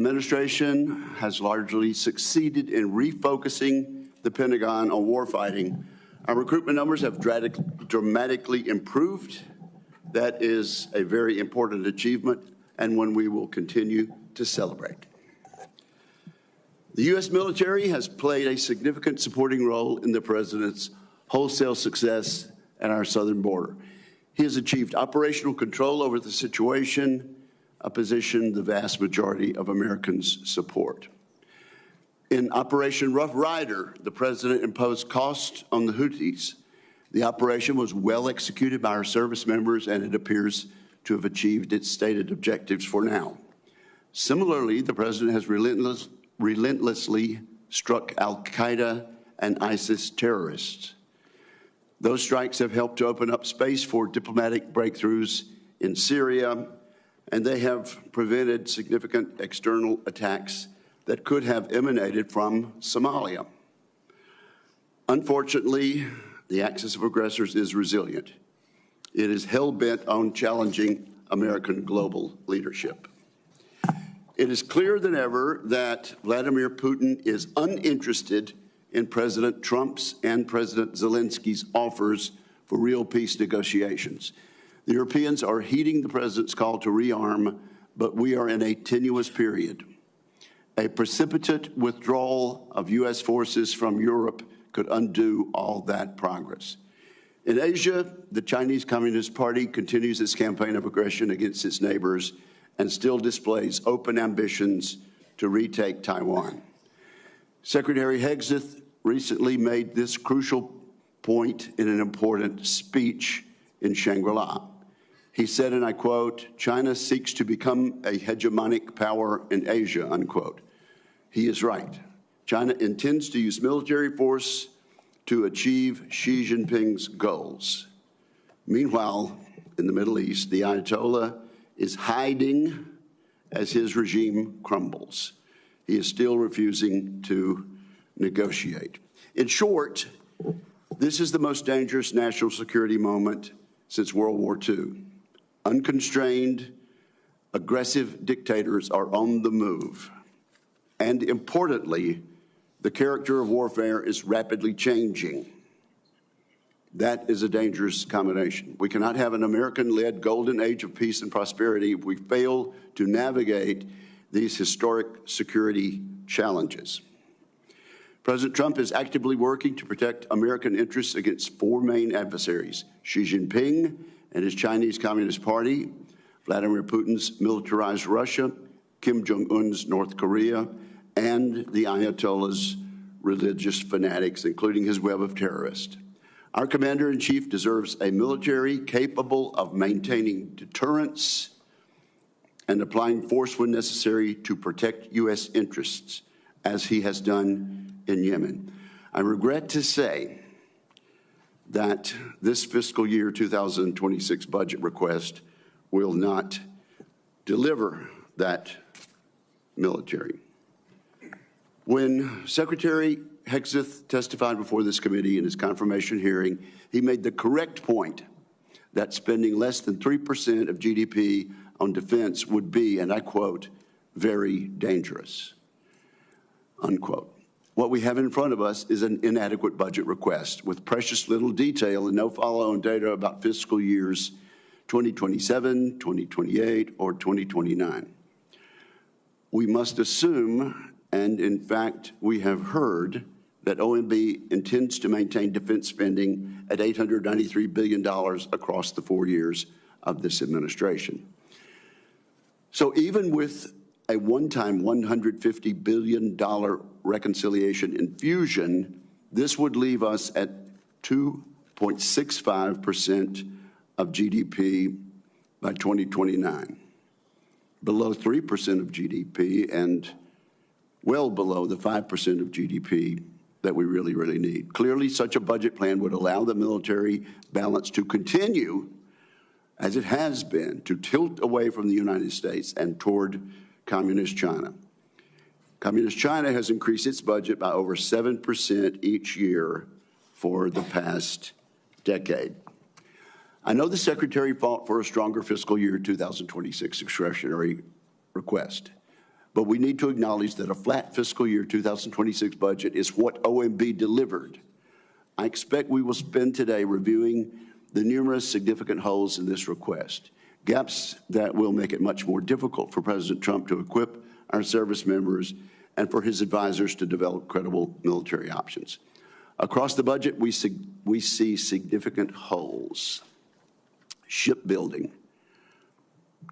Administration has largely succeeded in refocusing the Pentagon on warfighting. Our recruitment numbers have dramatically improved. That is a very important achievement and one we will continue to celebrate. The U.S. military has played a significant supporting role in the President's wholesale success at our southern border. He has achieved operational control over the situation, a position the vast majority of Americans support. In Operation Rough Rider, the President imposed costs on the Houthis. The operation was well executed by our service members, and it appears to have achieved its stated objectives for now. Similarly, the President has relentlessly struck al-Qaeda and ISIS terrorists. Those strikes have helped to open up space for diplomatic breakthroughs in Syria, and they have prevented significant external attacks that could have emanated from Somalia. Unfortunately, the axis of aggressors is resilient. It is hell-bent on challenging American global leadership. It is clearer than ever that Vladimir Putin is uninterested in President Trump's and President Zelensky's offers for real peace negotiations. The Europeans are heeding the President's call to rearm, but we are in a tenuous period. A precipitate withdrawal of U.S. forces from Europe could undo all that progress. In Asia, the Chinese Communist Party continues its campaign of aggression against its neighbors and still displays open ambitions to retake Taiwan. Secretary Hegseth recently made this crucial point in an important speech in Shangri-La. He said, and I quote, "China seeks to become a hegemonic power in Asia," unquote. He is right. China intends to use military force to achieve Xi Jinping's goals. Meanwhile, in the Middle East, the Ayatollah is hiding as his regime crumbles. He is still refusing to negotiate. In short, this is the most dangerous national security moment since World War II. Unconstrained, aggressive dictators are on the move. And importantly, the character of warfare is rapidly changing. That is a dangerous combination. We cannot have an American-led golden age of peace and prosperity if we fail to navigate these historic security challenges. President Trump is actively working to protect American interests against four main adversaries: Xi Jinping and his Chinese Communist Party, Vladimir Putin's militarized Russia, Kim Jong-un's North Korea, and the Ayatollah's religious fanatics, including his web of terrorists. Our Commander-in-Chief deserves a military capable of maintaining deterrence and applying force when necessary to protect U.S. interests, as he has done in Yemen. I regret to say that this fiscal year 2026 budget request will not deliver that military. When Secretary Hegseth testified before this committee in his confirmation hearing, he made the correct point that spending less than 3% of GDP on defense would be, and I quote, very dangerous, unquote. What we have in front of us is an inadequate budget request with precious little detail and no follow-on data about fiscal years 2027, 2028, or 2029. We must assume, and in fact, we have heard that OMB intends to maintain defense spending at $893 billion across the 4 years of this administration. So even with a one-time $150 billion reconciliation infusion, this would leave us at 2.65% of GDP by 2029, below 3% of GDP and well below the 5% of GDP that we really, really need. Clearly, such a budget plan would allow the military balance to continue, as it has been, to tilt away from the United States and toward Communist China. Communist China has increased its budget by over 7% each year for the past decade. I know the Secretary fought for a stronger fiscal year 2026 discretionary request, but we need to acknowledge that a flat fiscal year 2026 budget is what OMB delivered. I expect we will spend today reviewing the numerous significant holes in this request, gaps that will make it much more difficult for President Trump to equip our service members and for his advisors to develop credible military options. Across the budget, we see significant holes: shipbuilding,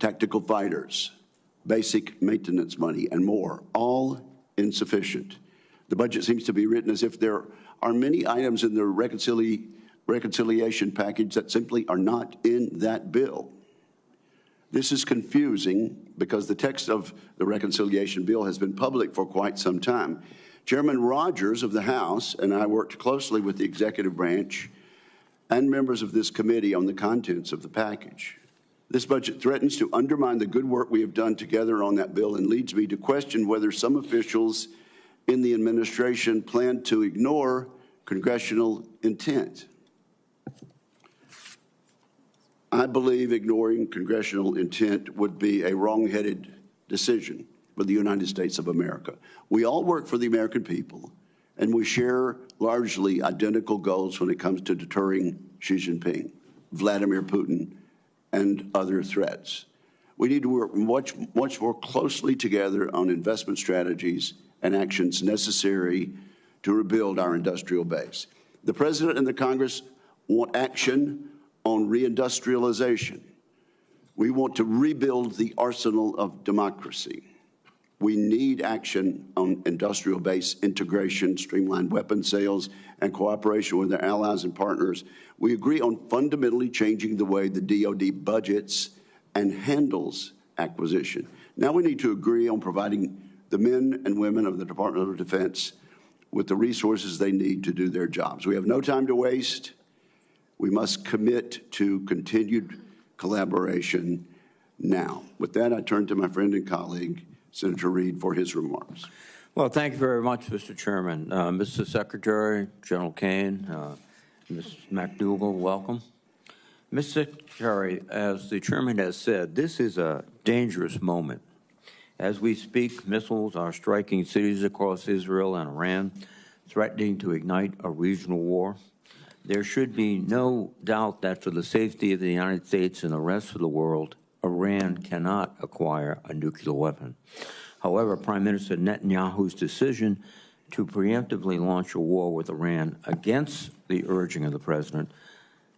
tactical fighters, basic maintenance money, and more, all insufficient. The budget seems to be written as if there are many items in the reconciliation package that simply are not in that bill. This is confusing because the text of the reconciliation bill has been public for quite some time. Chairman Rogers of the House and I worked closely with the executive branch and members of this committee on the contents of the package. This budget threatens to undermine the good work we have done together on that bill and leads me to question whether some officials in the administration plan to ignore congressional intent. I believe ignoring congressional intent would be a wrong-headed decision for the United States of America. We all work for the American people, and we share largely identical goals when it comes to deterring Xi Jinping, Vladimir Putin, and other threats. We need to work much more closely together on investment strategies and actions necessary to rebuild our industrial base. The President and the Congress want action on reindustrialization. We want to rebuild the arsenal of democracy. We need action on industrial base integration, streamlined weapons sales, and cooperation with our allies and partners. We agree on fundamentally changing the way the DoD budgets and handles acquisition. Now we need to agree on providing the men and women of the Department of Defense with the resources they need to do their jobs. We have no time to waste. We must commit to continued collaboration now. With that, I turn to my friend and colleague, Senator Reid, for his remarks. Well, thank you very much, Mr. Chairman. Mr. Secretary, General Kane, Ms. McDougall, welcome. Mr. Secretary, as the Chairman has said, this is a dangerous moment. As we speak, missiles are striking cities across Israel and Iran, threatening to ignite a regional war. There should be no doubt that for the safety of the United States and the rest of the world, Iran cannot acquire a nuclear weapon. However, Prime Minister Netanyahu's decision to preemptively launch a war with Iran against the urging of the President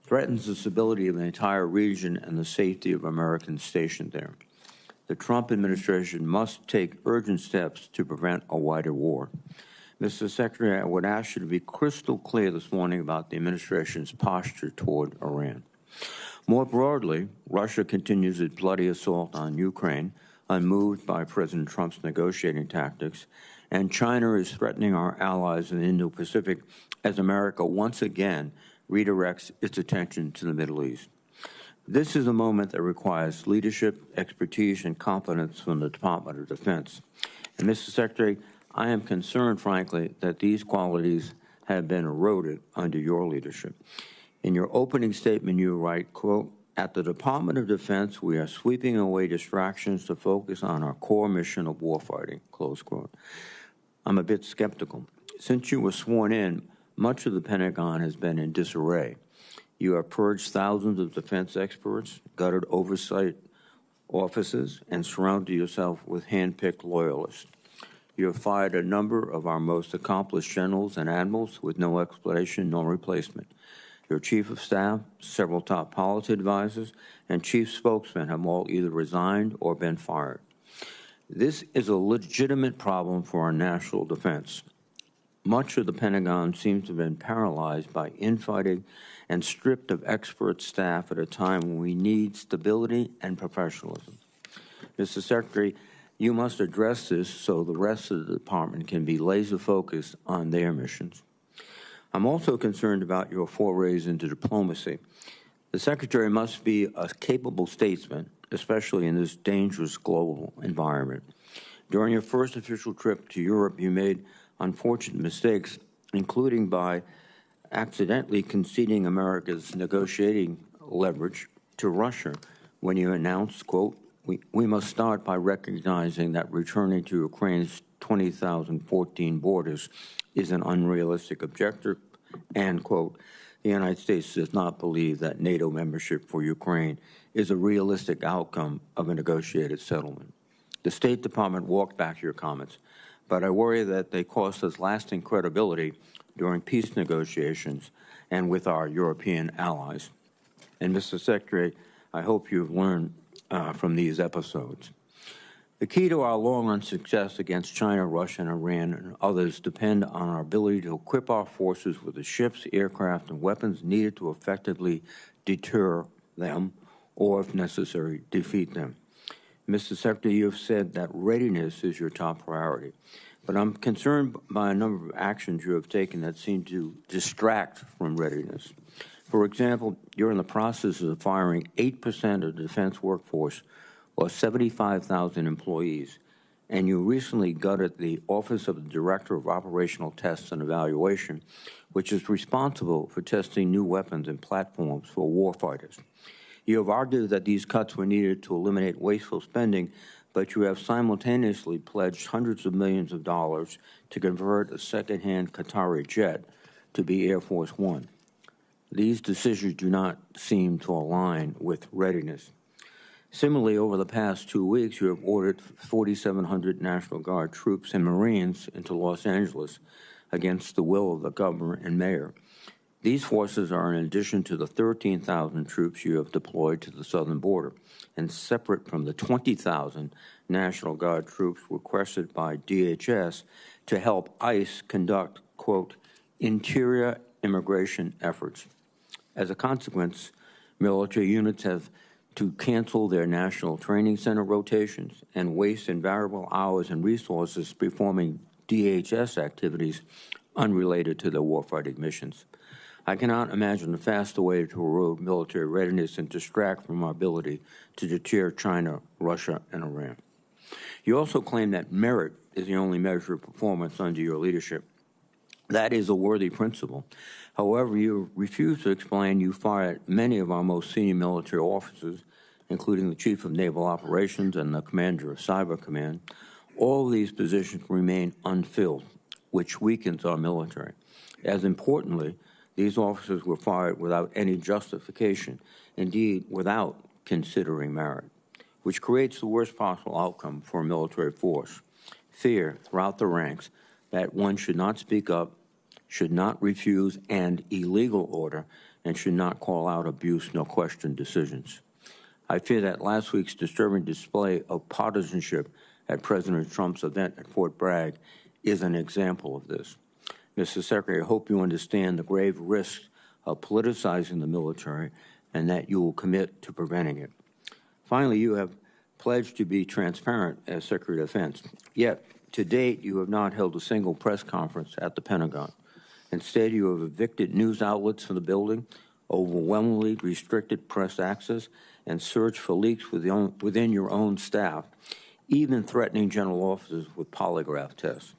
threatens the stability of the entire region and the safety of Americans stationed there. The Trump administration must take urgent steps to prevent a wider war. Mr. Secretary, I would ask you to be crystal clear this morning about the administration's posture toward Iran. More broadly, Russia continues its bloody assault on Ukraine, unmoved by President Trump's negotiating tactics, and China is threatening our allies in the Indo-Pacific as America once again redirects its attention to the Middle East. This is a moment that requires leadership, expertise, and confidence from the Department of Defense. And Mr. Secretary, I am concerned, frankly, that these qualities have been eroded under your leadership. In your opening statement, you write, quote, "At the Department of Defense, we are sweeping away distractions to focus on our core mission of warfighting," close quote. I'm a bit skeptical. Since you were sworn in, much of the Pentagon has been in disarray. You have purged thousands of defense experts, gutted oversight offices, and surrounded yourself with hand-picked loyalists. You have fired a number of our most accomplished generals and admirals with no explanation, no replacement. Your chief of staff, several top policy advisors, and chief spokesmen have all either resigned or been fired. This is a legitimate problem for our national defense. Much of the Pentagon seems to have been paralyzed by infighting and stripped of expert staff at a time when we need stability and professionalism. Mr. Secretary, you must address this so the rest of the department can be laser-focused on their missions. I'm also concerned about your forays into diplomacy. The Secretary must be a capable statesman, especially in this dangerous global environment. During your first official trip to Europe, you made unfortunate mistakes, including by accidentally conceding America's negotiating leverage to Russia when you announced, quote, we must start by recognizing that returning to Ukraine's 2014 borders is an unrealistic objective, and, quote, the United States does not believe that NATO membership for Ukraine is a realistic outcome of a negotiated settlement. The State Department walked back your comments, but I worry that they cost us lasting credibility during peace negotiations and with our European allies. And, Mr. Secretary, I hope you've learned from these episodes. The key to our long-run success against China, Russia, and Iran and others depend on our ability to equip our forces with the ships, aircraft, and weapons needed to effectively deter them or, if necessary, defeat them. Mr. Secretary, you have said that readiness is your top priority, but I'm concerned by a number of actions you have taken that seem to distract from readiness. For example, you're in the process of firing 8% of the defense workforce, or 75,000 employees, and you recently gutted the Office of the Director of Operational Tests and Evaluation, which is responsible for testing new weapons and platforms for warfighters. You have argued that these cuts were needed to eliminate wasteful spending, but you have simultaneously pledged hundreds of millions of dollars to convert a second-hand Qatari jet to be Air Force One. These decisions do not seem to align with readiness. Similarly, over the past 2 weeks, you have ordered 4,700 National Guard troops and Marines into Los Angeles against the will of the governor and mayor. These forces are in addition to the 13,000 troops you have deployed to the southern border, and separate from the 20,000 National Guard troops requested by DHS to help ICE conduct, quote, interior immigration efforts. As a consequence, military units have to cancel their national training center rotations and waste invaluable hours and resources performing DHS activities unrelated to their warfighting missions. I cannot imagine a faster way to erode military readiness and distract from our ability to deter China, Russia, and Iran. You also claim that merit is the only measure of performance under your leadership. That is a worthy principle. However, you refuse to explain you fired many of our most senior military officers, including the Chief of Naval Operations and the Commander of Cyber Command. All of these positions remain unfilled, which weakens our military. As importantly, these officers were fired without any justification, indeed without considering merit, which creates the worst possible outcome for a military force. Fear throughout the ranks that one should not speak up, should not refuse an illegal order, and should not call out abuse nor question decisions. I fear that last week's disturbing display of partisanship at President Trump's event at Fort Bragg is an example of this. Mr. Secretary, I hope you understand the grave risks of politicizing the military and that you will commit to preventing it. Finally, you have pledged to be transparent as Secretary of Defense. Yet, to date, you have not held a single press conference at the Pentagon. Instead, you have evicted news outlets from the building, overwhelmingly restricted press access, and searched for leaks within your own staff, even threatening general officers with polygraph tests.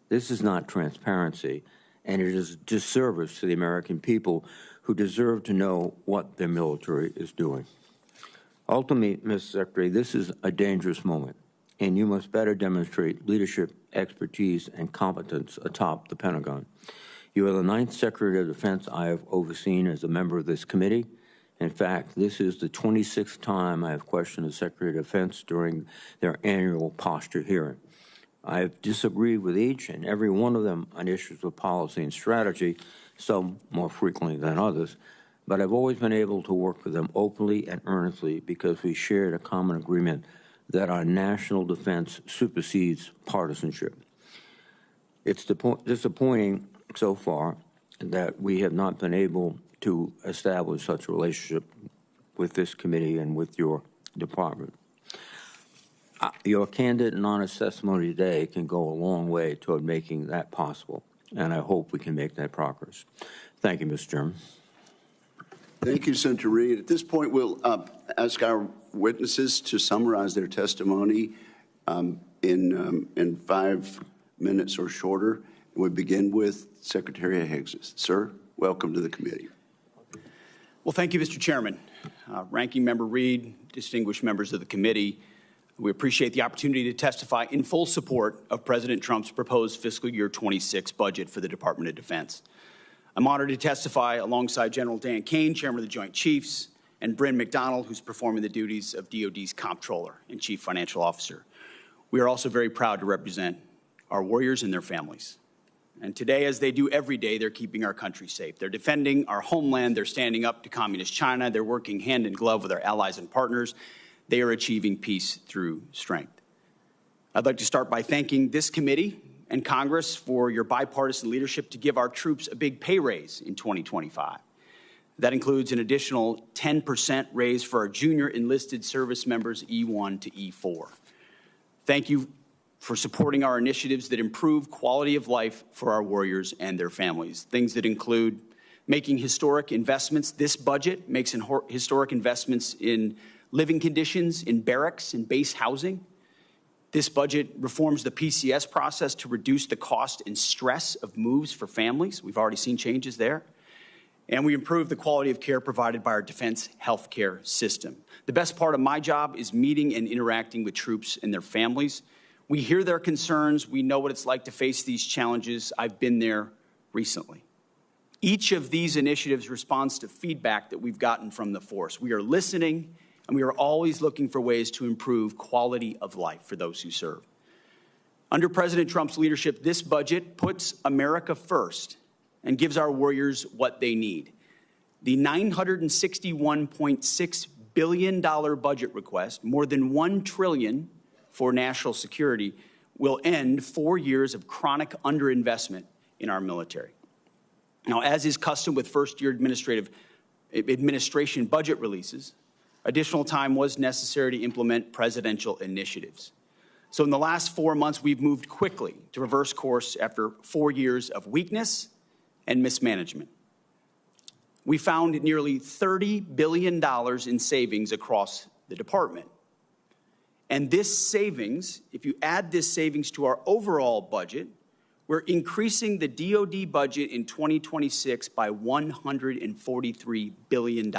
This is not transparency, and it is a disservice to the American people who deserve to know what their military is doing. Ultimately, Mr. Secretary, this is a dangerous moment, and you must better demonstrate leadership, expertise, and competence atop the Pentagon. You are the 9th Secretary of Defense I have overseen as a member of this committee. In fact, this is the 26th time I have questioned the Secretary of Defense during their annual posture hearing. I have disagreed with each and every one of them on issues of policy and strategy, some more frequently than others, but I've always been able to work with them openly and earnestly because we shared a common agreement that our national defense supersedes partisanship. It's disappointing so far that we have not been able to establish such a relationship with this committee and with your department. Your candid and honest testimony today can go a long way toward making that possible, and I hope we can make that progress. Thank you, Mr. Chairman. Thank you, Senator Reid. At this point, we'll ask our witnesses to summarize their testimony in 5 minutes or shorter. We begin with Secretary Hegseth. Sir, welcome to the committee. Well, thank you, Mr. Chairman. Ranking Member Reed, distinguished members of the committee, we appreciate the opportunity to testify in full support of President Trump's proposed fiscal year 26 budget for the Department of Defense. I'm honored to testify alongside General Dan Kane, Chairman of the Joint Chiefs, and Bryn McDonald, who's performing the duties of DOD's Comptroller and Chief Financial Officer. We are also very proud to represent our warriors and their families. And today, as they do every day, they're keeping our country safe. They're defending our homeland. They're standing up to communist China. They're working hand in glove with our allies and partners. They are achieving peace through strength. I'd like to start by thanking this committee and Congress for your bipartisan leadership to give our troops a big pay raise in 2025. That includes an additional 10% raise for our junior enlisted service members E1 to E4. Thank you for supporting our initiatives that improve quality of life for our warriors and their families. Things that include making historic investments. This budget makes historic investments in living conditions, in barracks, in base housing. This budget reforms the PCS process to reduce the cost and stress of moves for families. We've already seen changes there. And we improve the quality of care provided by our defense healthcare system. The best part of my job is meeting and interacting with troops and their families. We hear their concerns. We know what it's like to face these challenges. I've been there recently. Each of these initiatives responds to feedback that we've gotten from the force. We are listening, and we are always looking for ways to improve quality of life for those who serve. Under President Trump's leadership, this budget puts America first and gives our warriors what they need. The $961.6 billion budget request, more than $1 trillion for national security, will end 4 years of chronic underinvestment in our military. Now, as is custom with first-year administration budget releases, additional time was necessary to implement presidential initiatives. So in the last 4 months, we've moved quickly to reverse course after 4 years of weakness and mismanagement. We found nearly $30 billion in savings across the department. And this savings, if you add this savings to our overall budget, we're increasing the DoD budget in 2026 by $143 billion.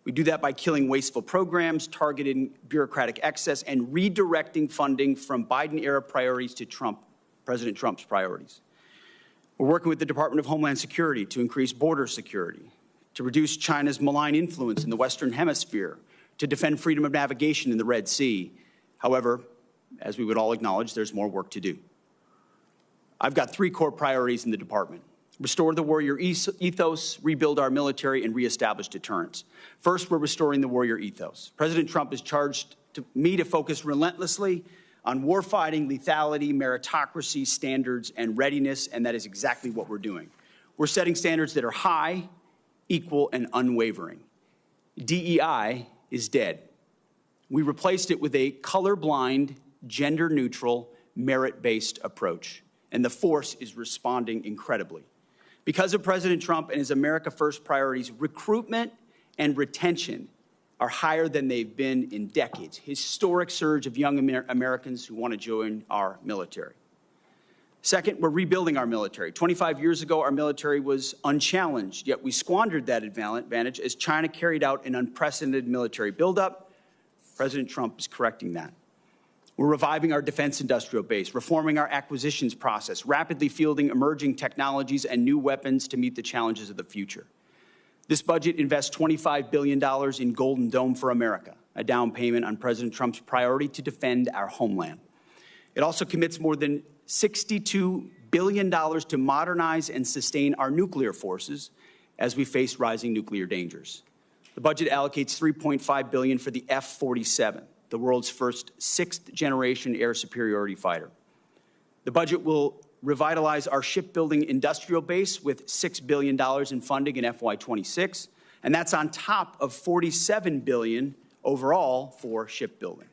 We do that by killing wasteful programs, targeting bureaucratic excess, and redirecting funding from Biden-era priorities to President Trump's priorities. We're working with the Department of Homeland Security to increase border security, to reduce China's malign influence in the Western Hemisphere, to defend freedom of navigation in the Red Sea. However, as we would all acknowledge, there's more work to do. I've got 3 core priorities in the department: restore the warrior ethos, rebuild our military, and reestablish deterrence. First, we're restoring the warrior ethos. President Trump has charged me to focus relentlessly on warfighting, lethality, meritocracy, standards, and readiness, and that is exactly what we're doing. We're setting standards that are high, equal, and unwavering. DEI is dead. We replaced it with a colorblind, gender-neutral, merit-based approach, and the force is responding incredibly. Because of President Trump and his America First priorities, recruitment and retention are higher than they've been in decades. Historic surge of young Americans who want to join our military. Second, we're rebuilding our military. 25 years ago, our military was unchallenged, yet we squandered that advantage as China carried out an unprecedented military buildup. President Trump is correcting that. We're reviving our defense industrial base, reforming our acquisitions process, rapidly fielding emerging technologies and new weapons to meet the challenges of the future. This budget invests $25 billion in Golden Dome for America, a down payment on President Trump's priority to defend our homeland. It also commits more than $62 billion to modernize and sustain our nuclear forces as we face rising nuclear dangers. The budget allocates $3.5 billion for the F-47, the world's first 6th-generation air superiority fighter. The budget will revitalize our shipbuilding industrial base with $6 billion in funding in FY26, and that's on top of $47 billion overall for shipbuilding.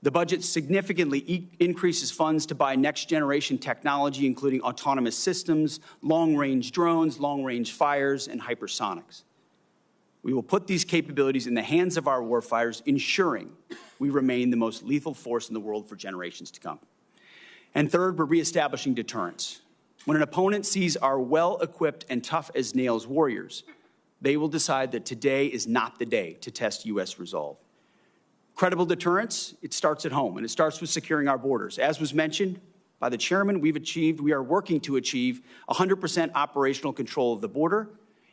The budget significantly increases funds to buy next-generation technology, including autonomous systems, long-range drones, long-range fires, and hypersonics. We will put these capabilities in the hands of our warfighters, ensuring we remain the most lethal force in the world for generations to come. And third, we're reestablishing deterrence. When an opponent sees our well-equipped and tough-as-nails warriors, they will decide that today is not the day to test U.S. resolve. Credible deterrence, it starts at home, and it starts with securing our borders. As was mentioned by the chairman, we are working to achieve 100% operational control of the border.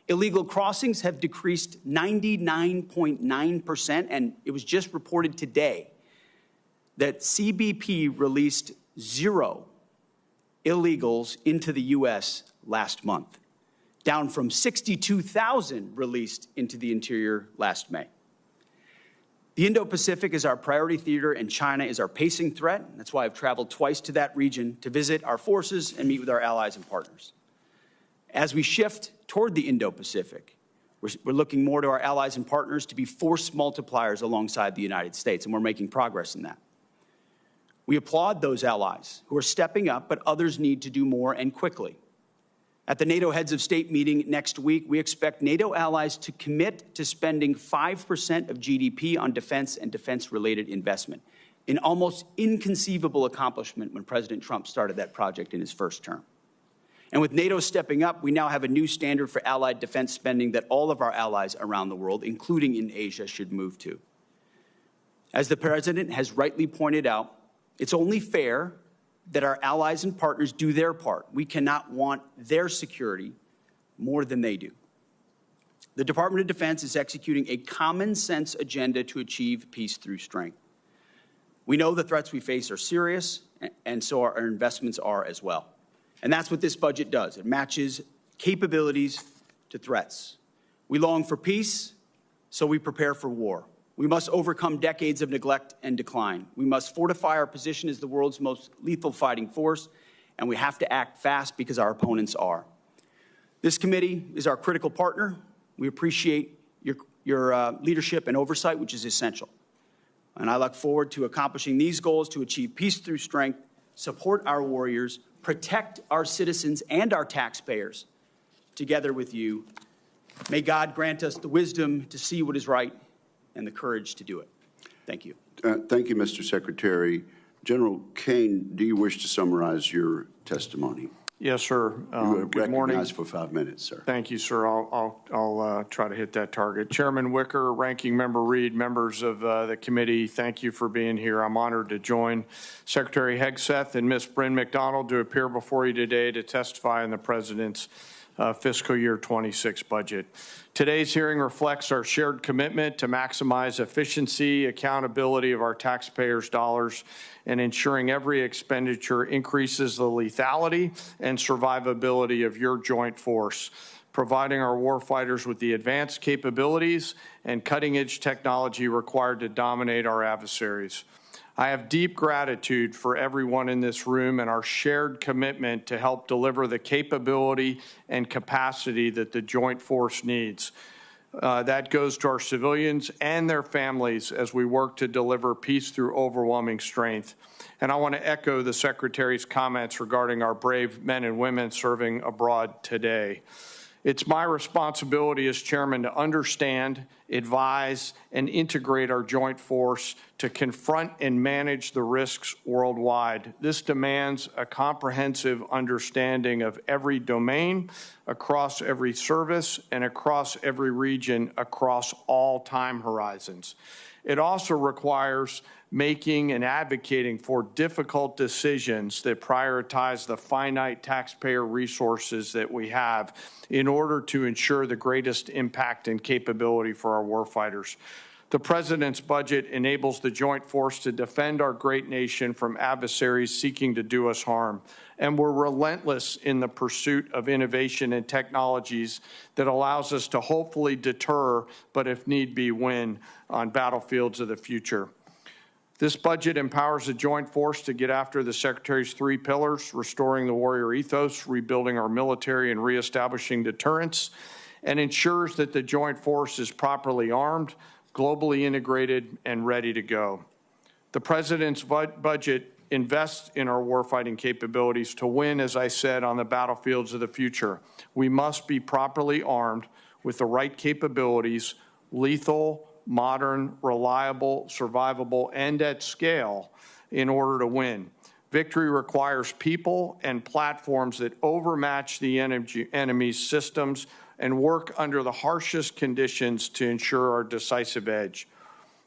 Illegal crossings have decreased 99.9%, and it was just reported today that CBP released 0 illegals into the U.S. last month, down from 62,000 released into the interior last May. The Indo-Pacific is our priority theater, and China is our pacing threat. That's why I've traveled twice to that region to visit our forces and meet with our allies and partners. As we shift toward the Indo-Pacific, we're looking more to our allies and partners to be force multipliers alongside the United States, and we're making progress in that. We applaud those allies who are stepping up, but others need to do more and quickly. At the NATO Heads of State meeting next week, we expect NATO allies to commit to spending 5% of GDP on defense and defense-related investment, an almost inconceivable accomplishment when President Trump started that project in his first term. And with NATO stepping up, we now have a new standard for allied defense spending that all of our allies around the world, including in Asia, should move to. As the President has rightly pointed out, it's only fair that our allies and partners do their part. We cannot want their security more than they do. The Department of Defense is executing a common-sense agenda to achieve peace through strength. We know the threats we face are serious, and so our investments are as well. And that's what this budget does. It matches capabilities to threats. We long for peace, so we prepare for war. We must overcome decades of neglect and decline. We must fortify our position as the world's most lethal fighting force, and we have to act fast because our opponents are. This committee is our critical partner. We appreciate your leadership and oversight, which is essential. And I look forward to accomplishing these goals to achieve peace through strength, support our warriors, protect our citizens and our taxpayers together with you. May God grant us the wisdom to see what is right and the courage to do it. Thank you. Thank you, Mr. Secretary. General Kane, do you wish to summarize your testimony? Yes, sir. Good morning. For 5 minutes, sir. Thank you, sir. I'll try to hit that target. Chairman Wicker, Ranking Member Reed, members of the committee, thank you for being here. I'm honored to join Secretary Hegseth and Ms. Bryn McDonald to appear before you today to testify on the President's fiscal year 26 budget. Today's hearing reflects our shared commitment to maximize efficiency, accountability of our taxpayers' dollars, and ensuring every expenditure increases the lethality and survivability of your joint force, providing our warfighters with the advanced capabilities and cutting-edge technology required to dominate our adversaries. I have deep gratitude for everyone in this room and our shared commitment to help deliver the capability and capacity that the joint force needs. That goes to our civilians and their families as we work to deliver peace through overwhelming strength. And I want to echo the Secretary's comments regarding our brave men and women serving abroad today. It's my responsibility as chairman to understand, advise, and integrate our joint force to confront and manage the risks worldwide. This demands a comprehensive understanding of every domain, across every service, and across every region, across all time horizons. It also requires making and advocating for difficult decisions that prioritize the finite taxpayer resources that we have in order to ensure the greatest impact and capability for our warfighters. The President's budget enables the joint force to defend our great nation from adversaries seeking to do us harm. And we're relentless in the pursuit of innovation and technologies that allows us to hopefully deter, but if need be, win on battlefields of the future. This budget empowers the joint force to get after the Secretary's 3 pillars: restoring the warrior ethos, rebuilding our military, and reestablishing deterrence, and ensures that the joint force is properly armed, globally integrated, and ready to go. The President's budget invests in our warfighting capabilities to win, as I said, on the battlefields of the future. We must be properly armed with the right capabilities, lethal, modern, reliable, survivable, and at scale in order to win. Victory requires people and platforms that overmatch the enemy's systems and work under the harshest conditions to ensure our decisive edge.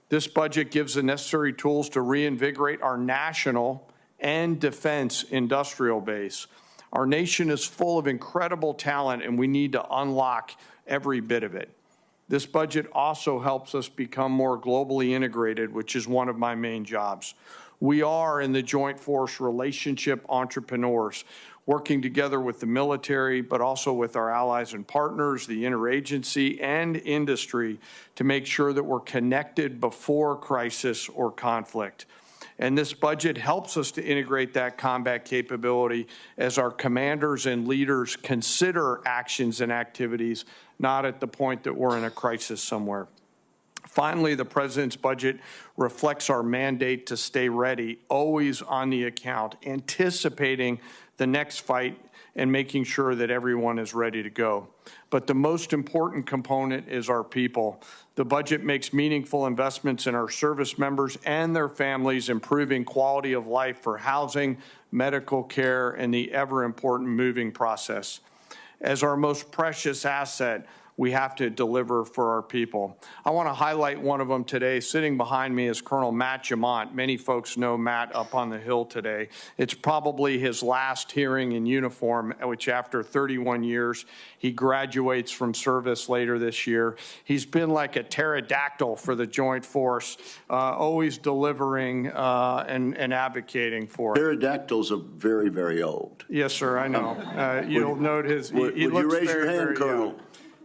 This budget gives the necessary tools to reinvigorate our national and defense industrial base. Our nation is full of incredible talent, and we need to unlock every bit of it. This budget also helps us become more globally integrated, which is one of my main jobs. We are in the Joint Force relationship entrepreneurs, working together with the military, but also with our allies and partners, the interagency and industry, to make sure that we're connected before crisis or conflict. And this budget helps us to integrate that combat capability as our commanders and leaders consider actions and activities, not at the point that we're in a crisis somewhere. Finally, the President's budget reflects our mandate to stay ready, always on the account, anticipating the next fight and making sure that everyone is ready to go. But the most important component is our people. The budget makes meaningful investments in our service members and their families, improving quality of life for housing, medical care, and the ever-important moving process. As our most precious asset, we have to deliver for our people. I want to highlight one of them today. Sitting behind me is Colonel Matt Jamont. Many folks know Matt up on the Hill today. It's probably his last hearing in uniform, which after 31 years, he graduates from service later this year. He's been like a pterodactyl for the Joint Force, always delivering and advocating for it. Pterodactyls are very, very old. Yes, sir, I know. You'll note his, Would you raise your hand, Colonel?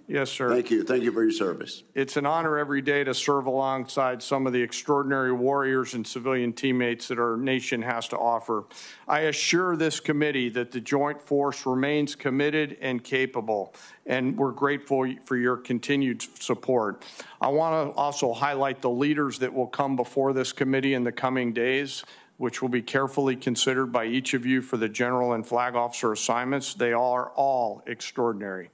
Yes, sir. Thank you. Thank you for your service. It's an honor every day to serve alongside some of the extraordinary warriors and civilian teammates that our nation has to offer. I assure this committee that the Joint Force remains committed and capable, and we're grateful for your continued support. I want to also highlight the leaders that will come before this committee in the coming days, which will be carefully considered by each of you for the general and flag officer assignments. They are all extraordinary.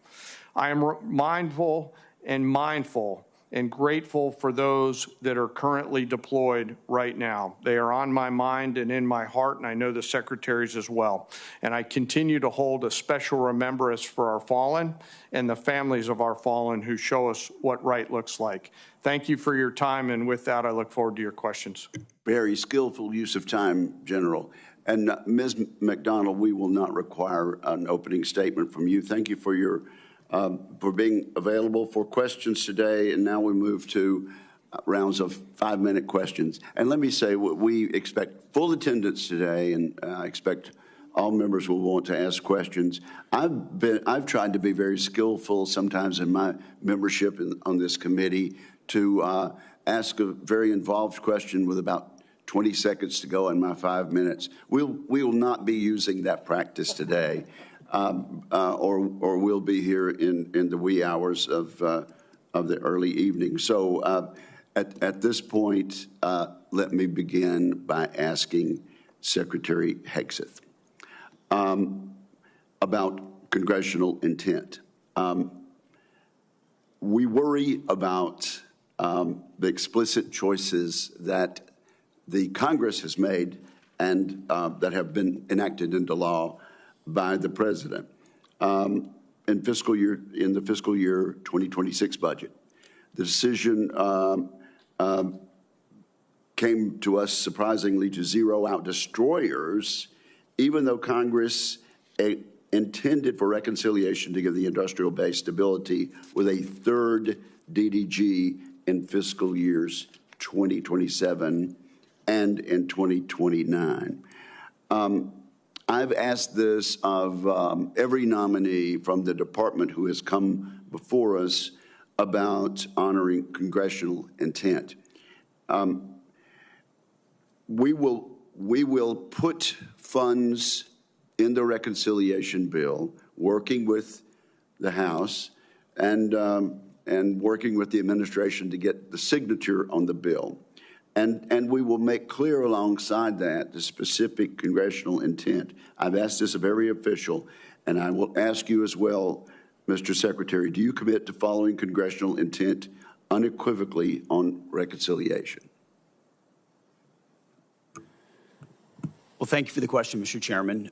I am mindful and grateful for those that are currently deployed right now. They are on my mind and in my heart, and I know the secretaries as well. And I continue to hold a special remembrance for our fallen and the families of our fallen who show us what right looks like. Thank you for your time, and with that, I look forward to your questions. Very skillful use of time, General. And Ms. McDonald, we will not require an opening statement from you. Thank you for your for being available for questions today. And now we move to rounds of 5-minute questions. And let me say, we expect full attendance today, and I expect all members will want to ask questions. I've tried to be very skillful sometimes in my membership on this committee to ask a very involved question with about 20 seconds to go in my 5 minutes. We will not be using that practice today. Or we'll be here in the wee hours of the early evening. So at this point, let me begin by asking Secretary Hegseth about congressional intent. We worry about the explicit choices that the Congress has made and that have been enacted into law by the President in the fiscal year 2026 budget. The decision came to us surprisingly to zero out destroyers, even though Congress intended for reconciliation to give the industrial base stability with a third DDG in fiscal years 2027 and in 2029. I've asked this of every nominee from the department who has come before us about honoring congressional intent. We will put funds in the reconciliation bill, working with the House and working with the administration to get the signature on the bill. And we will make clear alongside that the specific congressional intent. I've asked this of every official, and I will ask you as well, Mr. Secretary, do you commit to following congressional intent unequivocally on reconciliation? Well, thank you for the question, Mr. Chairman.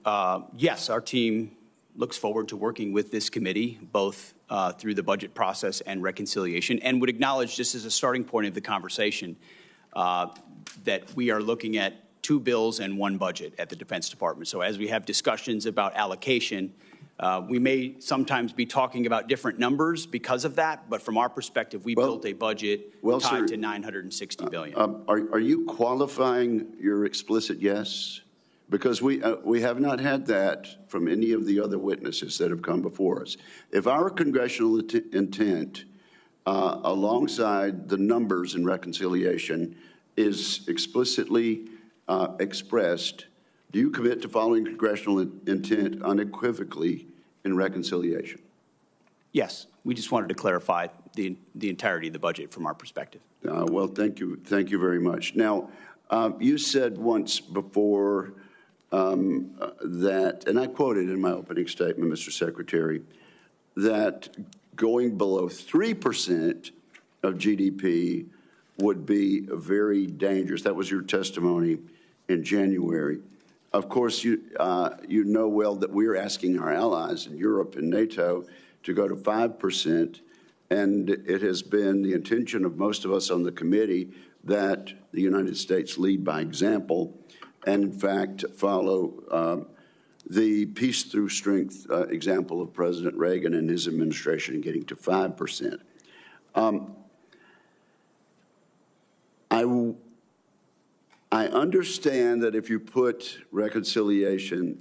Yes, our team looks forward to working with this committee, both through the budget process and reconciliation, and would acknowledge, just as a starting point of the conversation, that we are looking at 2 bills and 1 budget at the Defense Department. So as we have discussions about allocation, we may sometimes be talking about different numbers because of that, but from our perspective, we built a budget tied to $960 billion. Are you qualifying your explicit yes? Because we have not had that from any of the other witnesses that have come before us. If our congressional intent, alongside the numbers in reconciliation, is explicitly expressed, do you commit to following congressional intent unequivocally in reconciliation? Yes, we just wanted to clarify the entirety of the budget from our perspective. Well, thank you very much. Now, you said once before that, and I quoted in my opening statement, Mr. Secretary, that going below 3% of GDP would be very dangerous. That was your testimony in January. Of course, you know well that we're asking our allies in Europe and NATO to go to 5%, and it has been the intention of most of us on the committee that the United States lead by example and, in fact, follow the peace through strength example of President Reagan and his administration in getting to 5%. I understand that if you put reconciliation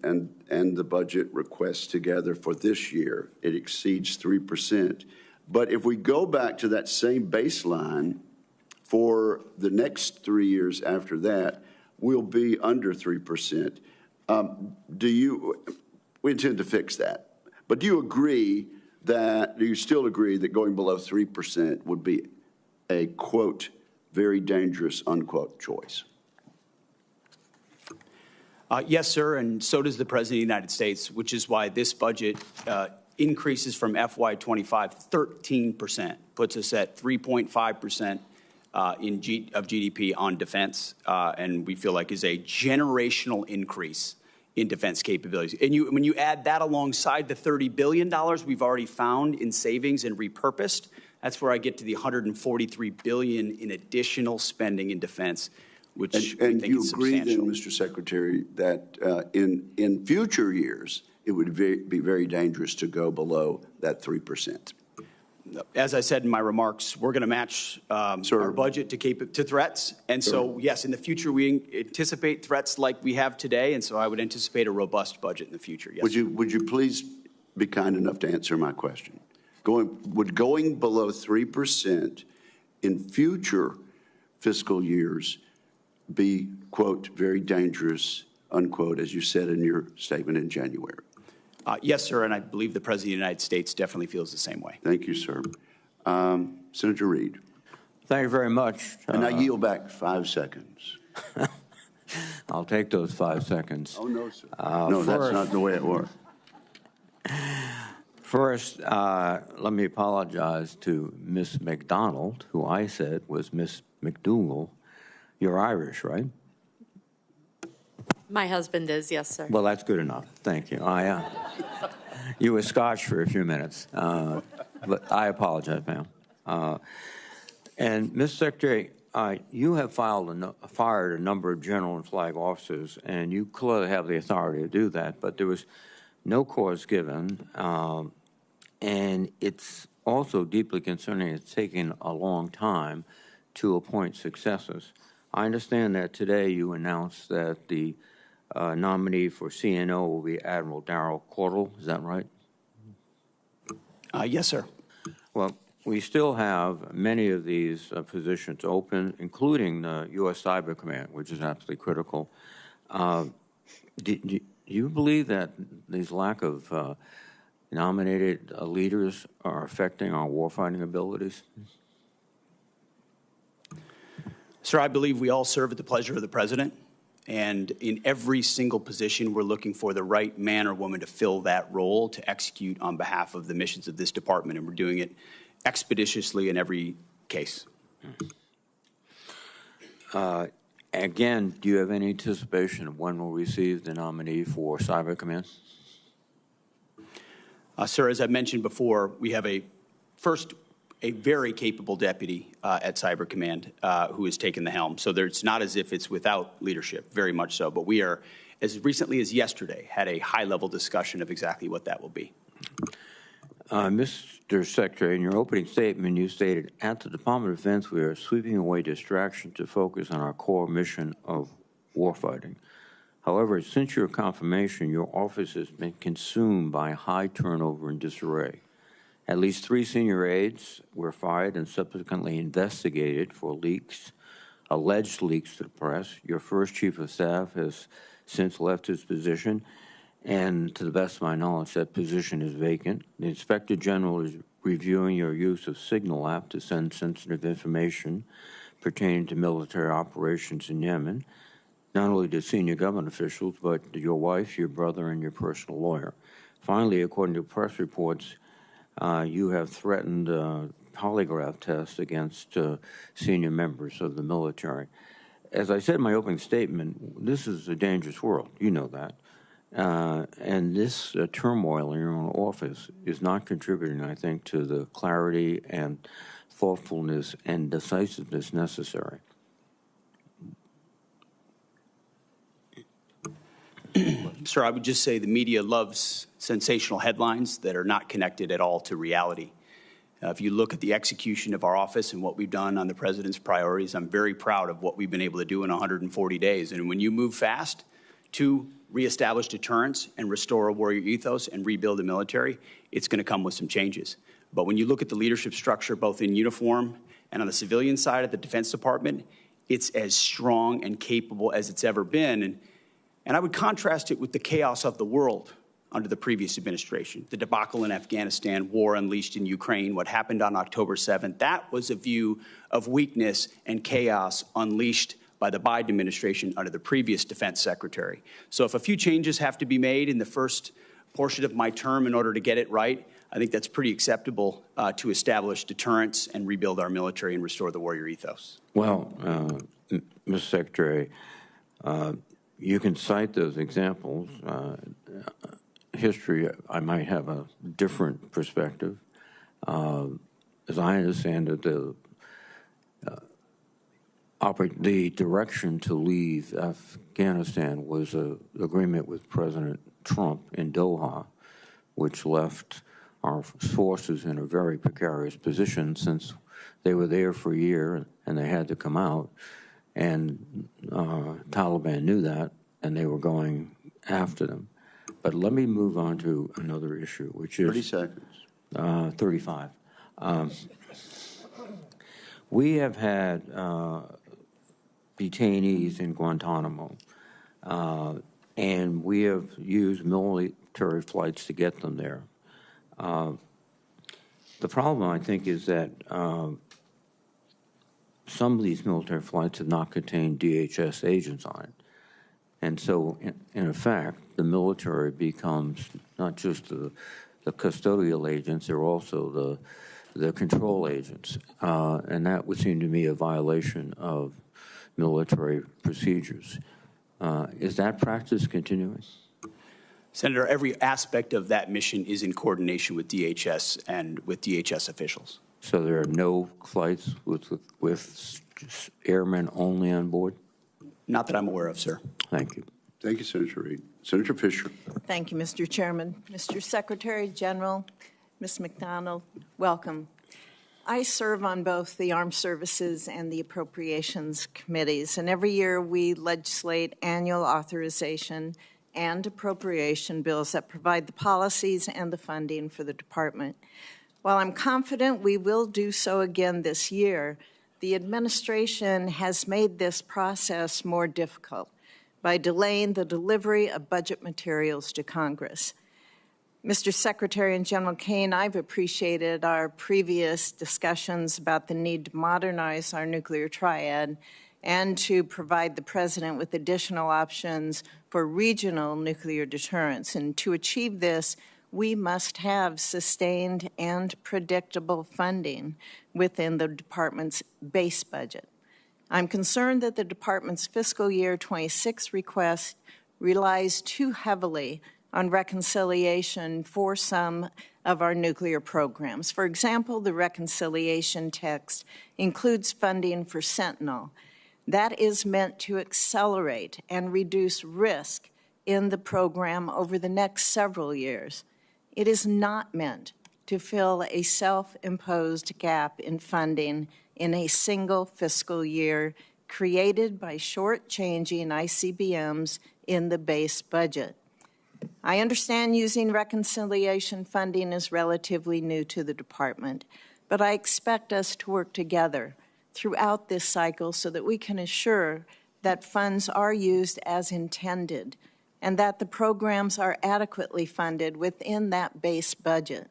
and the budget requests together for this year, it exceeds 3%. But if we go back to that same baseline for the next 3 years after that, we'll be under 3%. We intend to fix that. But do you still agree that going below 3% would be a, quote, very dangerous, unquote, choice? Yes, sir, and so does the President of the United States, which is why this budget increases from FY25 13%, puts us at 3.5% of GDP on defense, and we feel like is a generational increase in defense capabilities. And when you add that alongside the $30 billion we've already found in savings and repurposed, that's where I get to the $143 billion in additional spending in defense, which we think is substantial. And you agree then, Mr. Secretary, that in future years, it would be very dangerous to go below that 3%? As I said in my remarks, we're going to match our budget to threats. And so, yes, in the future, we anticipate threats like we have today. And so I would anticipate a robust budget in the future. Yes. Would you please be kind enough to answer my question? Would going below 3% in future fiscal years be, quote, very dangerous, unquote, as you said in your statement in January? Yes, sir, and I believe the President of the United States definitely feels the same way. Thank you, sir. Senator Reid. Thank you very much. And I yield back 5 seconds. I'll take those 5 seconds. Oh, no, sir. No, that's not the way it works. First, let me apologize to Miss McDonald, who I said was Miss McDougal. You're Irish, right? My husband is, yes, sir. Well, that's good enough. Thank you. You were Scotch for a few minutes, but I apologize, ma'am. And, Mr. Secretary, you have fired a number of general and flag officers, and you clearly have the authority to do that, but there was no cause given, and it's also deeply concerning it's taking a long time to appoint successors. I understand that today you announced that the nominee for CNO will be Admiral Darrell Caudle. Is that right? Yes, sir. Well, we still have many of these positions open, including the U.S. Cyber Command, which is absolutely critical. Do you believe that these lack of nominated leaders are affecting our warfighting abilities? Sir, I believe we all serve at the pleasure of the President. And in every single position, we're looking for the right man or woman to fill that role, to execute on behalf of the missions of this department. And we're doing it expeditiously in every case. Again, do you have any anticipation of when we'll receive the nominee for Cyber Command? Sir, as I mentioned before, we have a very capable deputy at Cyber Command who has taken the helm. So it's not as if it's without leadership, very much so. But we are, as recently as yesterday, had a high-level discussion of exactly what that will be. Mr. Secretary, in your opening statement, you stated, at the Department of Defense, we are sweeping away distraction to focus on our core mission of warfighting. However, since your confirmation, your office has been consumed by high turnover and disarray. At least 3 senior aides were fired and subsequently investigated for leaks, alleged leaks to the press. Your first chief of staff has since left his position, and to the best of my knowledge, that position is vacant. The Inspector General is reviewing your use of Signal app to send sensitive information pertaining to military operations in Yemen, not only to senior government officials, but to your wife, your brother, and your personal lawyer. Finally, according to press reports, you have threatened polygraph tests against senior members of the military. As I said in my opening statement, this is a dangerous world. You know that. And this turmoil in your own office is not contributing, I think, to the clarity and thoughtfulness and decisiveness necessary. Sir, I would just say the media loves sensational headlines that are not connected at all to reality. If you look at the execution of our office and what we've done on the President's priorities, I'm very proud of what we've been able to do in 140 days. And when you move fast to reestablish deterrence and restore a warrior ethos and rebuild the military, it's going to come with some changes. But when you look at the leadership structure, both in uniform and on the civilian side of the Defense Department, it's as strong and capable as it's ever been. And I would contrast it with the chaos of the world under the previous administration, the debacle in Afghanistan, war unleashed in Ukraine, what happened on October 7th. That was a view of weakness and chaos unleashed by the Biden administration under the previous defense secretary. So if a few changes have to be made in the first portion of my term in order to get it right, I think that's pretty acceptable to establish deterrence and rebuild our military and restore the warrior ethos. Well, Mr. Secretary, you can cite those examples. History, I might have a different perspective. As I understand it, the direction to leave Afghanistan was an agreement with President Trump in Doha, which left our forces in a very precarious position since they were there for a year and they had to come out. And Taliban knew that, and they were going after them. But let me move on to another issue, which is 30 seconds. 35. We have had detainees in Guantanamo, and we have used military flights to get them there. The problem, I think, is that some of these military flights have not contained DHS agents on it. And so, in effect, the military becomes not just the custodial agents, they're also the control agents. And that would seem to me a violation of military procedures. Is that practice continuing? Senator, every aspect of that mission is in coordination with DHS and with DHS officials. So there are no flights with airmen only on board? Not that I'm aware of, sir. Thank you. Thank you, Senator Reid. Senator Fisher. Thank you, Mr. Chairman. Mr. Secretary General, Ms. McDonald, welcome. I serve on both the Armed Services and the Appropriations Committees, and every year we legislate annual authorization and appropriation bills that provide the policies and the funding for the department. While I'm confident we will do so again this year, the administration has made this process more difficult by delaying the delivery of budget materials to Congress. Mr. Secretary and General Kane, I've appreciated our previous discussions about the need to modernize our nuclear triad and to provide the President with additional options for regional nuclear deterrence. And to achieve this, we must have sustained and predictable funding within the department's base budget. I'm concerned that the department's fiscal year 26 request relies too heavily on reconciliation for some of our nuclear programs. For example, the reconciliation text includes funding for Sentinel. That is meant to accelerate and reduce risk in the program over the next several years. It is not meant to fill a self-imposed gap in funding in a single fiscal year created by short-changing ICBMs in the base budget. I understand using reconciliation funding is relatively new to the department, but I expect us to work together throughout this cycle so that we can assure that funds are used as intended and that the programs are adequately funded within that base budget.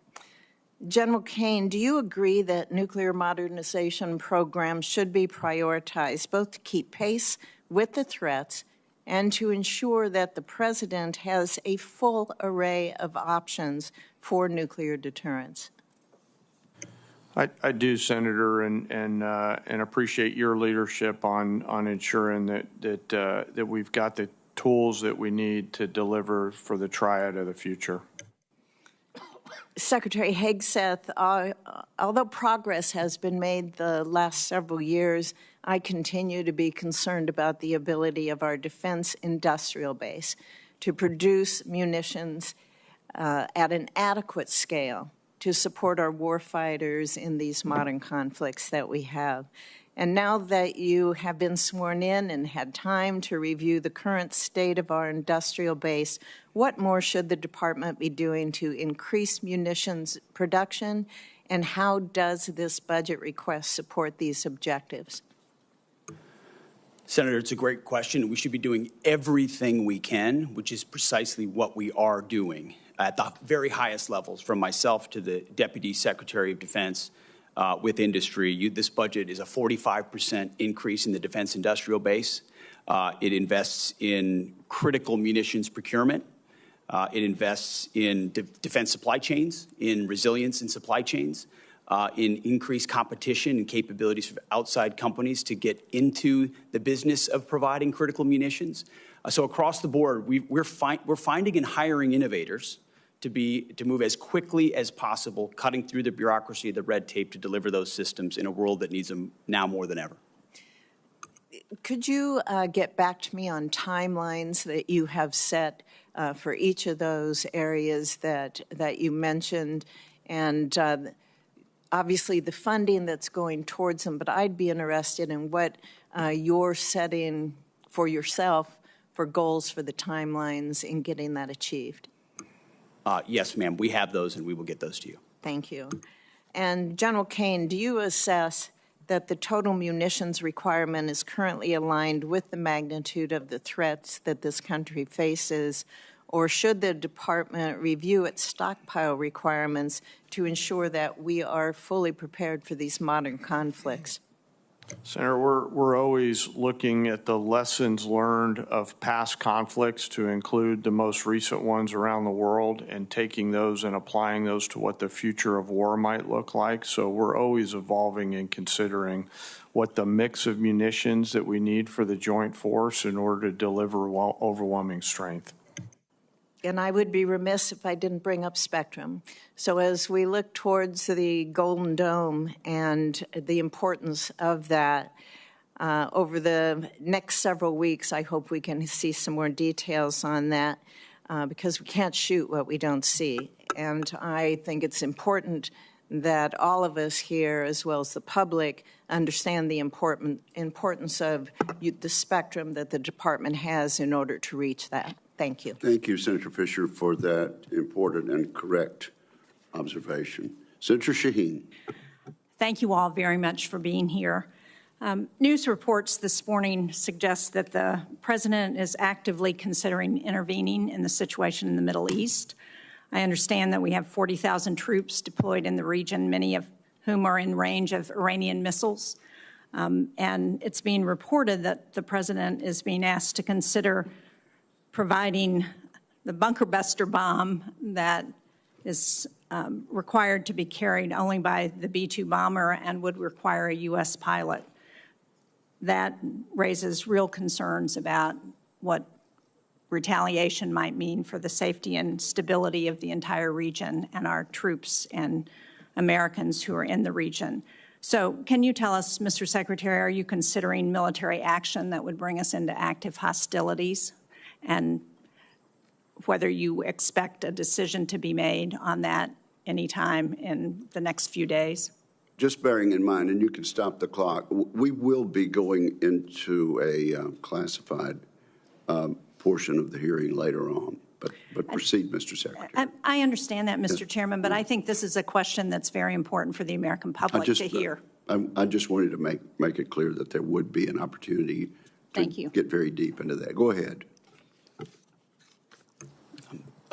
General Kane, do you agree that nuclear modernization programs should be prioritized both to keep pace with the threats and to ensure that the President has a full array of options for nuclear deterrence? I do, Senator, and appreciate your leadership on ensuring that we've got the tools that we need to deliver for the triad of the future. Secretary Hegseth, although progress has been made the last several years, I continue to be concerned about the ability of our defense industrial base to produce munitions at an adequate scale to support our warfighters in these modern conflicts that we have. And now that you have been sworn in and had time to review the current state of our industrial base, what more should the department be doing to increase munitions production, and how does this budget request support these objectives? Senator, it's a great question. We should be doing everything we can, which is precisely what we are doing at the very highest levels, from myself to the Deputy Secretary of Defense. With industry, this budget is a 45% increase in the defense industrial base. It invests in critical munitions procurement. It invests in defense supply chains, in resilience in supply chains, in increased competition and capabilities for outside companies to get into the business of providing critical munitions. So across the board, we're finding and hiring innovators to move as quickly as possible, cutting through the bureaucracy, the red tape to deliver those systems in a world that needs them now more than ever. Could you get back to me on timelines that you have set for each of those areas that you mentioned, and obviously the funding that's going towards them, but I'd be interested in what you're setting for yourself for goals for the timelines in getting that achieved. Yes, ma'am, we have those and we will get those to you. Thank you. And General Kane, do you assess that the total munitions requirement is currently aligned with the magnitude of the threats that this country faces, or should the department review its stockpile requirements to ensure that we are fully prepared for these modern conflicts? Senator, we're always looking at the lessons learned of past conflicts to include the most recent ones around the world and taking those and applying those to what the future of war might look like. So we're always evolving and considering what the mix of munitions that we need for the joint force in order to deliver overwhelming strength. And I would be remiss if I didn't bring up spectrum. So as we look towards the Golden Dome and the importance of that, over the next several weeks, I hope we can see some more details on that because we can't shoot what we don't see. And I think it's important that all of us here, as well as the public, understand the importance of the spectrum that the department has in order to reach that. Thank you. Thank you, Senator Fisher, for that important and correct observation. Senator Shaheen. Thank you all very much for being here. News reports this morning suggest that the President is actively considering intervening in the situation in the Middle East. I understand that we have 40,000 troops deployed in the region, many of whom are in range of Iranian missiles. And it's being reported that the President is being asked to consider providing the bunker buster bomb that is required to be carried only by the B-2 bomber and would require a U.S. pilot. That raises real concerns about what retaliation might mean for the safety and stability of the entire region and our troops and Americans who are in the region. So can you tell us, Mr. Secretary, are you considering military action that would bring us into active hostilities, and whether you expect a decision to be made on that anytime in the next few days? Just bearing in mind, and you can stop the clock, we will be going into a classified portion of the hearing later on. But proceed, Mr. Secretary. I understand that, Mr. Yes. Chairman, but I think this is a question that's very important for the American public to hear. I just wanted to make it clear that there would be an opportunity to get very deep into that. Go ahead.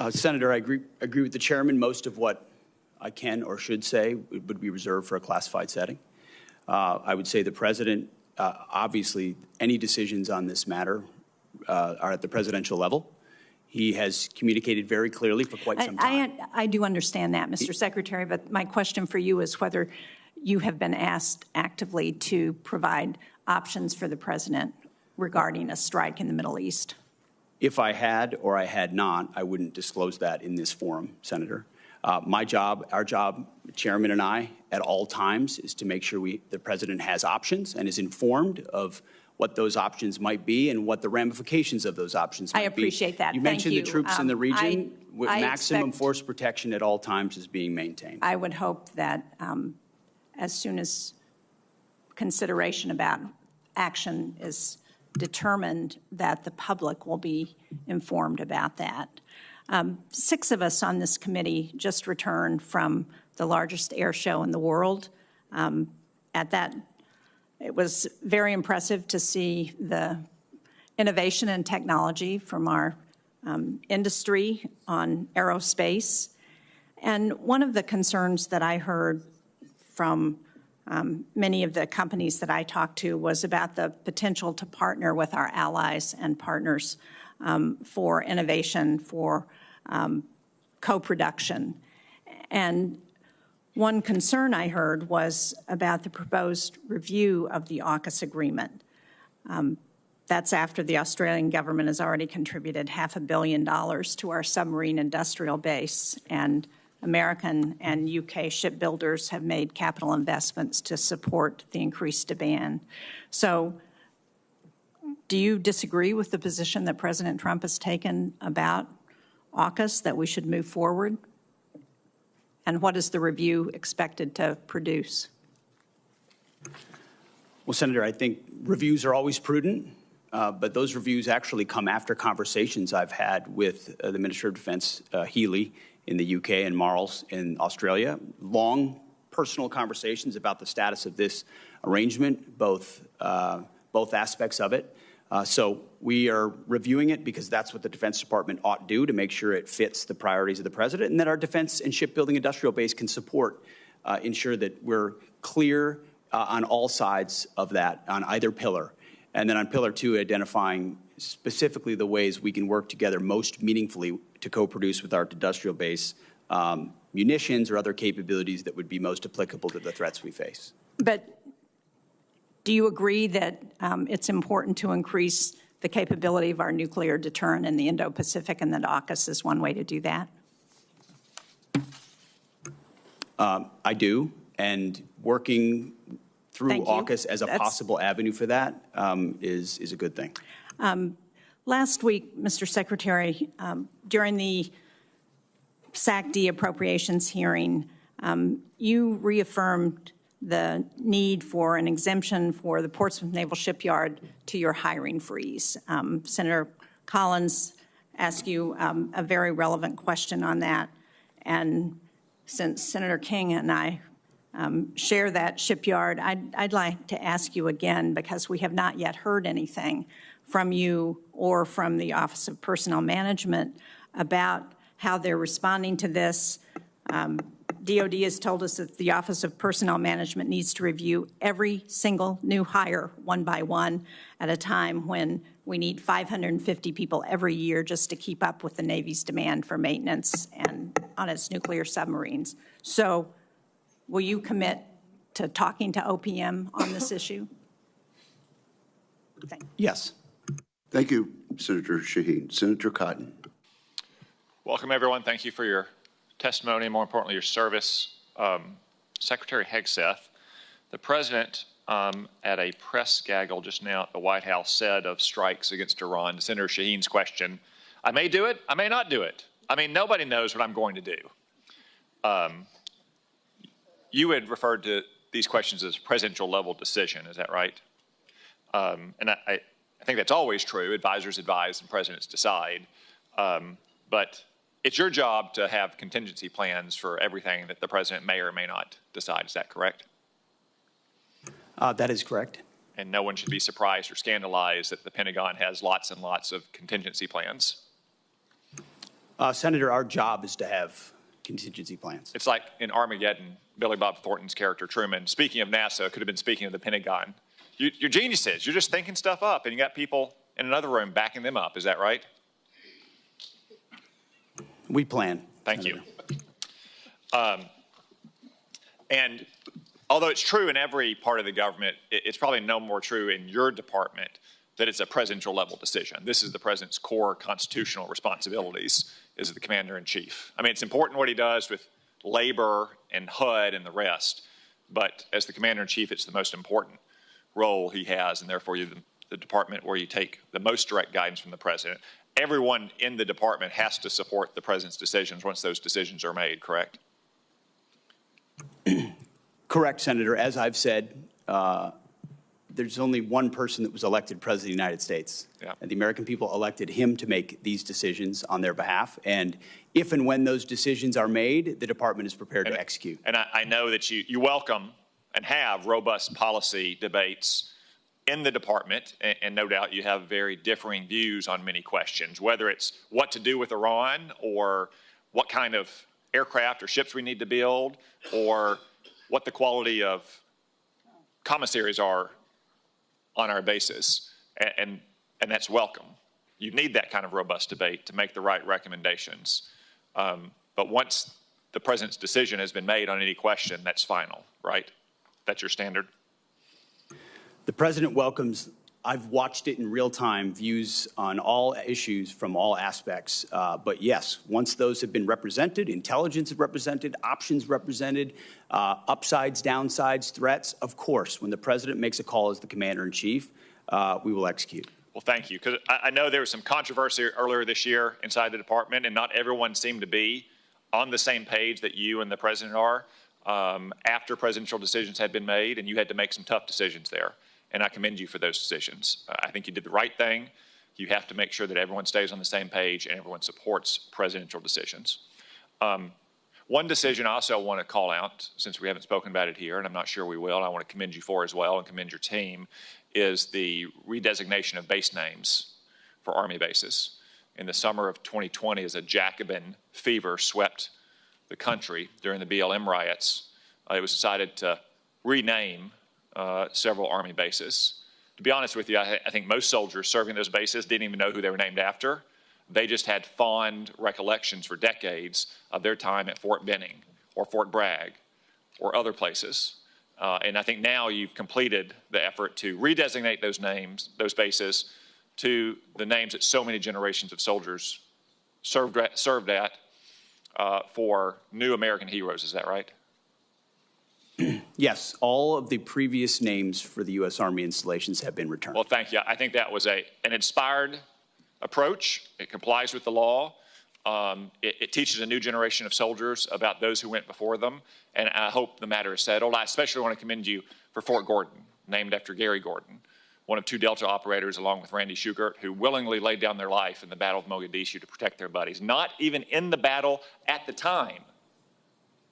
Senator, I agree with the chairman. Most of what I can or should say would be reserved for a classified setting. I would say the president, obviously, any decisions on this matter are at the presidential level. He has communicated very clearly for quite some time. I do understand that, Mr. Secretary, but my question for you is whether you have been asked actively to provide options for the president regarding a strike in the Middle East. If I had or I had not, I wouldn't disclose that in this forum, Senator. My job, our job, Chairman and I, at all times, is to make sure the president has options and is informed of what those options might be and what the ramifications of those options might be. I appreciate that. You mentioned the troops in the region. With maximum expect force protection at all times is being maintained. I would hope that as soon as consideration about action is determined, that the public will be informed about that. 6 of us on this committee just returned from the largest air show in the world. It was very impressive to see the innovation and technology from our industry on aerospace. And one of the concerns that I heard from many of the companies that I talked to was about the potential to partner with our allies and partners for innovation, for co-production. And one concern I heard was about the proposed review of the AUKUS agreement. That's after the Australian government has already contributed $500 million to our submarine industrial base, and American and UK shipbuilders have made capital investments to support the increased demand. So do you disagree with the position that President Trump has taken about AUKUS, that we should move forward? And what is the review expected to produce? Well, Senator, I think reviews are always prudent, but those reviews actually come after conversations I've had with the Minister of Defense, Healy, in the UK, and Marles in Australia. Long personal conversations about the status of this arrangement, both aspects of it. So we are reviewing it because that's what the Defense Department ought to do, to make sure it fits the priorities of the president, and that our defense and shipbuilding industrial base can support, ensure that we're clear on all sides of that, on either pillar. And then on pillar 2, identifying specifically the ways we can work together most meaningfully to co-produce with our industrial base munitions or other capabilities that would be most applicable to the threats we face. But do you agree that it's important to increase the capability of our nuclear deterrent in the Indo-Pacific, and that AUKUS is one way to do that? I do, and working through AUKUS as a possible avenue for that is a good thing. Last week, Mr. Secretary, during the SAC-D appropriations hearing, you reaffirmed the need for an exemption for the Portsmouth Naval Shipyard to your hiring freeze. Senator Collins asked you a very relevant question on that, and since Senator King and I share that shipyard, I'd like to ask you again, because we have not yet heard anything from you or from the Office of Personnel Management about how they're responding to this. DOD has told us that the Office of Personnel Management needs to review every single new hire one by one at a time when we need 550 people every year just to keep up with the Navy's demand for maintenance and on its nuclear submarines. So will you commit to talking to OPM on this issue? Yes. Thank you, Senator Shaheen. Senator Cotton. Welcome, everyone. Thank you for your testimony and, more importantly, your service. Secretary Hegseth, the President, at a press gaggle just now at the White House, said of strikes against Iran, to Senator Shaheen's question, I may do it, I may not do it. I mean, nobody knows what I'm going to do. You had referred to these questions as presidential level decision, is that right? And I think that's always true. Advisors advise and presidents decide. But it's your job to have contingency plans for everything that the president may or may not decide. Is that correct? That is correct. And no one should be surprised or scandalized that the Pentagon has lots and lots of contingency plans. Senator, our job is to have contingency plans. It's like in Armageddon, Billy Bob Thornton's character Truman, speaking of NASA, could have been speaking of the Pentagon. You're geniuses. You're just thinking stuff up, and you got people in another room backing them up. Is that right? We plan. Thank Senator. you. And although it's true in every part of the government, it's probably no more true in your department that it's a presidential level decision. This is the president's core constitutional responsibilities as the commander-in-chief. I mean, it's important what he does with labor and HUD and the rest, but as the commander-in-chief, it's the most important role he has, and therefore you're the department where you take the most direct guidance from the president. Everyone in the department has to support the president's decisions once those decisions are made, correct? Correct, Senator. As I've said, there's only one person that was elected president of the United States. Yeah. And the American people elected him to make these decisions on their behalf. And if and when those decisions are made, the department is prepared to execute. And I know that you welcome and have robust policy debates in the department, and no doubt you have very differing views on many questions, whether it's what to do with Iran or what kind of aircraft or ships we need to build or what the quality of commissaries are on our bases, and that's welcome. You need that kind of robust debate to make the right recommendations. But once the president's decision has been made on any question, that's final, right? That's your standard? The president welcomes, I've watched it in real time, views on all issues from all aspects. But yes, once those have been represented, intelligence is represented, options represented, upsides, downsides, threats, of course, when the president makes a call as the commander-in-chief, we will execute. Well, thank you, because I know there was some controversy earlier this year inside the department, and not everyone seemed to be on the same page that you and the president are after presidential decisions had been made, and you had to make some tough decisions there. And I commend you for those decisions. I think you did the right thing. You have to make sure that everyone stays on the same page and everyone supports presidential decisions. One decision I also want to call out, since we haven't spoken about it here, and I'm not sure we will, and I want to commend you for as well and commend your team, is the redesignation of base names for Army bases. In the summer of 2020, as a Jacobin fever swept the country during the BLM riots, it was decided to rename several Army bases. To be honest with you, I think most soldiers serving those bases didn't even know who they were named after. They just had fond recollections for decades of their time at Fort Benning or Fort Bragg or other places. And I think now you've completed the effort to redesignate those names, those bases, to the names that so many generations of soldiers served at for new American heroes. Is that right? Yes, all of the previous names for the U.S. Army installations have been returned. Well, thank you. I think that was an inspired approach. It complies with the law. It teaches a new generation of soldiers about those who went before them, and I hope the matter is settled. I especially want to commend you for Fort Gordon, named after Gary Gordon, one of two Delta operators along with Randy Shugart, who willingly laid down their life in the Battle of Mogadishu to protect their buddies, not even in the battle at the time,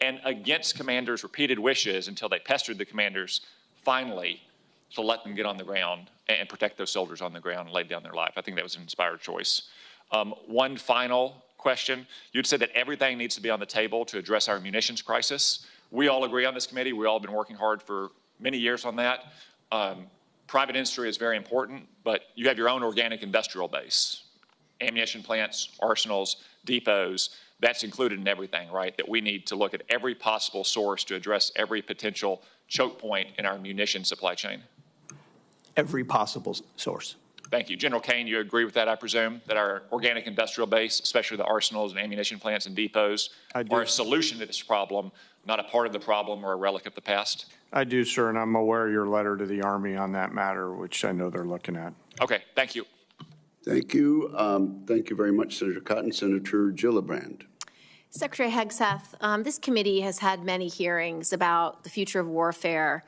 and against commanders' repeated wishes until they pestered the commanders finally to let them get on the ground and protect those soldiers on the ground and lay down their life. I think that was an inspired choice. One final question. You'd said that everything needs to be on the table to address our munitions crisis. We all agree on this committee. We all have been working hard for many years on that. Private industry is very important, but you have your own organic industrial base. Ammunition plants, arsenals, depots, that's included in everything, right? That we need to look at every possible source to address every potential choke point in our munition supply chain. Every possible source. Thank you. General Kane, you agree with that, I presume, that our organic industrial base, especially the arsenals and ammunition plants and depots, are a solution to this problem, not a part of the problem or a relic of the past? I do, sir, and I'm aware of your letter to the Army on that matter, which I know they're looking at. Okay, thank you. Thank you. Thank you very much, Senator Cotton. Senator Gillibrand. Secretary Hegseth, this committee has had many hearings about the future of warfare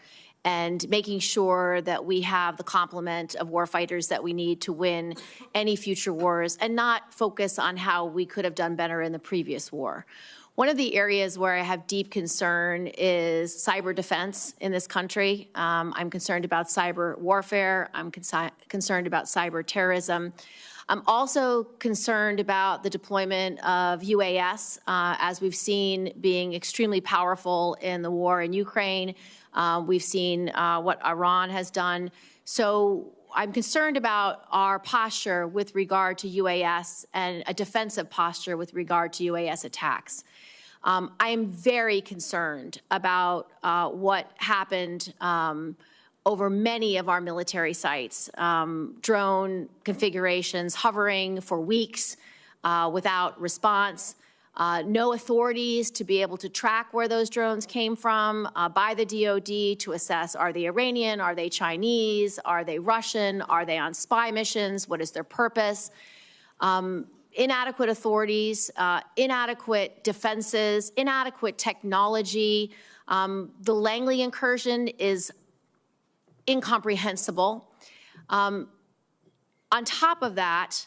and making sure that we have the complement of warfighters that we need to win any future wars and not focus on how we could have done better in the previous war. One of the areas where I have deep concern is cyber defense in this country. I'm concerned about cyber warfare. I'm concerned about cyber terrorism. I'm also concerned about the deployment of UAS, as we've seen being extremely powerful in the war in Ukraine. We've seen what Iran has done. So I'm concerned about our posture with regard to UAS and a defensive posture with regard to UAS attacks. I am very concerned about what happened over many of our military sites, drone configurations hovering for weeks without response, no authorities to be able to track where those drones came from by the DoD to assess, are they Iranian, are they Chinese, are they Russian, are they on spy missions, what is their purpose? Inadequate authorities, inadequate defenses, inadequate technology. The Langley incursion is incomprehensible. On top of that,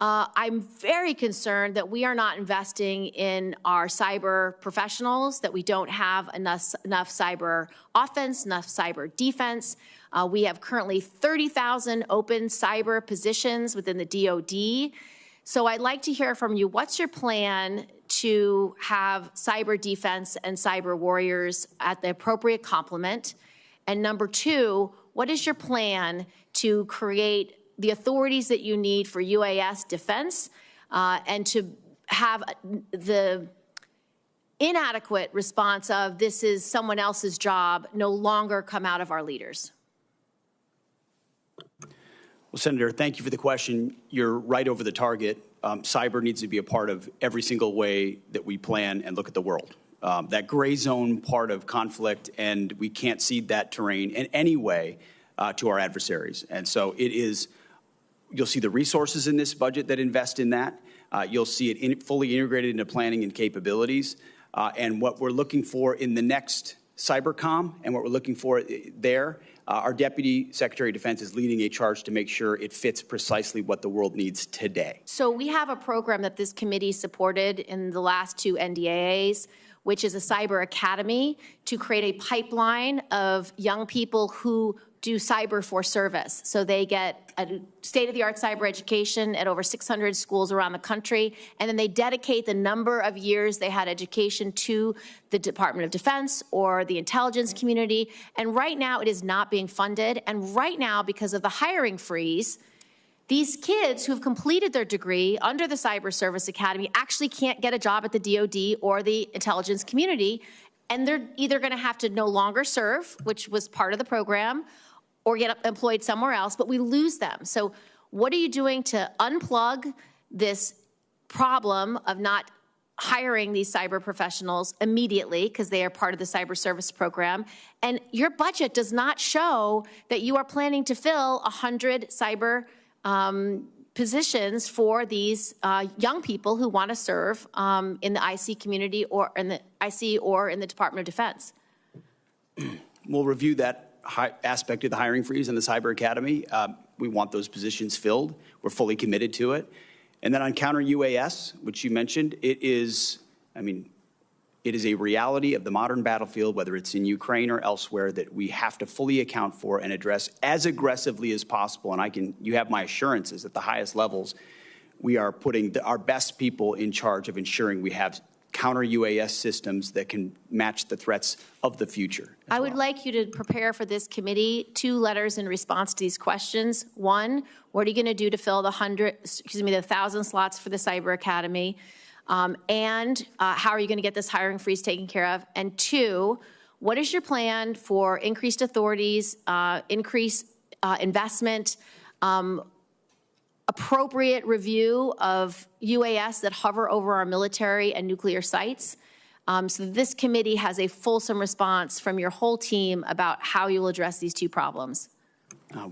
I'm very concerned that we are not investing in our cyber professionals, that we don't have enough cyber offense, enough cyber defense. We have currently 30,000 open cyber positions within the DoD. So I'd like to hear from you, what's your plan to have cyber defense and cyber warriors at the appropriate complement? And number two, what is your plan to create the authorities that you need for UAS defense and to have the inadequate response of this is someone else's job no longer come out of our leaders? Well, Senator, thank you for the question. You're right over the target. Cyber needs to be a part of every single way that we plan and look at the world. That gray zone part of conflict, and we can't cede that terrain in any way to our adversaries. And so it is, you'll see the resources in this budget that invest in that. You'll see it fully integrated into planning and capabilities. And what we're looking for in the next cybercom and what we're looking for there, our Deputy Secretary of Defense is leading a charge to make sure it fits precisely what the world needs today. So we have a program that this committee supported in the last two NDAAs, which is a cyber academy to create a pipeline of young people who do cyber for service. So they get a state-of-the-art cyber education at over 600 schools around the country, and then they dedicate the number of years they had education to the Department of Defense or the intelligence community. And right now it is not being funded. And right now, because of the hiring freeze, these kids who've completed their degree under the Cyber Service Academy actually can't get a job at the DoD or the intelligence community, and they're either going to have to no longer serve, which was part of the program, or get employed somewhere else, but we lose them. So what are you doing to unplug this problem of not hiring these cyber professionals immediately because they are part of the cyber service program? And your budget does not show that you are planning to fill 100 cyber positions for these young people who want to serve in the IC community or in the IC or in the Department of Defense. We'll review that aspect of the hiring freeze in the Cyber Academy. We want those positions filled. We're fully committed to it. And then on counter UAS, which you mentioned, it is a reality of the modern battlefield, whether it's in Ukraine or elsewhere, that we have to fully account for and address as aggressively as possible. And you have my assurances at the highest levels, we are putting our best people in charge of ensuring we have counter UAS systems that can match the threats of the future. I would like you to prepare for this committee 2 letters in response to these questions. 1, what are you going to do to fill the 1,000 slots for the Cyber Academy? And how are you going to get this hiring freeze taken care of? And 2, what is your plan for increased authorities, increased investment, appropriate review of UAS that hover over our military and nuclear sites. So this committee has a fulsome response from your whole team about how you will address these two problems.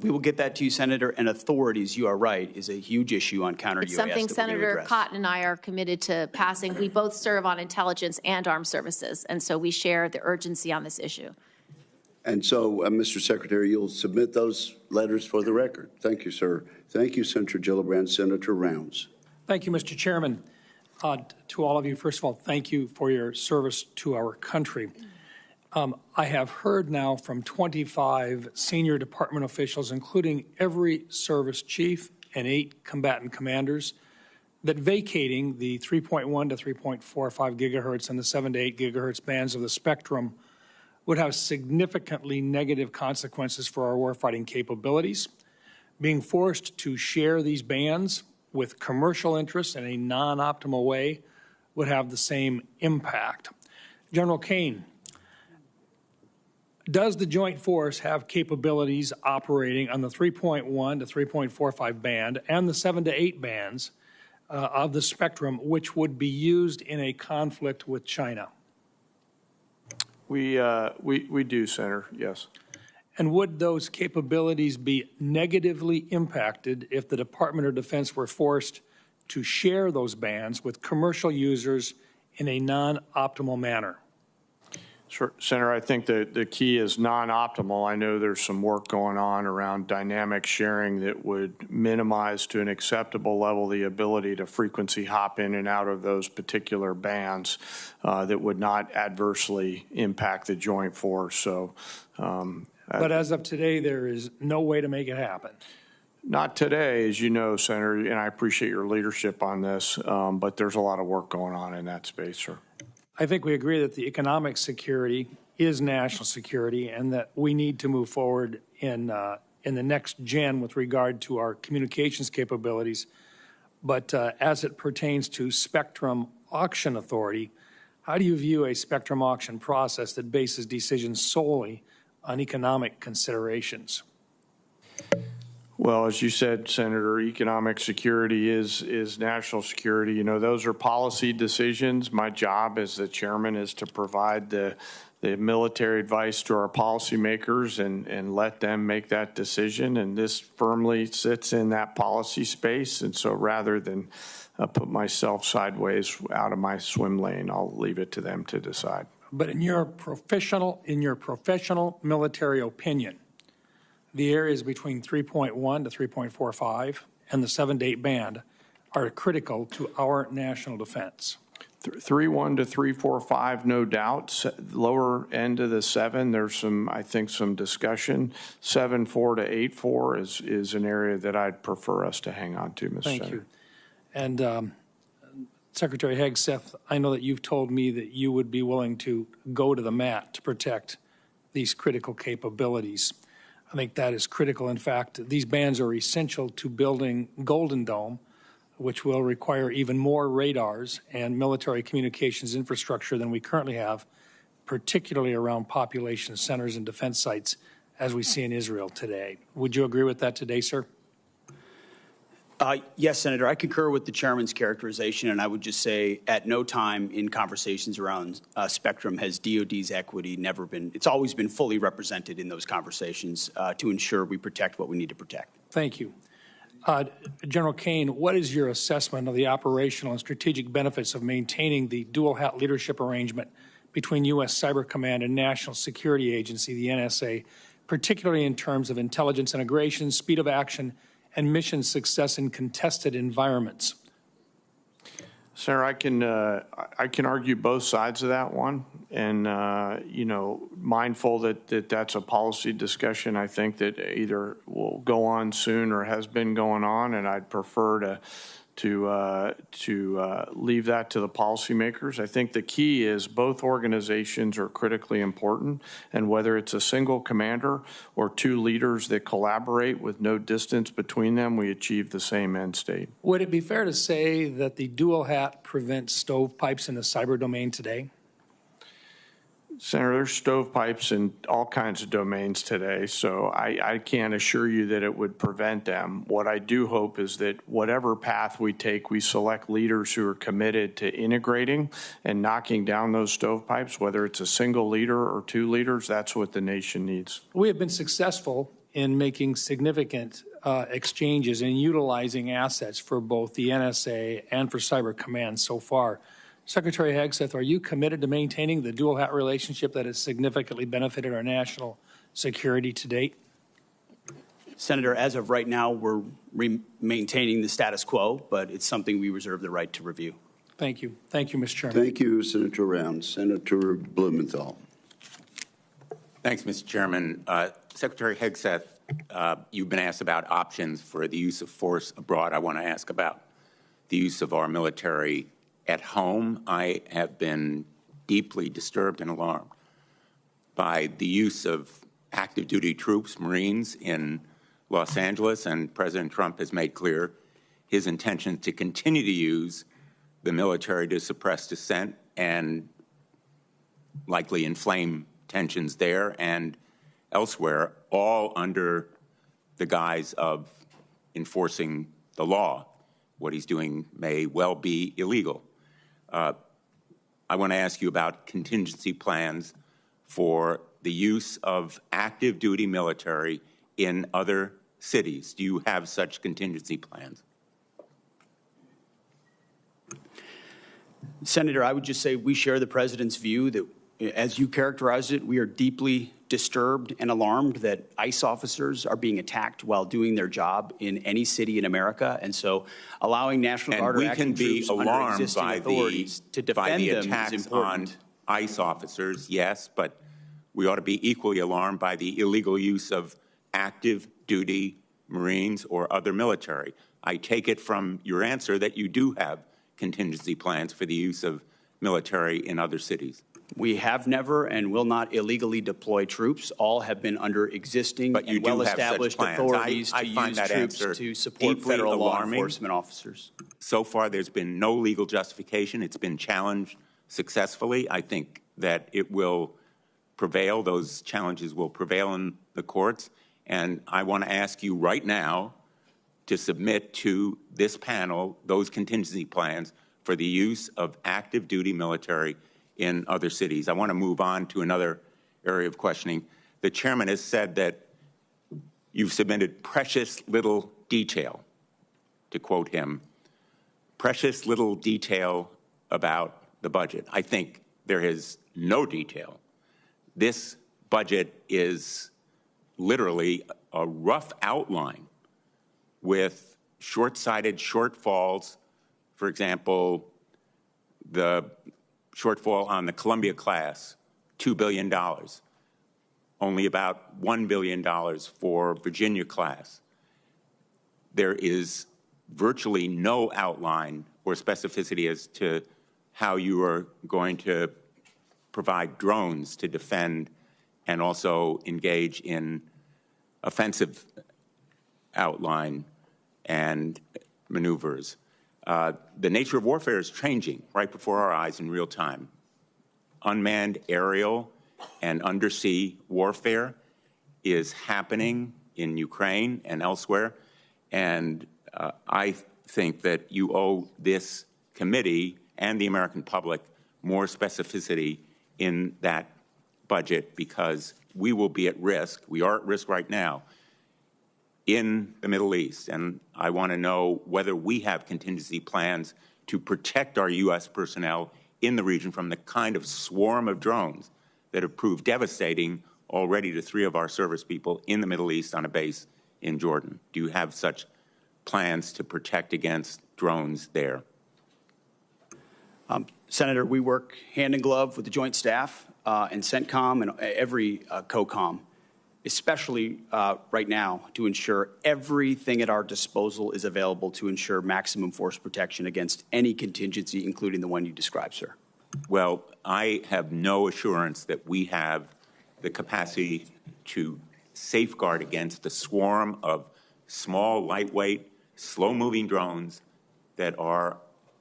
We will get that to you, Senator, and authorities, you are right, is a huge issue on counter-UAS. It's something Senator Cotton and I are committed to passing. We both serve on intelligence and armed services, and so we share the urgency on this issue. And so, Mr. Secretary, you'll submit those letters for the record. Thank you, sir. Thank you, Senator Gillibrand. Senator Rounds. Thank you, Mr. Chairman. To all of you, first of all, thank you for your service to our country. I have heard now from 25 senior department officials, including every service chief and 8 combatant commanders, that vacating the 3.1 to 3.45 gigahertz and the 7 to 8 gigahertz bands of the spectrum would have significantly negative consequences for our warfighting capabilities. Being forced to share these bands with commercial interests in a non-optimal way would have the same impact. General Kane, does the Joint Force have capabilities operating on the 3.1 to 3.45 band and the 7 to 8 bands of the spectrum, which would be used in a conflict with China? We do, Senator, yes. And would those capabilities be negatively impacted if the Department of Defense were forced to share those bands with commercial users in a non-optimal manner? Sure, Senator, I think the key is non-optimal. I know there's some work going on around dynamic sharing that would minimize to an acceptable level the ability to frequency hop in and out of those particular bands that would not adversely impact the Joint Force. So, but as of today, there is no way to make it happen. Not today, as you know, Senator, and I appreciate your leadership on this, but there's a lot of work going on in that space, sir. I think we agree that the economic security is national security and that we need to move forward in the next gen with regard to our communications capabilities. But as it pertains to spectrum auction authority, how do you view a spectrum auction process that bases decisions solely on economic considerations? Well, as you said, Senator, economic security is national security. You know, those are policy decisions. My job as the chairman is to provide the military advice to our policymakers and let them make that decision. And this firmly sits in that policy space. And so rather than put myself sideways out of my swim lane, I'll leave it to them to decide. But in your professional military opinion, the areas between 3.1 to 3.45 and the 7 to 8 band are critical to our national defense. 3.1 to 3.45, no doubt. Lower end of the 7, there's some, I think, some discussion. 7.4 to 8.4 is an area that I'd prefer us to hang on to, Mr. Thank Senator. you. And Secretary Hegseth, I know that you've told me that you would be willing to go to the mat to protect these critical capabilities. I think that is critical. In fact, these bands are essential to building Golden Dome, which will require even more radars and military communications infrastructure than we currently have, particularly around population centers and defense sites, as we see in Israel today. Would you agree with that today, sir? Yes, Senator, I concur with the chairman's characterization, and I would just say at no time in conversations around spectrum has DOD's equity never been, it's always been fully represented in those conversations to ensure we protect what we need to protect. Thank you. General Kane, what is your assessment of the operational and strategic benefits of maintaining the dual hat leadership arrangement between U.S. Cyber Command and National Security Agency, the NSA, particularly in terms of intelligence integration, speed of action, and mission success in contested environments? Sir, I can argue both sides of that one, and you know, mindful that that's a policy discussion. I think that either will go on soon or has been going on, and I'd prefer to leave that to the policymakers. I think the key is both organizations are critically important, and whether it's a single commander or 2 leaders that collaborate with no distance between them, we achieve the same end state. Would it be fair to say that the dual hat prevents stovepipes in the cyber domain today? Senator, there's stovepipes in all kinds of domains today, so I can't assure you that it would prevent them. What I do hope is that whatever path we take, we select leaders who are committed to integrating and knocking down those stovepipes, whether it's a single leader or two leaders. That's what the nation needs. We have been successful in making significant exchanges and utilizing assets for both the NSA and for Cyber Command so far. Secretary Hegseth, are you committed to maintaining the dual hat relationship that has significantly benefited our national security to date? Senator, as of right now, we're maintaining the status quo, but it's something we reserve the right to review. Thank you. Thank you, Mr. Chairman. Thank you, Senator Rounds. Senator Blumenthal. Thanks, Mr. Chairman. Secretary Hegseth, you've been asked about options for the use of force abroad. I want to ask about the use of our military at home. I have been deeply disturbed and alarmed by the use of active duty troops, Marines, in Los Angeles, and President Trump has made clear his intention to continue to use the military to suppress dissent and likely inflame tensions there and elsewhere, all under the guise of enforcing the law. What he's doing may well be illegal. I want to ask you about contingency plans for the use of active duty military in other cities. Do you have such contingency plans? Senator, I would just say we share the president's view that, as you characterized it, we are deeply disturbed and alarmed that ICE officers are being attacked while doing their job in any city in America. And so allowing National Guard or active troops under existing authorities to defend them is important. On ICE officers, yes, but we ought to be equally alarmed by the illegal use of active duty Marines or other military. I take it from your answer that you do have contingency plans for the use of military in other cities. We have never and will not illegally deploy troops. All have been under existing and well-established authorities to use troops to support federal law enforcement officers. So far, there's been no legal justification. It's been challenged successfully. I think that it will prevail. Those challenges will prevail in the courts. And I want to ask you right now to submit to this panel those contingency plans for the use of active duty military in other cities. I want to move on to another area of questioning. The chairman has said that you've submitted precious little detail, to quote him, precious little detail about the budget. I think there is no detail. This budget is literally a rough outline with short-sighted shortfalls. For example, the shortfall on the Columbia class, $2 billion. Only about $1 billion for Virginia class. There is virtually no outline or specificity as to how you are going to provide drones to defend and also engage in offensive outline and maneuvers. The nature of warfare is changing right before our eyes in real time. Unmanned aerial and undersea warfare is happening in Ukraine and elsewhere, and I think that you owe this committee and the American public more specificity in that budget, because we will be at risk. We are at risk right now in the Middle East, and I want to know whether we have contingency plans to protect our U.S. personnel in the region from the kind of swarm of drones that have proved devastating already to 3 of our service people in the Middle East on a base in Jordan. Do you have such plans to protect against drones there? Senator, we work hand in glove with the Joint Staff and CENTCOM and every COCOM, especially right now, to ensure everything at our disposal is available to ensure maximum force protection against any contingency, including the one you described, sir. Well, I have no assurance that we have the capacity to safeguard against the swarm of small, lightweight, slow-moving drones that are,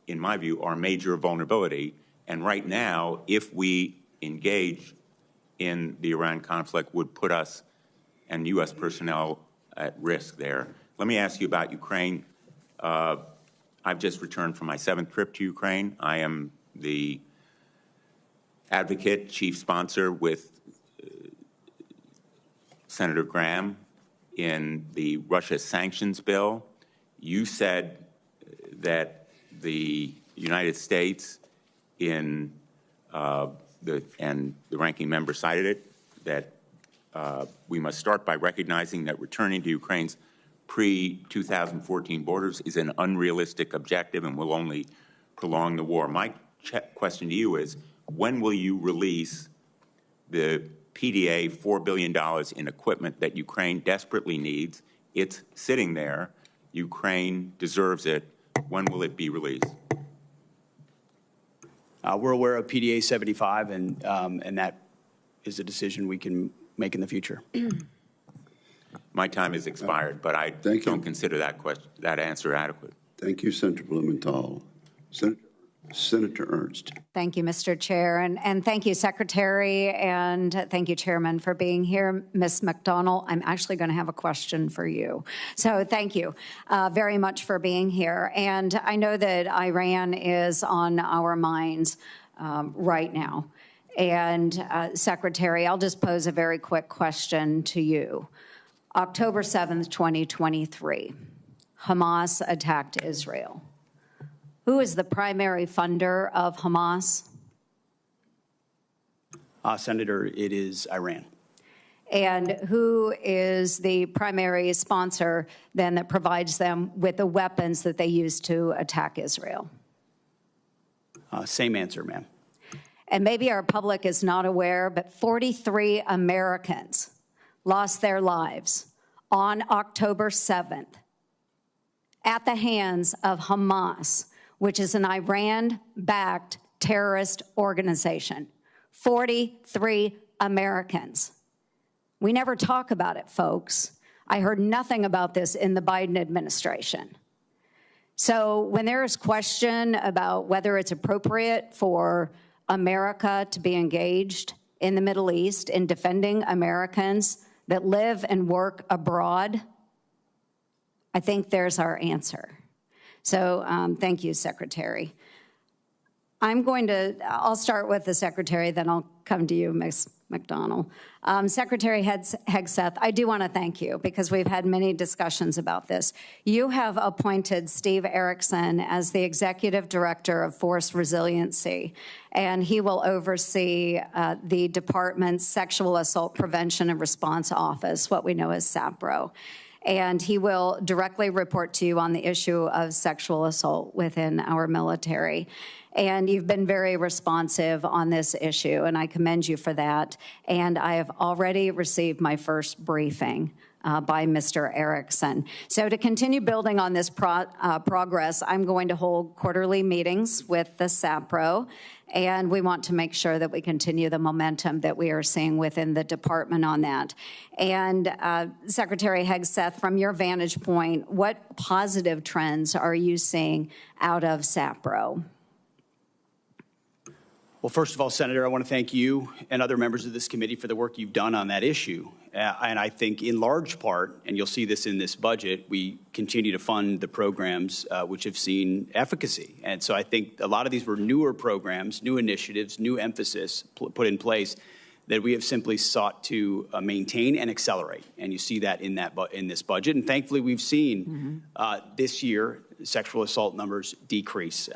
in my view, our major vulnerability. And right now, if we engage in the Iran conflict would put us and U.S. personnel at risk there. Let me ask you about Ukraine. I've just returned from my 7th trip to Ukraine. I am the advocate, chief sponsor with Senator Graham in the Russia sanctions bill. You said that the United States and the ranking member cited it, that we must start by recognizing that returning to Ukraine's pre-2014 borders is an unrealistic objective and will only prolong the war. My question to you is, when will you release the PDA $4 billion in equipment that Ukraine desperately needs? It's sitting there. Ukraine deserves it. When will it be released? We're aware of PDA 75, and that is a decision we can make in the future. My time has expired, but I don't consider that answer adequate. Thank you, Senator Blumenthal. Senator Ernst. Thank you, Mr. Chair, and thank you, Secretary, and thank you, Chairman, for being here. Ms. McDonald, I'm actually going to have a question for you. So thank you very much for being here. And I know that Iran is on our minds right now. And Secretary, I'll just pose a very quick question to you. October 7th, 2023, Hamas attacked Israel. Who is the primary funder of Hamas? Senator, it is Iran. And who is the primary sponsor then that provides them with the weapons that they use to attack Israel? Same answer, ma'am. And maybe our public is not aware, but 43 Americans lost their lives on October 7th at the hands of Hamas, which is an Iran-backed terrorist organization. 43 Americans. We never talk about it, folks. I heard nothing about this in the Biden administration. So when there is question about whether it's appropriate for America to be engaged in the Middle East in defending Americans that live and work abroad, I think there's our answer. So thank you, Secretary. I'll start with the Secretary, then I'll come to you, Ms. McDonald. Secretary Hegseth, I do want to thank you because we've had many discussions about this. You have appointed Steve Erickson as the Executive Director of Force Resiliency, and he will oversee the Department's Sexual Assault Prevention and Response Office, what we know as SAPRO. And he will directly report to you on the issue of sexual assault within our military. And you've been very responsive on this issue, and I commend you for that. And I have already received my first briefing by Mr. Erickson. So to continue building on this progress, I'm going to hold quarterly meetings with the SAPRO, and we want to make sure that we continue the momentum that we are seeing within the department on that. And Secretary Hegseth, from your vantage point, what positive trends are you seeing out of SAPRO? Well, first of all, Senator, I want to thank you and other members of this committee for the work you've done on that issue. And I think in large part, and you'll see this in this budget, we continue to fund the programs which have seen efficacy. And so I think a lot of these were newer programs, new initiatives, new emphasis put in place that we have simply sought to maintain and accelerate. And you see that in this budget. And thankfully, we've seen this year sexual assault numbers decrease.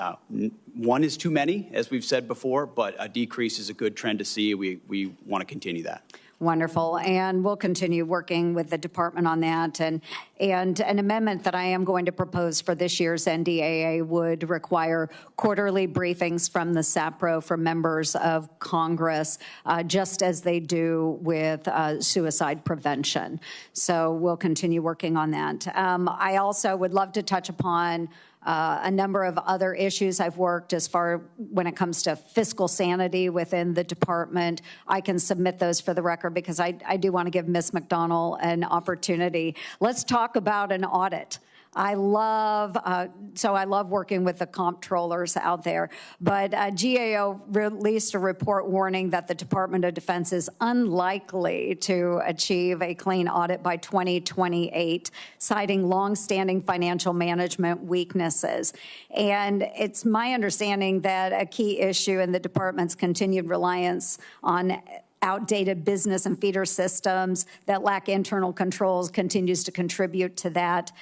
One is too many, as we've said before, but a decrease is a good trend to see. We want to continue that. Wonderful. And we'll continue working with the department on that. And an amendment that I am going to propose for this year's NDAA would require quarterly briefings from the SAPRO for members of Congress, just as they do with suicide prevention. So we'll continue working on that. I also would love to touch upon a number of other issues I've worked as far when it comes to fiscal sanity within the department. I can submit those for the record because I do want to give Ms. McDonald an opportunity. Let's talk about an audit I love working with the comptrollers out there. But GAO released a report warning that the Department of Defense is unlikely to achieve a clean audit by 2028, citing longstanding financial management weaknesses. And it's my understanding that a key issue in the department's continued reliance on outdated business and feeder systems that lack internal controls continues to contribute to that.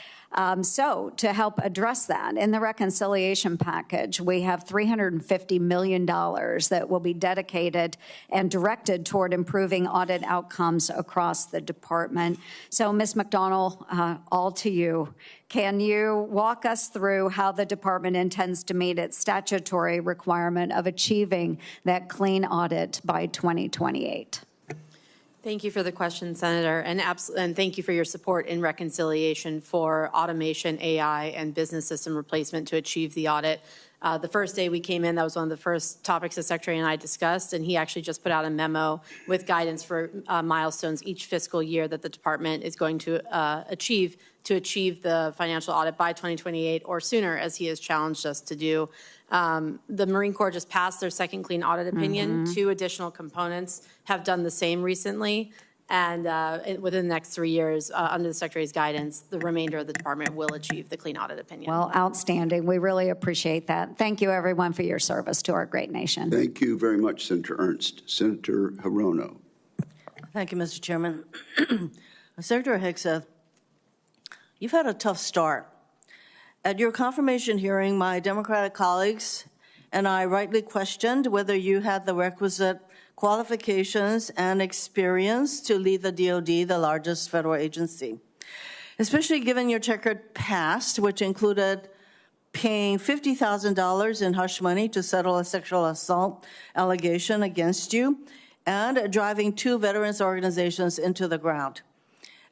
So to help address that, in the reconciliation package, we have $350 million that will be dedicated and directed toward improving audit outcomes across the department. So, Ms. McDonald, all to you. Can you walk us through how the department intends to meet its statutory requirement of achieving that clean audit by 2028? Thank you for the question, Senator, and thank you for your support in reconciliation for automation, AI, and business system replacement to achieve the audit. The first day we came in, that was one of the first topics the Secretary and I discussed, and he actually just put out a memo with guidance for milestones each fiscal year that the department is going to achieve the financial audit by 2028 or sooner, as he has challenged us to do. The Marine Corps just passed their second clean audit opinion. 2 additional components have done the same recently. And within the next 3 years, under the Secretary's guidance, the remainder of the department will achieve the clean audit opinion. Well, outstanding. We really appreciate that. Thank you, everyone, for your service to our great nation. Thank you very much, Senator Ernst. Senator Hirono. Thank you, Mr. Chairman. Secretary Hegseth, you've had a tough start. At your confirmation hearing, my Democratic colleagues and I rightly questioned whether you had the requisite qualifications and experience to lead the DoD, the largest federal agency, especially given your checkered past, which included paying $50,000 in hush money to settle a sexual assault allegation against you and driving 2 veterans organizations into the ground.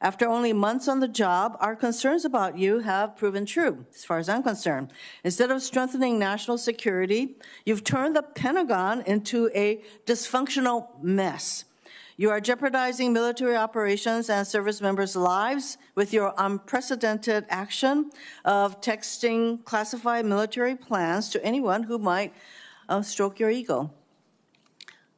After only months on the job, our concerns about you have proven true, as far as I'm concerned. Instead of strengthening national security, you've turned the Pentagon into a dysfunctional mess. You are jeopardizing military operations and service members' lives with your unprecedented action of texting classified military plans to anyone who might stroke your ego.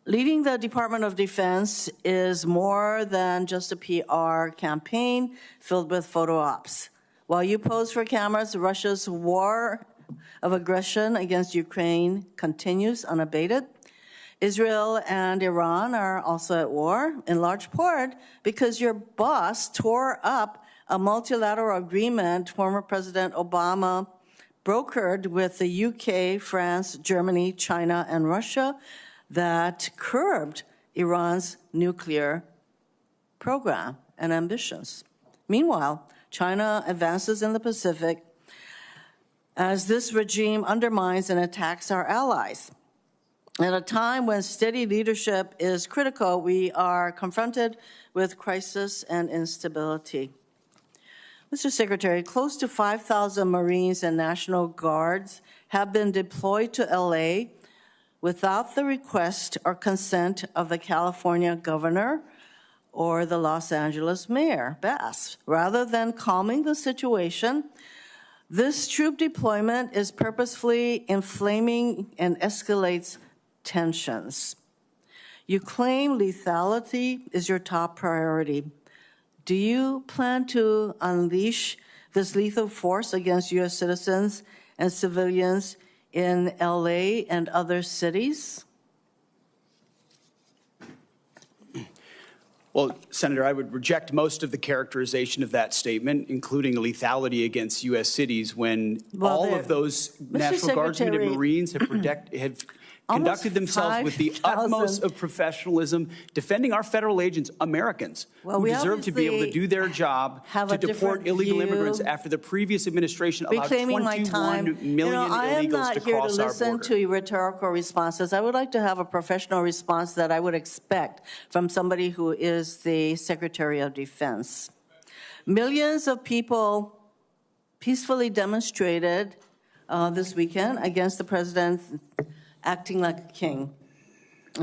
Leading the Department of Defense is more than just a PR campaign filled with photo ops. While you pose for cameras, Russia's war of aggression against Ukraine continues unabated. Israel and Iran are also at war, in large part because your boss tore up a multilateral agreement former President Obama brokered with the UK, France, Germany, China, and Russia that curbed Iran's nuclear program and ambitions. Meanwhile, China advances in the Pacific as this regime undermines and attacks our allies. At a time when steady leadership is critical, we are confronted with crisis and instability. Mr. Secretary, close to 5,000 Marines and National Guards have been deployed to LA without the request or consent of the California governor or the Los Angeles mayor, Bass. Rather than calming the situation, this troop deployment is purposefully inflaming and escalates tensions. You claim lethality is your top priority. Do you plan to unleash this lethal force against U.S. citizens and civilians in LA and other cities? Well, Senator, I would reject most of the characterization of that statement, including lethality against U.S. cities, when all of those National Guardsmen and Marines have conducted themselves with the utmost of professionalism, defending our federal agents, Americans, who deserve to be able to do their job to deport illegal immigrants after the previous administration allowed 21 million illegals to cross our border. I am not here to listen to rhetorical responses. I would like to have a professional response that I would expect from somebody who is the Secretary of Defense. Millions of people peacefully demonstrated this weekend against the president acting like a king.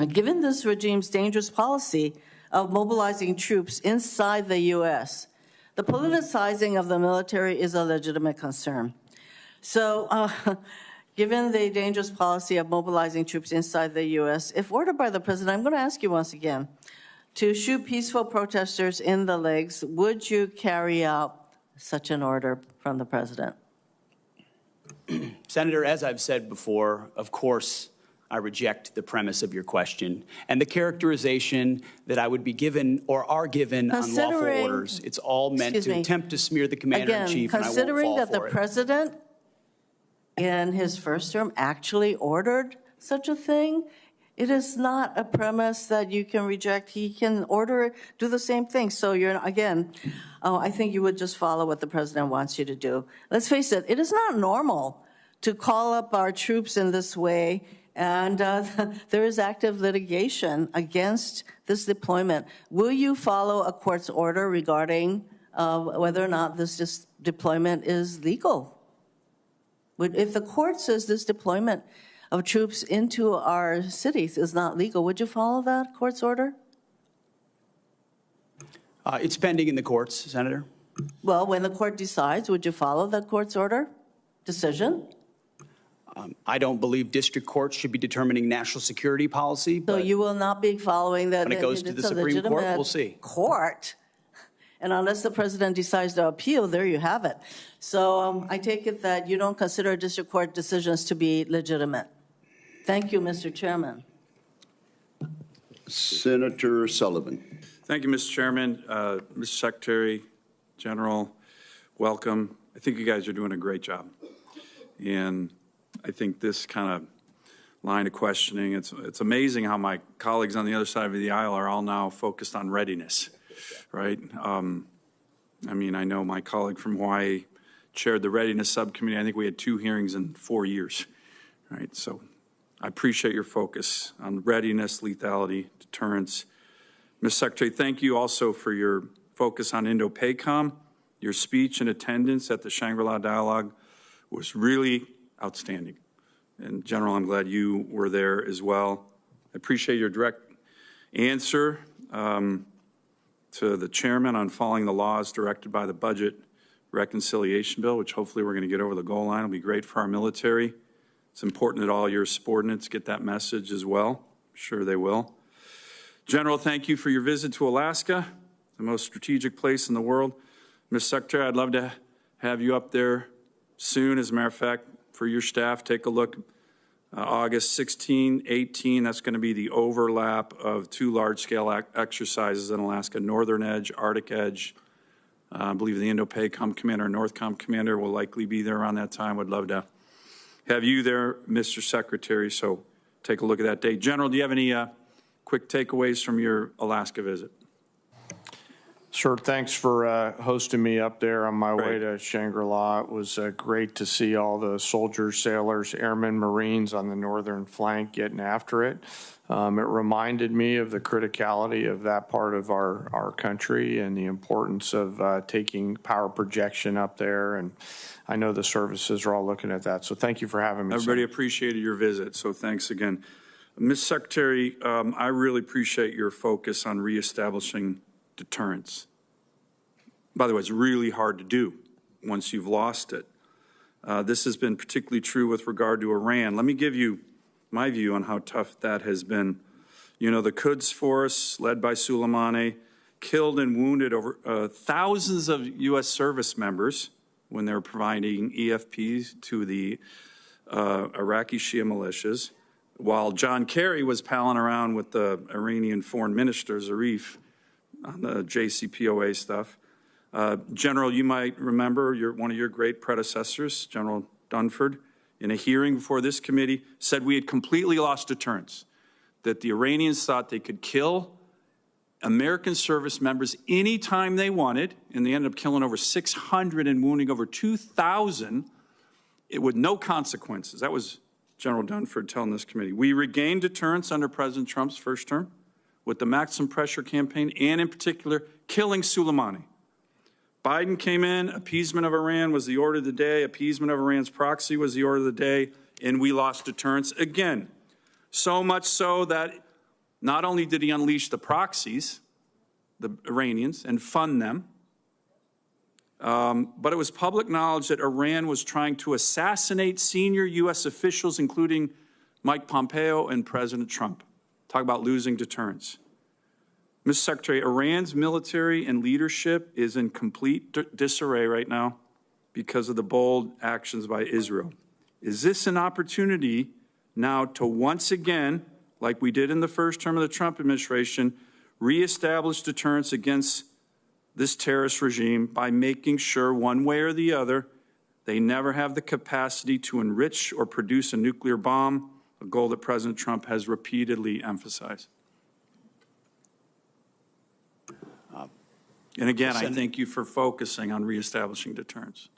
Given this regime's dangerous policy of mobilizing troops inside the U.S., The politicizing of the military is a legitimate concern. So, given the dangerous policy of mobilizing troops inside the U.S., if ordered by the president, I'm going to ask you once again, to shoot peaceful protesters in the legs, would you carry out such an order from the president? Senator, as I've said before, of course, I reject the premise of your question and the characterization that I would be given or are given on lawful orders. It's all meant to attempt to smear the commander-in-chief, and I won't fall for it. Considering that the president in his first term actually ordered such a thing, it is not a premise that you can reject. He can order it, do the same thing. So you're, again, I think you would just follow what the president wants you to do. Let's face it, it is not normal to call up our troops in this way, and there is active litigation against this deployment. Will you follow a court's order regarding whether or not this deployment is legal? If the court says this deployment of troops into our cities is not legal, would you follow that court's order? It's pending in the courts, Senator. Well, when the court decides, would you follow that court's order, decision? I don't believe district courts should be determining national security policy. So you will not be following that. When it goes to the Supreme Court, we'll see. Court. And unless the president decides to appeal, there you have it. So I take it that you don't consider district court decisions to be legitimate. Thank you, Mr. Chairman. Senator Sullivan. Thank you, Mr. Chairman. Mr. Secretary General, welcome. I think you guys are doing a great job. And I think this kind of line of questioning, it's amazing how my colleagues on the other side of the aisle are all now focused on readiness, right? I mean, I know my colleague from Hawaii chaired the Readiness Subcommittee. I think we had 2 hearings in 4 years, right? So I appreciate your focus on readiness, lethality, deterrence. Ms. Secretary, thank you also for your focus on Indo-PACOM. Your speech and attendance at the Shangri-La Dialogue was really outstanding. And General, I'm glad you were there as well. I appreciate your direct answer to the chairman on following the laws directed by the Budget Reconciliation Bill, which hopefully we're going to get over the goal line. It'll be great for our military. It's important that all your subordinates get that message as well. I'm sure they will. General, thank you for your visit to Alaska, the most strategic place in the world. Ms. Secretary, I'd love to have you up there soon. As a matter of fact, for your staff, take a look. August 16, 18, that's going to be the overlap of 2 large-scale exercises in Alaska, Northern Edge, Arctic Edge. I believe the Indo-PACOM commander and NORTHCOM commander will likely be there around that time. Would love to have you there, Mr. Secretary, so take a look at that date. General, do you have any quick takeaways from your Alaska visit? Sure. Thanks for hosting me up there on my way to Shangri-La. It was great to see all the soldiers, sailors, airmen, Marines on the northern flank getting after it. It reminded me of the criticality of that part of our country and the importance of taking power projection up there. And I know the services are all looking at that. So thank you for having me. Everybody appreciated your visit, so thanks again. Ms. Secretary, I really appreciate your focus on reestablishing deterrence. By the way, it's really hard to do once you've lost it. This has been particularly true with regard to Iran. Let me give you my view on how tough that has been. You know, the Quds Force, led by Soleimani, killed and wounded over thousands of U.S. service members when they were providing EFPs to the Iraqi Shia militias, while John Kerry was palling around with the Iranian foreign minister, Zarif, on the JCPOA stuff. General, you might remember one of your great predecessors, General Dunford, in a hearing before this committee, said we had completely lost deterrence, that the Iranians thought they could kill American service members anytime they wanted, and they ended up killing over 600 and wounding over 2,000 with no consequences. That was General Dunford telling this committee. We regained deterrence under President Trump's first term with the maximum pressure campaign and, in particular, killing Soleimani. Biden came in, appeasement of Iran was the order of the day, appeasement of Iran's proxy was the order of the day, and we lost deterrence again. So much so that not only did he unleash the proxies, the Iranians, and fund them, But it was public knowledge that Iran was trying to assassinate senior U.S. officials, including Mike Pompeo and President Trump. Talk about losing deterrence. Mr. Secretary, Iran's military and leadership is in complete disarray right now because of the bold actions by Israel. Is this an opportunity now to once again, like we did in the first term of the Trump administration, reestablish deterrence against this terrorist regime by making sure one way or the other they never have the capacity to enrich or produce a nuclear bomb, a goal that President Trump has repeatedly emphasized? And again, I thank you for focusing on reestablishing deterrence.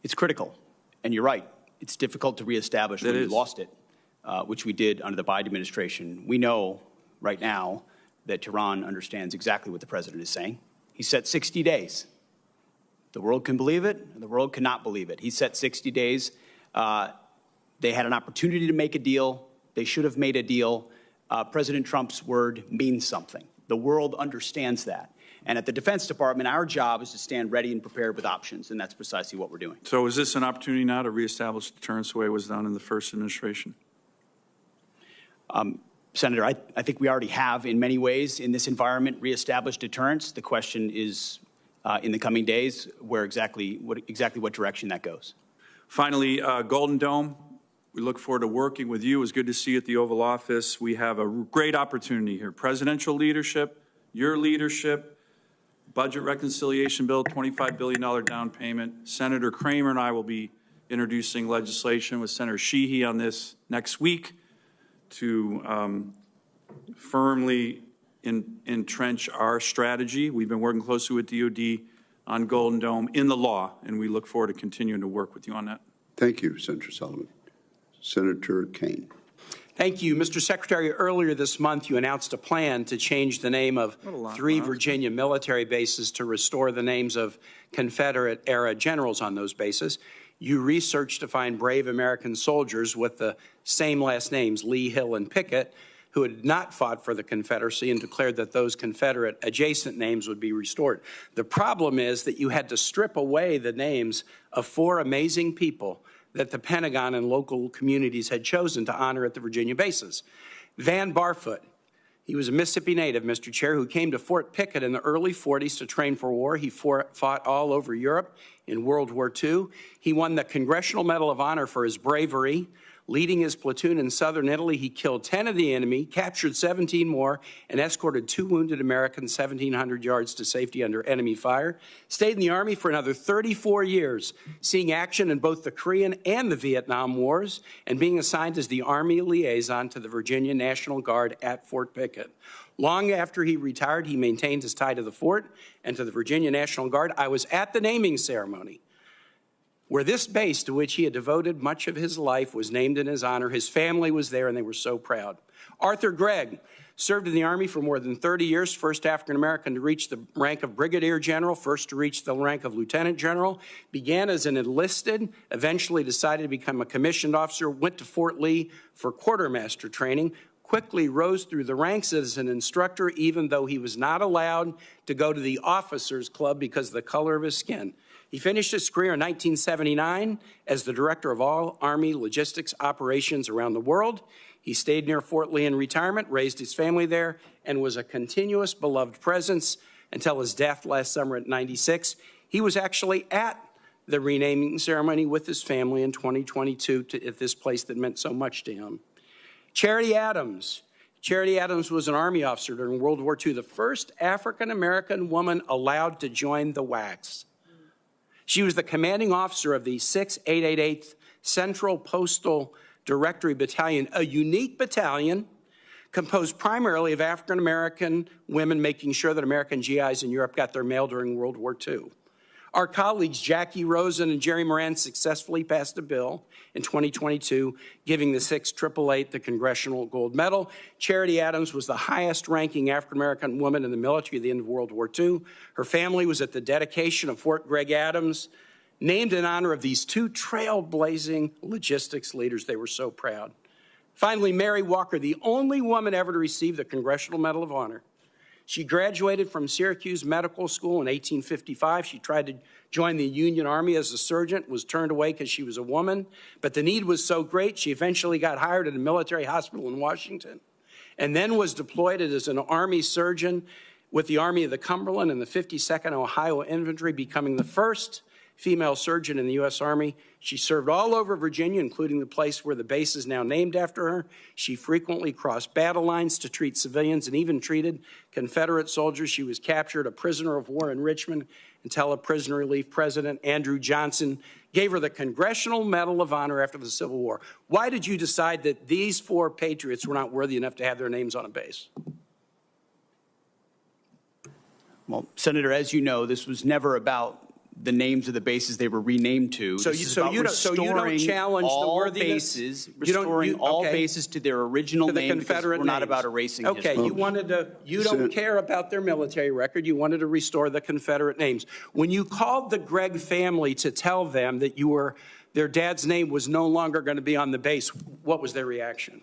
It's critical, and you're right. It's difficult to reestablish when you lost it, which we did under the Biden administration. We know right now that Tehran understands exactly what the president is saying. He set 60 days. The world can believe it, and the world cannot believe it. He set 60 days. They had an opportunity to make a deal. They should have made a deal. President Trump's word means something. The world understands that. And at the Defense Department, our job is to stand ready and prepared with options, and that's precisely what we're doing. So is this an opportunity now to reestablish deterrence the way it was done in the first administration? Senator, I think we already have, in many ways, in this environment, reestablished deterrence. The question is, in the coming days, what direction that goes. Finally, Golden Dome. We look forward to working with you. It was good to see you at the Oval Office. We have a great opportunity here. Presidential leadership, your leadership, budget reconciliation bill, $25 billion down payment. Senator Kramer and I will be introducing legislation with Senator Sheehy on this next week to firmly entrench our strategy. We've been working closely with DOD on Golden Dome in the law, and we look forward to continuing to work with you on that. Thank you, Senator Sullivan. Senator Kaine. Thank you. Mr. Secretary, earlier this month you announced a plan to change the name of 3 Virginia military bases to restore the names of Confederate-era generals on those bases. You researched to find brave American soldiers with the same last names, Lee, Hill, and Pickett, who had not fought for the Confederacy and declared that those Confederate adjacent names would be restored. The problem is that you had to strip away the names of 4 amazing people that the Pentagon and local communities had chosen to honor at the Virginia bases. Van Barfoot, he was a Mississippi native, Mr. Chair, who came to Fort Pickett in the early 40s to train for war. He fought all over Europe in World War II. He won the Congressional Medal of Honor for his bravery. Leading his platoon in southern Italy, he killed 10 of the enemy, captured 17 more, and escorted 2 wounded Americans 1,700 yards to safety under enemy fire. Stayed in the Army for another 34 years, seeing action in both the Korean and the Vietnam Wars, and being assigned as the Army liaison to the Virginia National Guard at Fort Pickett. Long after he retired, he maintained his tie to the fort and to the Virginia National Guard. I was at the naming ceremony, where this base, to which he had devoted much of his life, was named in his honor. His family was there, and they were so proud. Arthur Gregg served in the Army for more than 30 years, first African-American to reach the rank of brigadier general, first to reach the rank of lieutenant general, began as an enlisted, eventually decided to become a commissioned officer, went to Fort Lee for quartermaster training, quickly rose through the ranks as an instructor, even though he was not allowed to go to the officers' club because of the color of his skin. He finished his career in 1979 as the director of all Army logistics operations around the world. He stayed near Fort Lee in retirement, raised his family there, and was a continuous beloved presence until his death last summer at 96. He was actually at the renaming ceremony with his family in 2022 at this place that meant so much to him. Charity Adams. Charity Adams was an Army officer during World War II, the first African-American woman allowed to join the WACs. She was the commanding officer of the 6888th Central Postal Directory Battalion, a unique battalion composed primarily of African-American women making sure that American GIs in Europe got their mail during World War II. Our colleagues Jackie Rosen and Jerry Moran successfully passed a bill in 2022 giving the 6888 the Congressional Gold Medal. Charity Adams was the highest-ranking African-American woman in the military at the end of World War II. Her family was at the dedication of Fort Gregg Adams, named in honor of these 2 trailblazing logistics leaders. They were so proud. Finally, Mary Walker, the only woman ever to receive the Congressional Medal of Honor. She graduated from Syracuse Medical School in 1855. She tried to join the Union Army as a surgeon, was turned away because she was a woman. But the need was so great, she eventually got hired at a military hospital in Washington and then was deployed as an Army surgeon with the Army of the Cumberland and the 52nd Ohio Infantry, becoming the first female surgeon in the U.S. Army. She served all over Virginia, including the place where the base is now named after her. She frequently crossed battle lines to treat civilians and even treated Confederate soldiers. She was captured a prisoner of war in Richmond until a prisoner relief President Andrew Johnson gave her the Congressional Medal of Honor after the Civil War. Why did you decide that these 4 patriots were not worthy enough to have their names on a base? Well, Senator, as you know, this was never about the names of the bases they were renamed to. So you don't challenge the worthiness? Restoring all bases to their original name, because we're not about erasing history. Okay, you don't care about their military record. You wanted to restore the Confederate names. When you called the Gregg family to tell them that their dad's name was no longer going to be on the base, what was their reaction?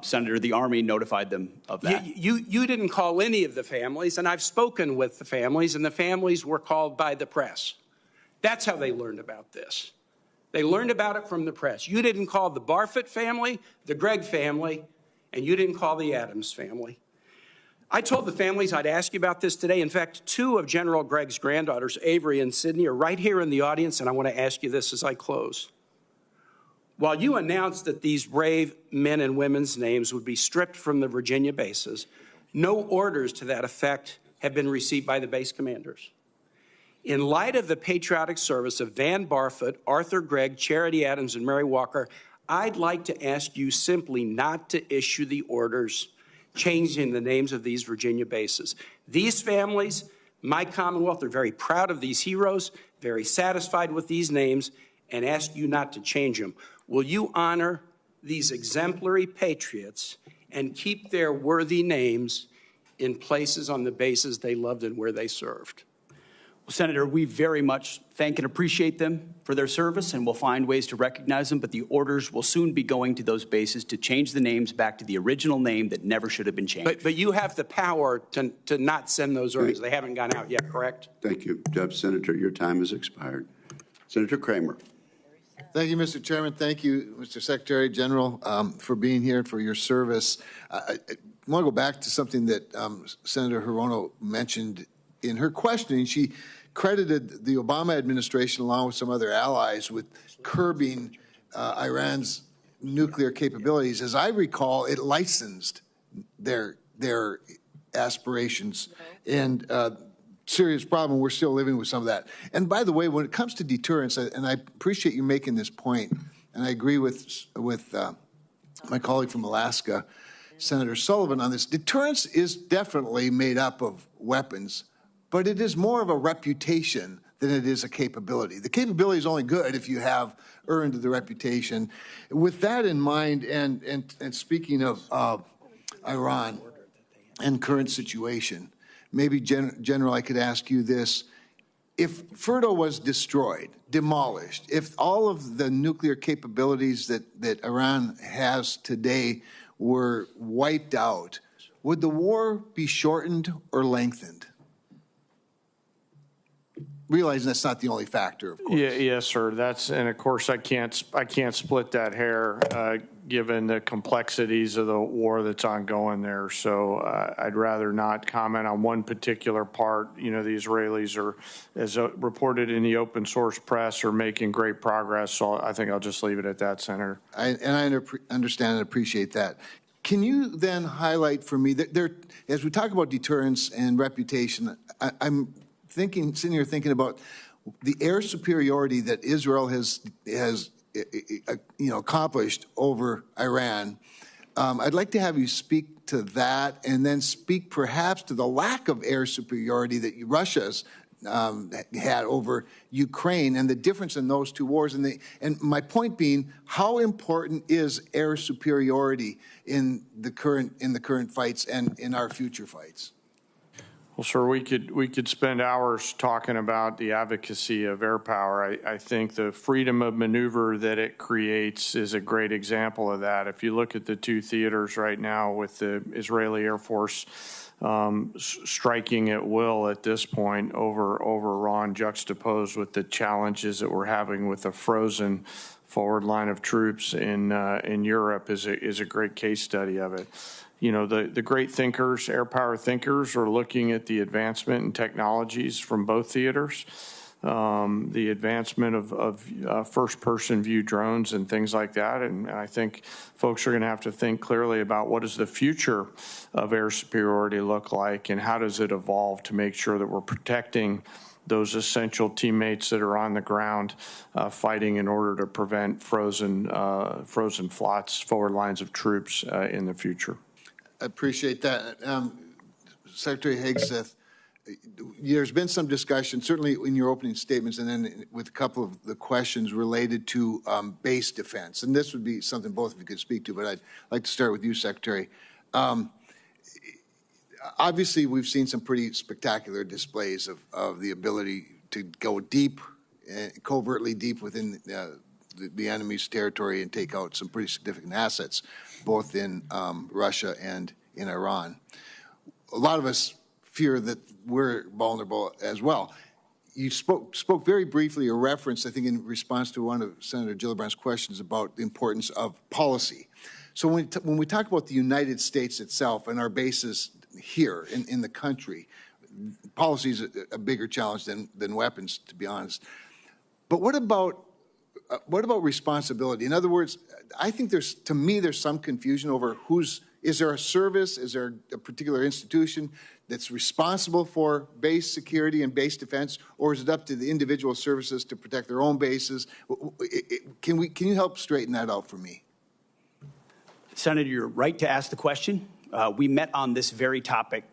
Senator, the Army notified them of that. You didn't call any of the families, and I've spoken with the families, and the families were called by the press. That's how they learned about this. They learned about it from the press. You didn't call the Barfoot family, the Gregg family, and you didn't call the Adams family. I told the families I'd ask you about this today. In fact, 2 of General Gregg's granddaughters, Avery and Sydney, are right here in the audience, and I want to ask you this as I close. While you announced that these brave men and women's names would be stripped from the Virginia bases, no orders to that effect have been received by the base commanders. In light of the patriotic service of Van Barfoot, Arthur Gregg, Charity Adams, and Mary Walker, I'd like to ask you simply not to issue the orders changing the names of these Virginia bases. These families, my Commonwealth, are very proud of these heroes, very satisfied with these names, and ask you not to change them. Will you honor these exemplary patriots and keep their worthy names in places on the bases they loved and where they served? Well, Senator, we very much thank and appreciate them for their service, and we'll find ways to recognize them, but the orders will soon be going to those bases to change the names back to the original name that never should have been changed. But you have the power to not send those orders. They haven't gone out yet, correct? Thank you. Senator, your time has expired. Senator Kramer. Thank you, Mr. Chairman. Thank you, Mr. Secretary General, for being here, for your service. I want to go back to something that Senator Hirono mentioned in her questioning. She credited the Obama administration, along with some other allies, with curbing Iran's nuclear capabilities. As I recall, it licensed their aspirations, and serious problem. We're still living with some of that. And by the way, when it comes to deterrence, and I appreciate you making this point, and I agree with my colleague from Alaska, Senator Sullivan, on this, deterrence is definitely made up of weapons, but it is more of a reputation than it is a capability. The capability is only good if you have earned the reputation. With that in mind, and speaking of Iran and current situation, maybe, General, I could ask you this. If Fordo was destroyed, demolished, if all of the nuclear capabilities that Iran has today were wiped out, would the war be shortened or lengthened? Realizing that's not the only factor, of course. Yes, sir. And of course I can't split that hair given the complexities of the war that's ongoing there. So I'd rather not comment on one particular part. You know, the Israelis are, as reported in the open source press, are making great progress. So I think I'll just leave it at that, Senator. I understand and appreciate that. Can you then highlight for me that as we talk about deterrence and reputation, I'm sitting here thinking about the air superiority that Israel has accomplished over Iran. I'd like to have you speak to that, and then speak perhaps to the lack of air superiority that Russia's had over Ukraine, and the difference in those two wars. And my point being, how important is air superiority in the current fights and in our future fights? Well, sir, we could spend hours talking about the advocacy of air power. I think the freedom of maneuver that it creates is a great example of that. If you look at the two theaters right now with the Israeli Air Force striking at will at this point over Iran, juxtaposed with the challenges that we're having with a frozen forward line of troops in Europe is a great case study of it. You know, the great thinkers, air power thinkers, are looking at the advancement in technologies from both theaters, the advancement of first-person view drones and things like that. And I think folks are going to have to think clearly about what does the future of air superiority look like, and how does it evolve to make sure that we're protecting those essential teammates that are on the ground fighting in order to prevent frozen flots, forward lines of troops in the future. I appreciate that. Secretary Hegseth, there's been some discussion, certainly in your opening statements and then with a couple of the questions related to base defense. And this would be something both of you could speak to, but I'd like to start with you, Secretary. Obviously, we've seen some pretty spectacular displays of the ability to go deep, covertly deep within the enemy's territory and take out some pretty significant assets, both in Russia and in Iran. A lot of us fear that we're vulnerable as well. You spoke very briefly, or referenced, I think, in response to one of Senator Gillibrand's questions about the importance of policy. So when we talk about the United States itself and our bases here in the country, policy is a bigger challenge than weapons, to be honest. But what about responsibility? In other words, I think there's some confusion over is there a service, is there a particular institution that's responsible for base security and base defense, or is it up to the individual services to protect their own bases? Can you help straighten that out for me? Senator, you're right to ask the question. We met on this very topic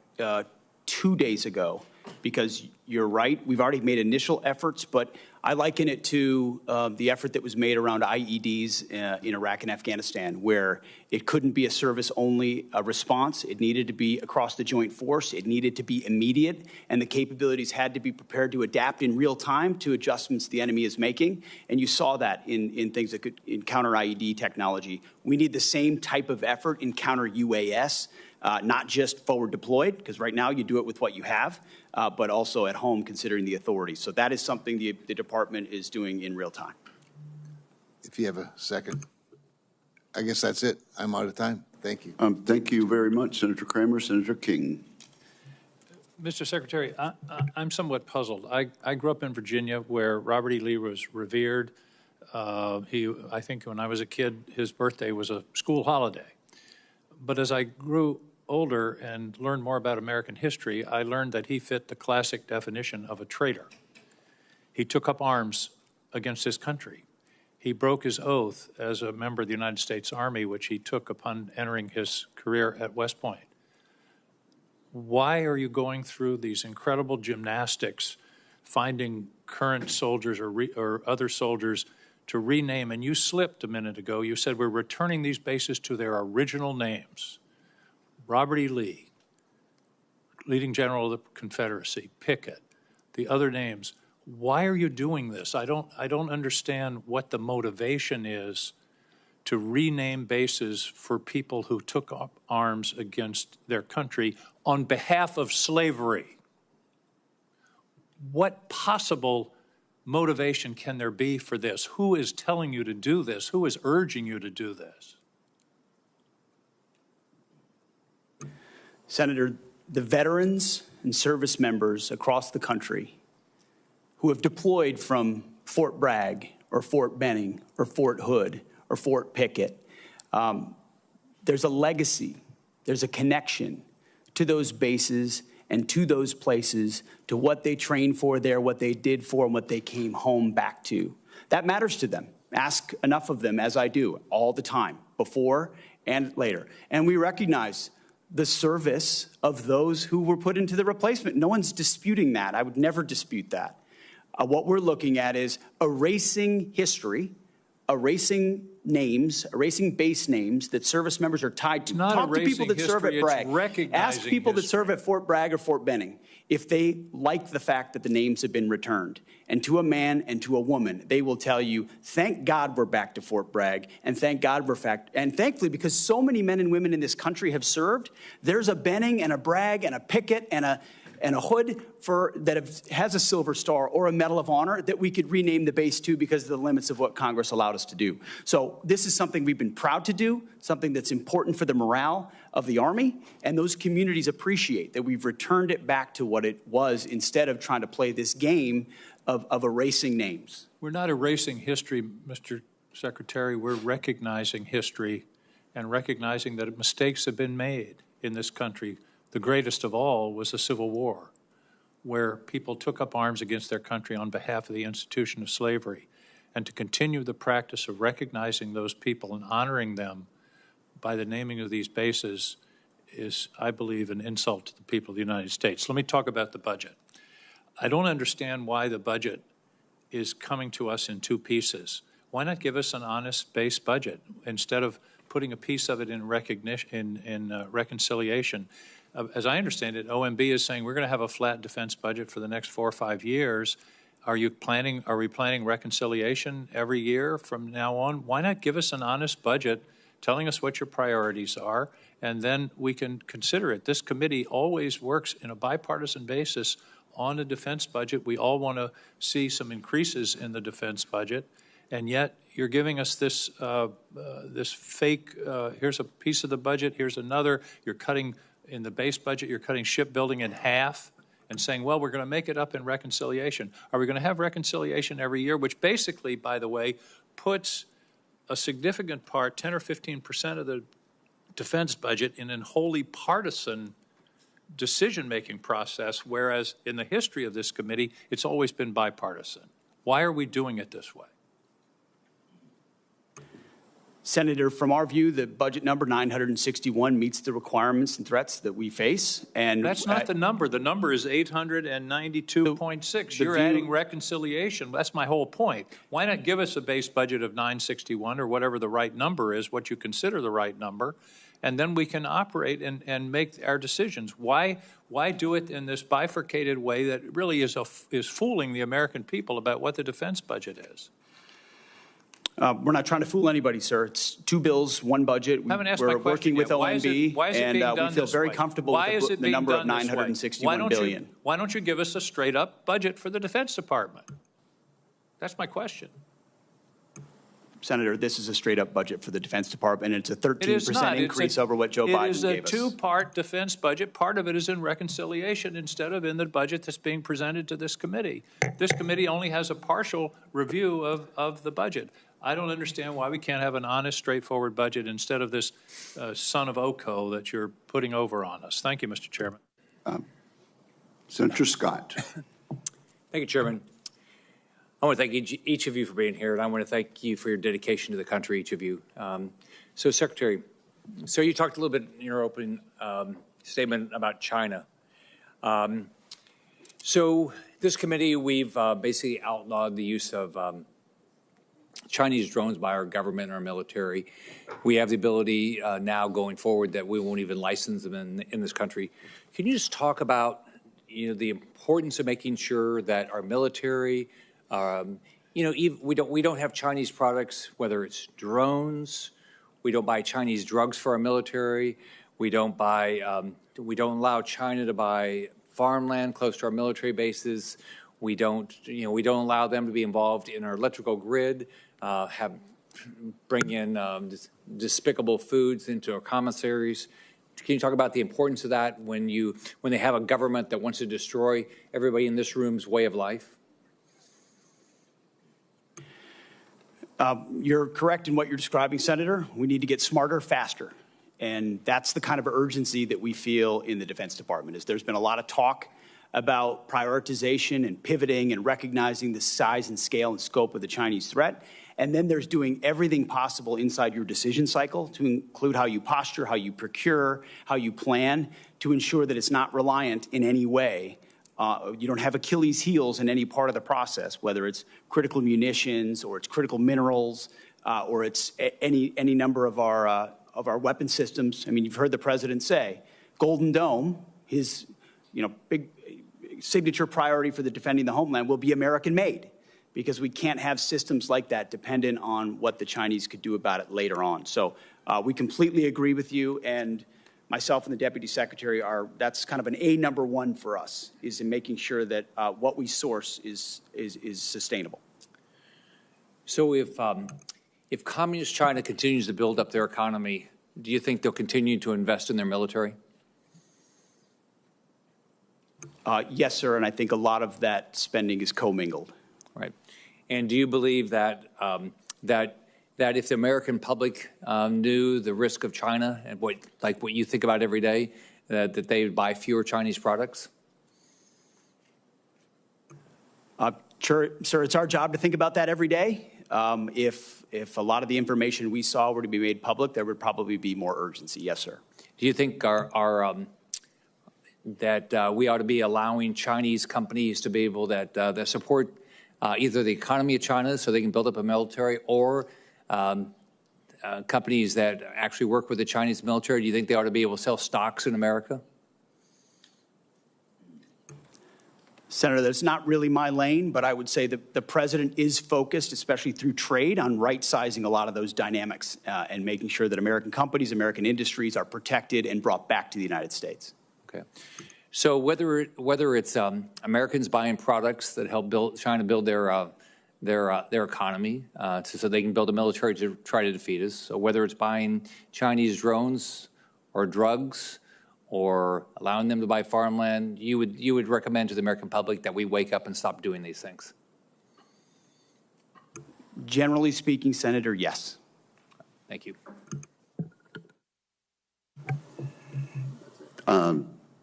2 days ago, because you're right, we've already made initial efforts, but I liken it to the effort that was made around IEDs in Iraq and Afghanistan, where it couldn't be a service-only response. It needed to be across the joint force. It needed to be immediate, and the capabilities had to be prepared to adapt in real time to adjustments the enemy is making. And you saw that in things that could in counter IED technology. We need the same type of effort in counter UAS. Not just forward deployed, because right now you do it with what you have, but also at home considering the authority. So that is something the department is doing in real time. If you have a second. I guess that's it. I'm out of time. Thank you. Thank you very much, Senator Kramer. Senator King. Mr. Secretary, I'm somewhat puzzled. I grew up in Virginia, where Robert E. Lee was revered. I think when I was a kid, his birthday was a school holiday. But as I grew older and learned more about American history, I learned that he fit the classic definition of a traitor. He took up arms against his country. He broke his oath as a member of the United States Army, which he took upon entering his career at West Point. Why are you going through these incredible gymnastics, finding current soldiers or other soldiers to rename? And you slipped a minute ago. You said we're returning these bases to their original names. Robert E. Lee, leading general of the Confederacy, Pickett, the other names. Why are you doing this? I don't understand what the motivation is to rename bases for people who took up arms against their country on behalf of slavery. What possible motivation can there be for this? Who is telling you to do this? Who is urging you to do this? Senator, the veterans and service members across the country who have deployed from Fort Bragg or Fort Benning or Fort Hood or Fort Pickett, there's a legacy, there's a connection to those bases and to those places, to what they trained for there, what they did for, and what they came home back to. That matters to them. Ask enough of them, as I do, all the time, before and later. And we recognize the service of those who were put into the replacement. No one's disputing that. I would never dispute that. What we're looking at is erasing history erasing names, erasing base names that service members are tied to. Talk to people that serve at Bragg. Ask people that serve at Fort Bragg or Fort Benning if they like the fact that the names have been returned. And to a man and to a woman, they will tell you, thank God we're back to Fort Bragg, and thank God we're back. And thankfully, because so many men and women in this country have served, there's a Benning and a Bragg and a Pickett and a hood has a Silver Star or a Medal of Honor that we could rename the base to because of the limits of what Congress allowed us to do. So this is something we've been proud to do, something that's important for the morale of the Army, and those communities appreciate that we've returned it back to what it was instead of trying to play this game of erasing names. We're not erasing history, Mr. Secretary. We're recognizing history and recognizing that mistakes have been made in this country. The greatest of all was the Civil War, where people took up arms against their country on behalf of the institution of slavery. And to continue the practice of recognizing those people and honoring them by the naming of these bases is, I believe, an insult to the people of the United States. Let me talk about the budget. I don't understand why the budget is coming to us in two pieces. Why not give us an honest base budget instead of putting a piece of it in reconciliation? As I understand it, OMB is saying we're going to have a flat defense budget for the next 4 or 5 years. Are we planning reconciliation every year from now on? Why not give us an honest budget telling us what your priorities are, and then we can consider it. This committee always works in a bipartisan basis on a defense budget. We all want to see some increases in the defense budget, and yet you're giving us this this fake, here's a piece of the budget, here's another. You're cutting, in the base budget, you're cutting shipbuilding in half and saying, well, we're going to make it up in reconciliation. Are we going to have reconciliation every year, which basically, by the way, puts a significant part, 10 or 15% of the defense budget in a wholly partisan decision-making process, whereas in the history of this committee, it's always been bipartisan. Why are we doing it this way? Senator, from our view, the budget number 961 meets the requirements and threats that we face. And that's not the number. The number is 892.6. You're adding reconciliation. That's my whole point. Why not give us a base budget of 961 or whatever the right number is, what you consider the right number, and then we can operate and make our decisions. Why do it in this bifurcated way that really is fooling the American people about what the defense budget is? We're not trying to fool anybody, sir. It's 2 bills, 1 budget. We're working with OMB, and we feel very comfortable with the number of $961 billion. Why don't you give us a straight-up budget for the Defense Department? That's my question. Senator, this is a straight-up budget for the Defense Department, and it's a 13% increase over what Joe Biden gave us. It is a 2-part defense budget. Part of it is in reconciliation instead of in the budget that's being presented to this committee. This committee only has a partial review of the budget. I don't understand why we can't have an honest, straightforward budget instead of this son of Oko that you're putting over on us. Thank you, Mr. Chairman. Senator Scott. Thank you, Chairman. I want to thank each of you for being here, and I want to thank you for your dedication to the country, each of you. So, Secretary, you talked a little bit in your opening statement about China. So this committee, we've basically outlawed the use of Chinese drones by our government and our military. We have the ability now going forward that we won't even license them in this country. Can you just talk about, the importance of making sure that our military, we don't have Chinese products, whether it's drones, we don't buy Chinese drugs for our military, we don't allow China to buy farmland close to our military bases. We don't allow them to be involved in our electrical grid, bring in despicable foods into our commissaries. Can you talk about the importance of that when they have a government that wants to destroy everybody in this room's way of life? You're correct in what you're describing, Senator. We need to get smarter, faster. And that's the kind of urgency that we feel in the Defense Department. There's been a lot of talk about prioritization and pivoting and recognizing the size and scale and scope of the Chinese threat. And then there's doing everything possible inside your decision cycle to include how you posture, how you procure, how you plan to ensure that it's not reliant in any way. You don't have Achilles heels in any part of the process, whether it's critical munitions or it's critical minerals or it's any number of our weapon systems. I mean, you've heard the president say, Golden Dome, his big signature priority for the defending the homeland will be American-made, because we can't have systems like that dependent on what the Chinese could do about it later on. So we completely agree with you, and myself and the Deputy Secretary that's kind of an number one for us, is in making sure that what we source is sustainable. So if Communist China continues to build up their economy, do you think they'll continue to invest in their military? Yes, sir, and I think a lot of that spending is commingled. Right. And do you believe that that if the American public knew the risk of China and what you think about every day, that they would buy fewer Chinese products? Sure, sir, it's our job to think about that every day. If a lot of the information we saw were to be made public, there would probably be more urgency. Yes, sir. Do you think that we ought to be allowing Chinese companies to be able that support either the economy of China so they can build up a military, or companies that actually work with the Chinese military? Do you think they ought to be able to sell stocks in America? Senator, that's not really my lane, but I would say that the president is focused, especially through trade, on right-sizing a lot of those dynamics and making sure that American companies, American industries are protected and brought back to the United States. Okay. So whether it's Americans buying products that help China build their economy so they can build a military to try to defeat us, or whether it's buying Chinese drones or drugs or allowing them to buy farmland, you would recommend to the American public that we wake up and stop doing these things? Generally speaking, Senator, yes. Thank you.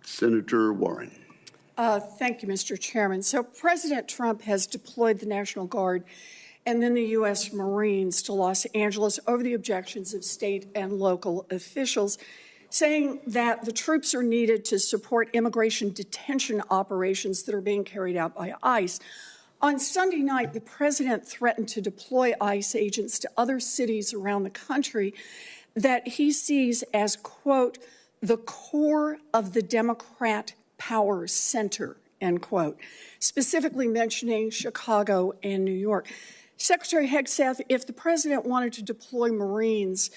Senator Warren. Thank you, Mr. Chairman. So President Trump has deployed the National Guard and then the U.S. Marines to Los Angeles over the objections of state and local officials, saying that the troops are needed to support immigration detention operations that are being carried out by ICE. On Sunday night, the president threatened to deploy ICE agents to other cities around the country that he sees as, quote, the core of the Democrat power center, end quote, specifically mentioning Chicago and New York. Secretary Hegseth, if the president wanted to deploy Marines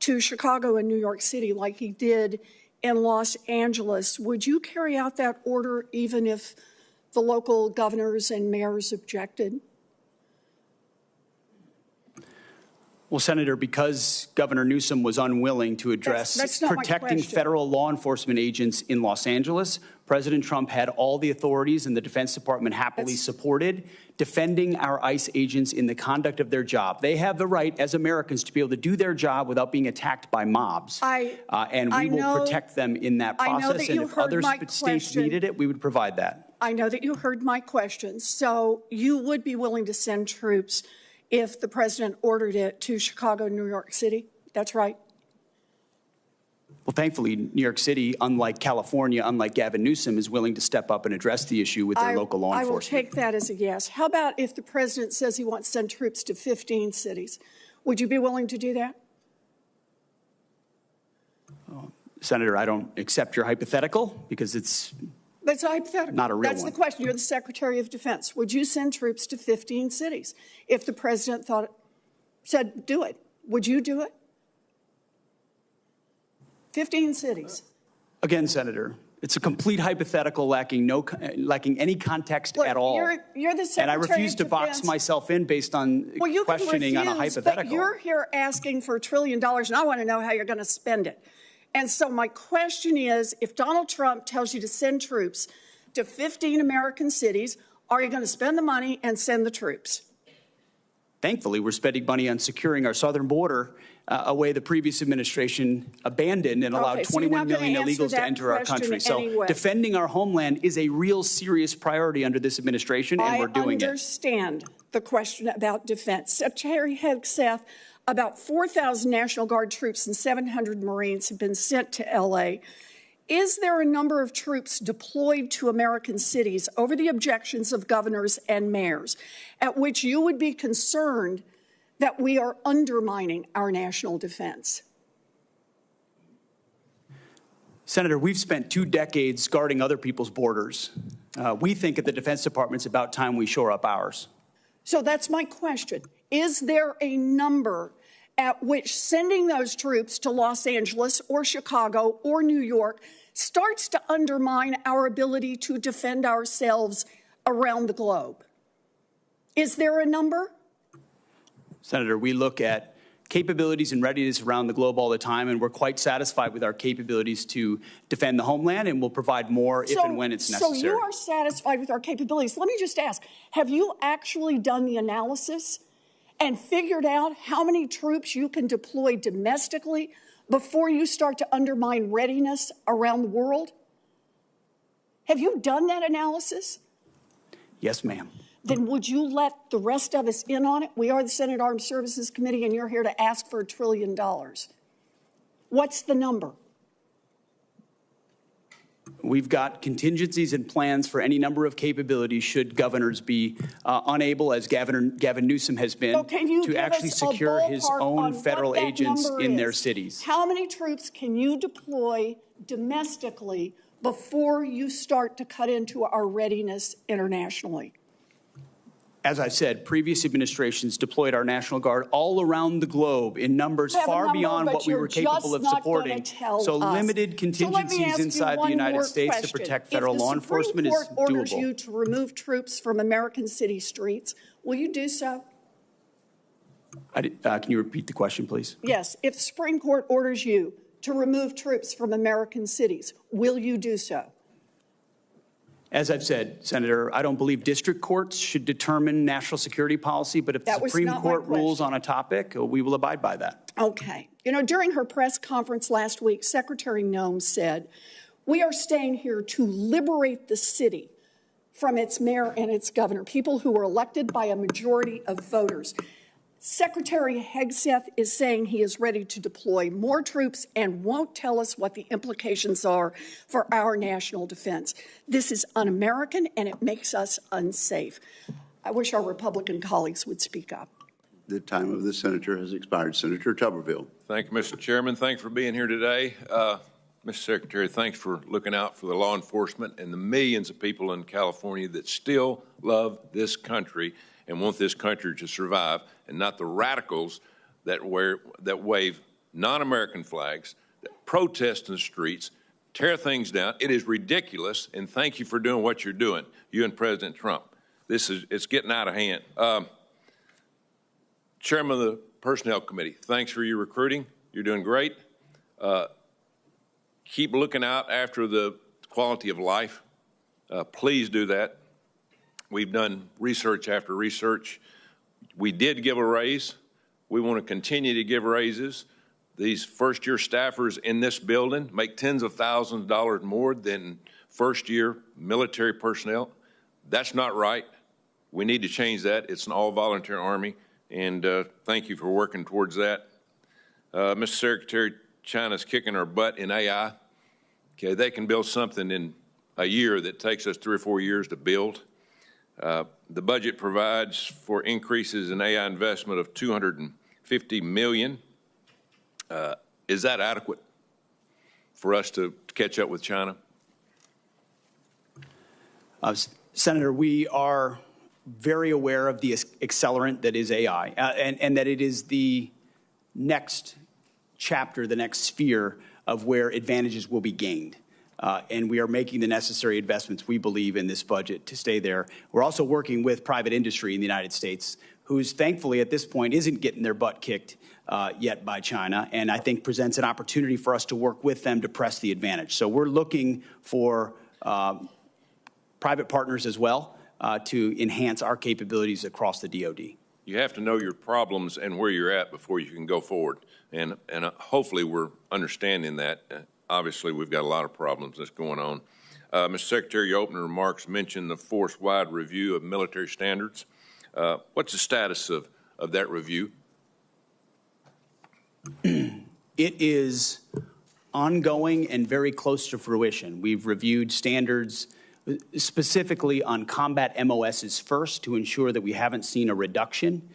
to Chicago and New York City like he did in Los Angeles, would you carry out that order even if the local governors and mayors objected? Well, Senator, because Governor Newsom was unwilling to address that's not protecting my question. federal law enforcement agents in Los Angeles, President Trump had all the authorities, and the Defense Department happily supported defending our ICE agents in the conduct of their job. They have the right, as Americans, to be able to do their job without being attacked by mobs. And we will protect them in that process. And if other states needed it, we would provide that. I know that you heard my question. So you would be willing to send troops if the president ordered it to Chicago, New York City? That's right. Well, thankfully, New York City, unlike California, unlike Gavin Newsom, is willing to step up and address the issue with their local law enforcement. I will take that as a yes. How about if the president says he wants to send troops to 15 cities? Would you be willing to do that? Senator, I don't accept your hypothetical because it's That's a hypothetical. Not a real That's one. the question. You're the Secretary of Defense. Would you send troops to 15 cities if the president said do it? Would you do it? 15 cities. Again, Senator, it's a complete hypothetical lacking any context at all. You're the Secretary and I refuse of to Defense. box myself in based on You questioning can refuse, on a hypothetical. But you're here asking for $1 trillion, and I want to know how you're going to spend it. And so my question is, if Donald Trump tells you to send troops to 15 American cities, are you going to spend the money and send the troops? Thankfully, we're spending money on securing our southern border, a way the previous administration abandoned and allowed 21 million illegals to enter our country. So defending our homeland is a real serious priority under this administration, and we're doing it. I understand the question about defense. Secretary Hegseth, about 4,000 National Guard troops and 700 Marines have been sent to L.A. Is there a number of troops deployed to American cities over the objections of governors and mayors at which you would be concerned that we are undermining our national defense? Senator, we've spent 2 decades guarding other people's borders. We think at the Defense Department it's about time we shore up ours. So that's my question. Is there a number at which sending those troops to Los Angeles or Chicago or New York starts to undermine our ability to defend ourselves around the globe? Is there a number? Senator, we look at capabilities and readiness around the globe all the time, and we're quite satisfied with our capabilities to defend the homeland, and we'll provide more if and when it's necessary. So you are satisfied with our capabilities. Let me just ask, have you actually done the analysis and figured out how many troops you can deploy domestically before you start to undermine readiness around the world? Have you done that analysis? Yes, ma'am. Then would you let the rest of us in on it? We are the Senate Armed Services Committee, and you're here to ask for $1 trillion. What's the number? We've got contingencies and plans for any number of capabilities should governors be unable, as Gavin Newsom has been, to actually secure his own federal agents in their cities. How many troops can you deploy domestically before you start to cut into our readiness internationally? As I said, previous administrations deployed our National Guard all around the globe in numbers far beyond what we were capable of supporting. So limited contingencies inside the United States to protect federal law enforcement is doable. If the Supreme Court orders you to remove troops from American city streets, will you do so? Can you repeat the question, please? Yes. If the Supreme Court orders you to remove troops from American cities, will you do so? As I've said, Senator, I don't believe district courts should determine national security policy, but if the Supreme Court rules on a topic, we will abide by that. Okay. You know, during her press conference last week, Secretary Noem said, "We are staying here to liberate the city from its mayor and its governor, people who were elected by a majority of voters." Secretary Hegseth is saying he is ready to deploy more troops and won't tell us what the implications are for our national defense. This is un-American, and it makes us unsafe. I wish our Republican colleagues would speak up. The time of the senator has expired. Senator Tuberville. Thank you, Mr. Chairman. Thanks for being here today. Mr. Secretary, thanks for looking out for the law enforcement and the millions of people in California that still love this country and want this country to survive, and not the radicals that wave non-American flags, that protest in the streets, tear things down. It is ridiculous, and thank you for doing what you're doing, you and President Trump. It's getting out of hand. Chairman of the Personnel Committee, thanks for your recruiting. You're doing great. Keep looking out after the quality of life. Please do that. We've done research after research. We did give a raise. We want to continue to give raises. These first-year staffers in this building make tens of thousands of dollars more than first-year military personnel. That's not right. We need to change that. It's an all-volunteer Army, and thank you for working towards that. Mr. Secretary, China's kicking our butt in AI. Okay, they can build something in a year that takes us 3 or 4 years to build. The budget provides for increases in AI investment of $250 million. Is that adequate for us to catch up with China? Senator, we are very aware of the accelerant that is AI, and that it is the next chapter, the next sphere of where advantages will be gained. And we are making the necessary investments, we believe, in this budget to stay there. We're also working with private industry in the United States, who's thankfully at this point isn't getting their butt kicked yet by China, and I think presents an opportunity for us to work with them to press the advantage. So we're looking for private partners as well to enhance our capabilities across the DoD. You have to know your problems and where you're at before you can go forward, and hopefully we're understanding that. Obviously, we've got a lot of problems that's going on. Mr. Secretary, your opening remarks mentioned the force-wide review of military standards. What's the status of that review? It is ongoing and very close to fruition. We've reviewed standards specifically on combat MOSs first to ensure that we haven't seen a reduction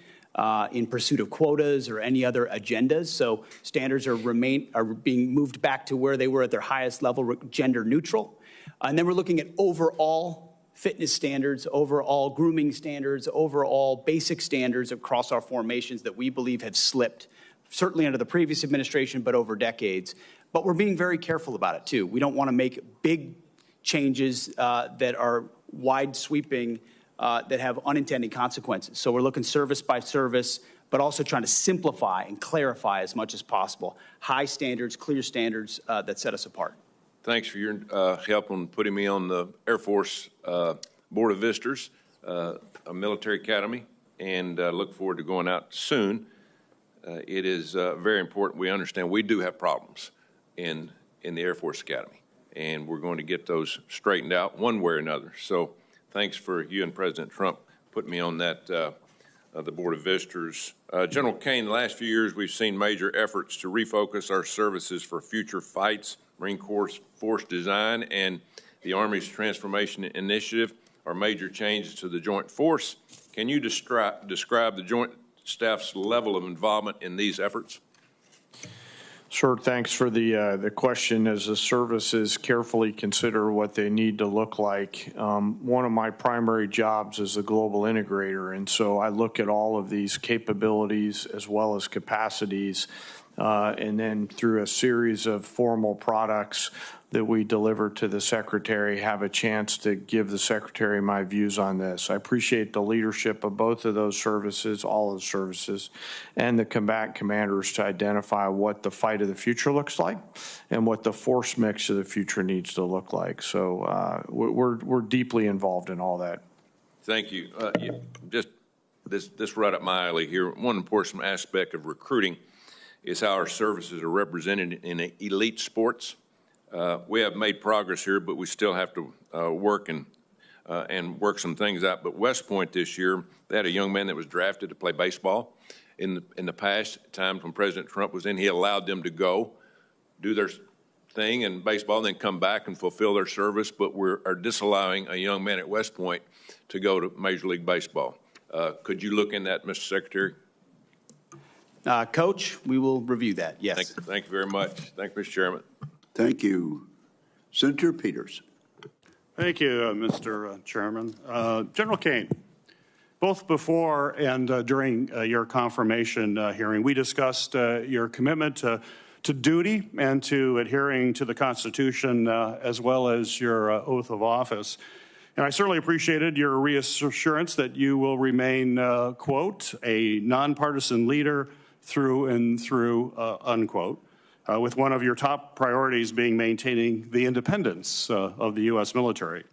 in pursuit of quotas or any other agendas. So standards are being moved back to where they were at their highest level, gender neutral. And then we're looking at overall fitness standards, overall grooming standards, overall basic standards across our formations that we believe have slipped, certainly under the previous administration, but over decades. But we're being very careful about it, too. We don't want to make big changes that are wide sweeping, that have unintended consequences. So we're looking service by service, but also trying to simplify and clarify as much as possible. High standards, clear standards that set us apart. Thanks for your help on putting me on the Air Force Board of Visitors, a military academy, and look forward to going out soon. It is very important we understand we do have problems in the Air Force Academy, and we're going to get those straightened out one way or another. So thanks for you and President Trump putting me on that, the Board of Visitors. General Kane, the last few years we've seen major efforts to refocus our services for future fights. Marine Corps Force Design and the Army's Transformation Initiative are major changes to the Joint Force. Can you describe the Joint Staff's level of involvement in these efforts? Sure. Thanks for the question. As the services carefully consider what they need to look like, one of my primary jobs is a global integrator, and so I look at all of these capabilities as well as capacities, and then through a series of formal products that we deliver to the Secretary, have a chance to give the Secretary my views on this. I appreciate the leadership of both of those services, all of the services, and the combatant commanders to identify what the fight of the future looks like and what the force mix of the future needs to look like. So we're deeply involved in all that. Thank you. Just this right up my alley here. One important aspect of recruiting is how our services are represented in elite sports. We have made progress here, but we still have to work and work some things out. But West Point this year, they had a young man that was drafted to play baseball. In the past times when President Trump was in, he allowed them to go do their thing in baseball and then come back and fulfill their service. But we are disallowing a young man at West Point to go to Major League Baseball. Could you look in that, Mr. Secretary? Coach, we will review that, yes. Thank you very much. Thank you, Mr. Chairman. Thank you. Senator Peters. Thank you, Mr. Chairman. General Kane, both before and during your confirmation hearing, we discussed your commitment to duty and to adhering to the Constitution as well as your oath of office. And I certainly appreciated your reassurance that you will remain, quote, a nonpartisan leader through and through, unquote. With one of your top priorities being maintaining the independence of the U.S. military.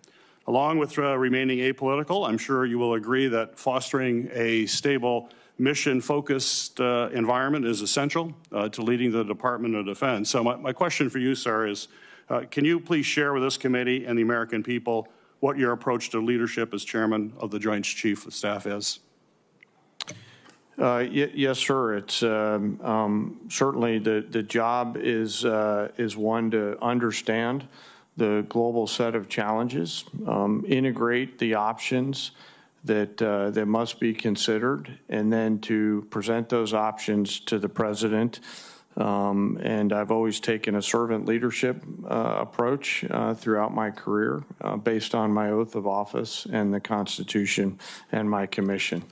Along with remaining apolitical, I'm sure you will agree that fostering a stable, mission-focused environment is essential to leading the Department of Defense. So my question for you, sir, is can you please share with this committee and the American people what your approach to leadership as chairman of the Joint Chiefs of Staff is? Yes, sir. It's certainly the job is one to understand the global set of challenges, integrate the options that must be considered, and then to present those options to the president. And I've always taken a servant leadership approach throughout my career based on my oath of office and the Constitution and my commission.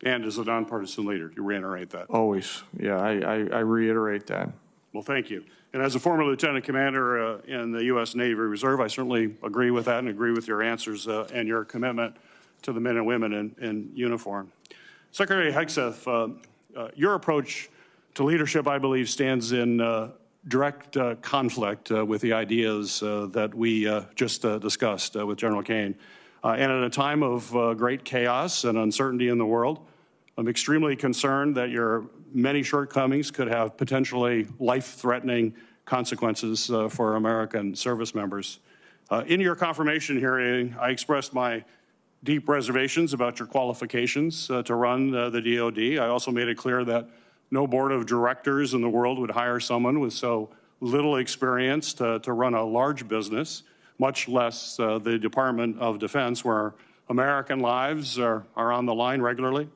And as a nonpartisan leader, you reiterate that? Always. Yeah, I reiterate that. Well, thank you. And as a former lieutenant commander in the U.S. Navy Reserve, I certainly agree with that and agree with your answers and your commitment to the men and women in uniform. Secretary Hegseth, your approach to leadership, I believe, stands in direct conflict with the ideas that we just discussed with General Kane. And at a time of great chaos and uncertainty in the world, I'm extremely concerned that your many shortcomings could have potentially life-threatening consequences for American service members. In your confirmation hearing, I expressed my deep reservations about your qualifications to run the DoD. I also made it clear that no board of directors in the world would hire someone with so little experience to run a large business, much less the Department of Defense, where American lives are on the line regularly.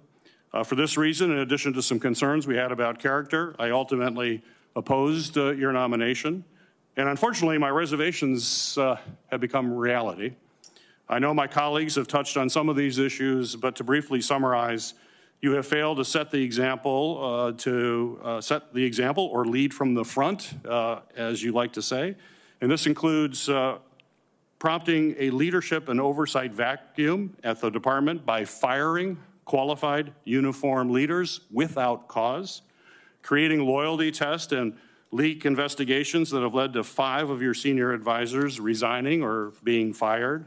For this reason, in addition to some concerns we had about character, I ultimately opposed your nomination. And unfortunately, my reservations have become reality. I know my colleagues have touched on some of these issues, but to briefly summarize, you have failed to set the example, or lead from the front, as you like to say. And this includes prompting a leadership and oversight vacuum at the department by firing qualified uniformed leaders without cause, creating loyalty tests and leak investigations that have led to 5 of your senior advisors resigning or being fired,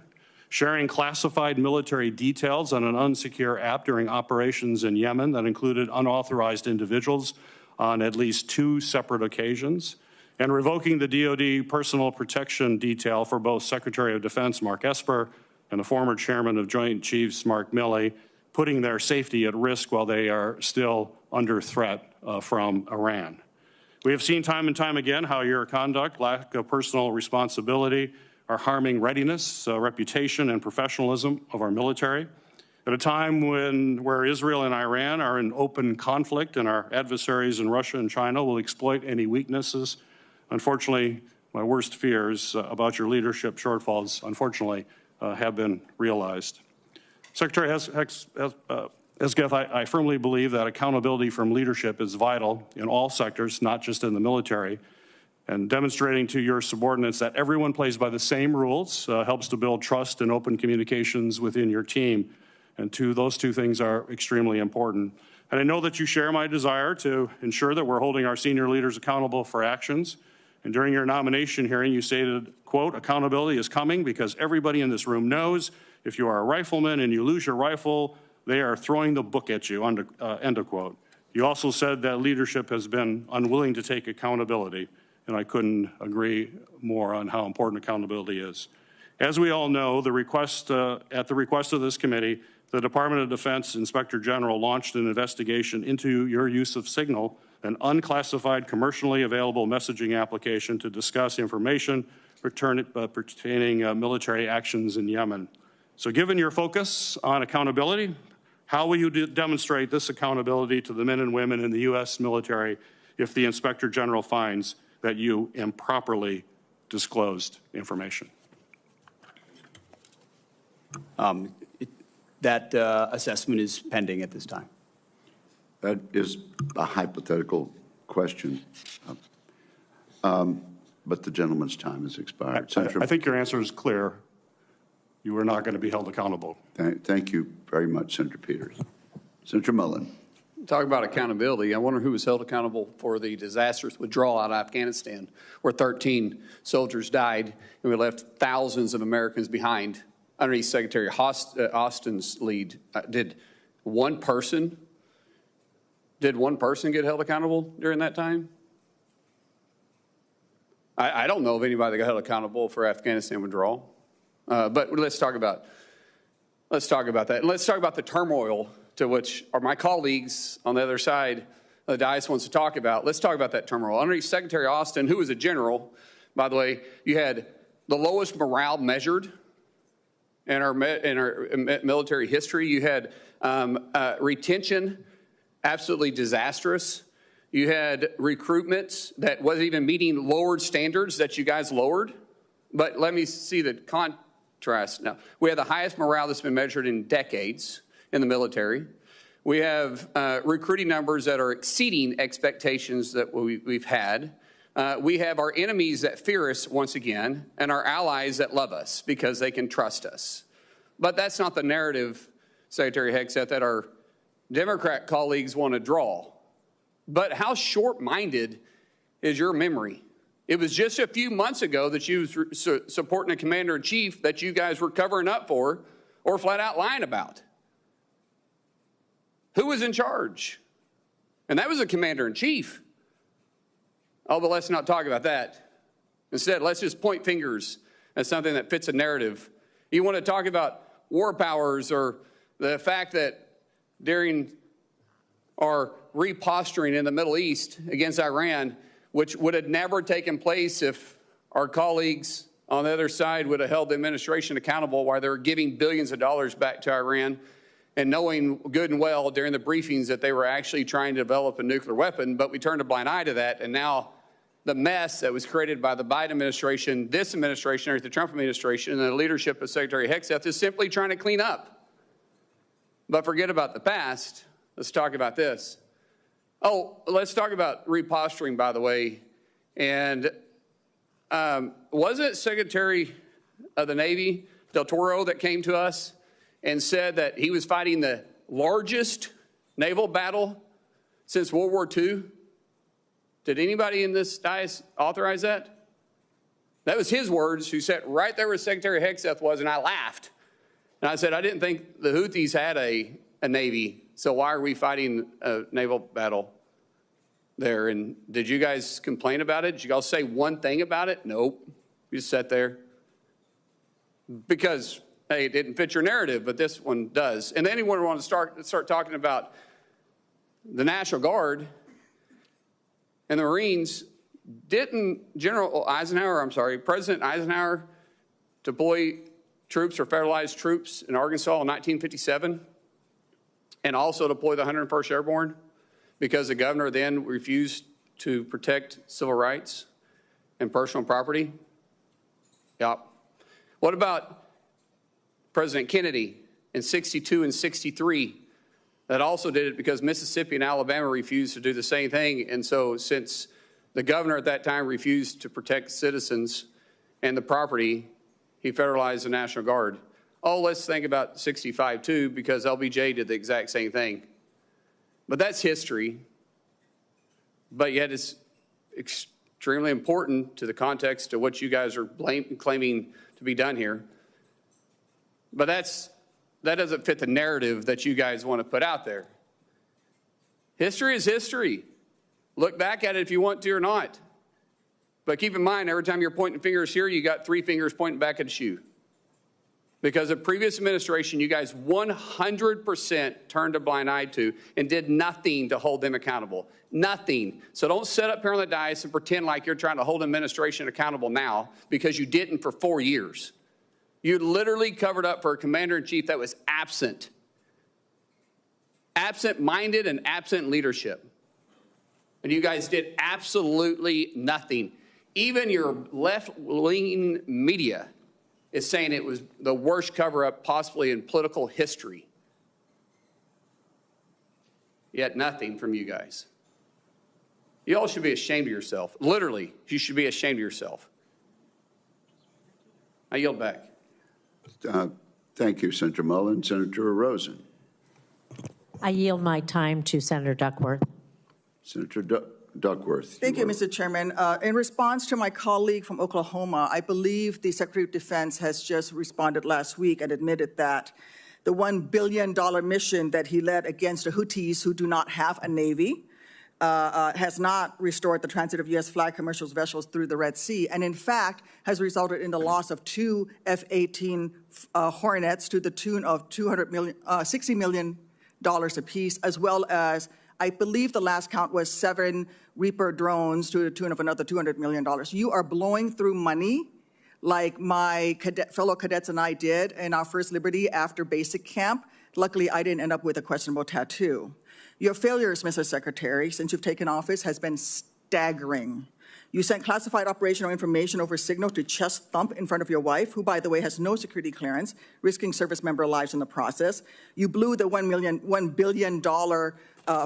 sharing classified military details on an unsecure app during operations in Yemen that included unauthorized individuals on at least 2 separate occasions, and revoking the DoD personal protection detail for both Secretary of Defense Mark Esper and the former Chairman of Joint Chiefs Mark Milley, putting their safety at risk while they are still under threat from Iran. We have seen time and time again how your conduct, lack of personal responsibility, are harming readiness, reputation, and professionalism of our military. At a time where Israel and Iran are in open conflict and our adversaries in Russia and China will exploit any weaknesses, unfortunately, my worst fears about your leadership shortfalls, unfortunately, have been realized. Secretary Hegseth, I firmly believe that accountability from leadership is vital in all sectors, not just in the military. And demonstrating to your subordinates that everyone plays by the same rules helps to build trust and open communications within your team. And those two things are extremely important. And I know that you share my desire to ensure that we're holding our senior leaders accountable for actions. And during your nomination hearing, you stated, quote, accountability is coming because everybody in this room knows if you are a rifleman and you lose your rifle, they are throwing the book at you, end of quote. You also said that leadership has been unwilling to take accountability, and I couldn't agree more on how important accountability is. As we all know, at the request of this committee, the Department of Defense Inspector General launched an investigation into your use of Signal, an unclassified commercially available messaging application to discuss information pertaining military actions in Yemen. So given your focus on accountability, how will you demonstrate this accountability to the men and women in the U.S. military if the Inspector General finds that you improperly disclosed information? That assessment is pending at this time. That is a hypothetical question, but the gentleman's time has expired. I think your answer is clear. You are not going to be held accountable. Thank you very much, Senator Peters. Senator Mullen. Talk about accountability. I wonder who was held accountable for the disastrous withdrawal out of Afghanistan, where 13 soldiers died, and we left thousands of Americans behind underneath Secretary Austin's lead. Did one person get held accountable during that time? I don't know of anybody that got held accountable for Afghanistan withdrawal. But let's talk about that. And let's talk about the turmoil to which my colleagues on the other side of the dais wants to talk about. Let's talk about that turmoil. Underneath Secretary Austin, who was a general, by the way, you had the lowest morale measured in our military history. You had retention absolutely disastrous. You had recruitment that wasn't even meeting lowered standards that you guys lowered. But let me see the contrast now. We have the highest morale that's been measured in decades in the military. We have recruiting numbers that are exceeding expectations that we've had. We have our enemies that fear us once again, and our allies that love us because they can trust us. But that's not the narrative, Secretary Hegseth, that our Democrat colleagues want to draw. But how short-minded is your memory? It was just a few months ago that you were supporting a commander-in-chief that you guys were covering up for or flat out lying about. Who was in charge? And that was a commander-in-chief. Oh, but let's not talk about that. Instead, let's just point fingers at something that fits a narrative. You want to talk about war powers or the fact that during our reposturing in the Middle East against Iran, which would have never taken place if our colleagues on the other side would have held the administration accountable while they were giving billions of dollars back to Iran. and knowing good and well during the briefings that they were actually trying to develop a nuclear weapon, but we turned a blind eye to that, and now the mess that was created by the Biden administration, this administration, or the Trump administration, and the leadership of Secretary Hegseth is simply trying to clean up. But forget about the past. Let's talk about this. Oh, let's talk about reposturing, by the way. And wasn't it Secretary of the Navy, Del Toro, that came to us and said that he was fighting the largest naval battle since World War II? Did anybody in this dais authorize that? That was his words, who sat right there where Secretary Hegseth was, and I laughed. And I said, I didn't think the Houthis had a Navy, so why are we fighting a naval battle there? And did you guys complain about it? Did you guys say one thing about it? Nope. You just sat there. Because, hey, it didn't fit your narrative, but this one does. And then you want to start talking about the National Guard and the Marines. Didn't President Eisenhower deploy troops or federalized troops in Arkansas in 1957 and also deploy the 101st Airborne because the governor then refused to protect civil rights and personal property? Yep. What about President Kennedy in 62 and 63 that also did it because Mississippi and Alabama refused to do the same thing? And so since the governor at that time refused to protect citizens and the property, he federalized the National Guard. Oh, let's think about 65 too, because LBJ did the exact same thing. But that's history. But yet it's extremely important to the context of what you guys are claiming to be done here. But that doesn't fit the narrative that you guys want to put out there. History is history. Look back at it if you want to or not. But keep in mind, every time you're pointing fingers here, you got three fingers pointing back at you. Because the previous administration, you guys 100% turned a blind eye to and did nothing to hold them accountable. Nothing. So don't sit up here on the dais and pretend like you're trying to hold administration accountable now, because you didn't for 4 years. You literally covered up for a commander-in-chief that was absent. Absent-minded and absent leadership. And you guys did absolutely nothing. Even your left-leaning media is saying it was the worst cover-up possibly in political history. Yet nothing from you guys. You all should be ashamed of yourself. Literally, you should be ashamed of yourself. I yield back. Thank you, Senator Mullen. Senator Rosen. I yield my time to Senator Duckworth. Senator Duckworth. Thank you, Mr. Chairman. In response to my colleague from Oklahoma, I believe the Secretary of Defense has just responded last week and admitted that the $1 billion mission that he led against the Houthis, who do not have a Navy, has not restored the transit of U.S. flag commercial vessels through the Red Sea, and in fact has resulted in the loss of 2 F-18 Hornets to the tune of $60 million apiece, as well as, I believe the last count was 7 Reaper drones to the tune of another $200 million. You are blowing through money like my fellow cadets and I did in our first Liberty after basic camp. Luckily, I didn't end up with a questionable tattoo. Your failures, Mr. Secretary, since you've taken office has been staggering. You sent classified operational information over Signal to chest thump in front of your wife, who, by the way, has no security clearance, risking service member lives in the process. You blew the $1 billion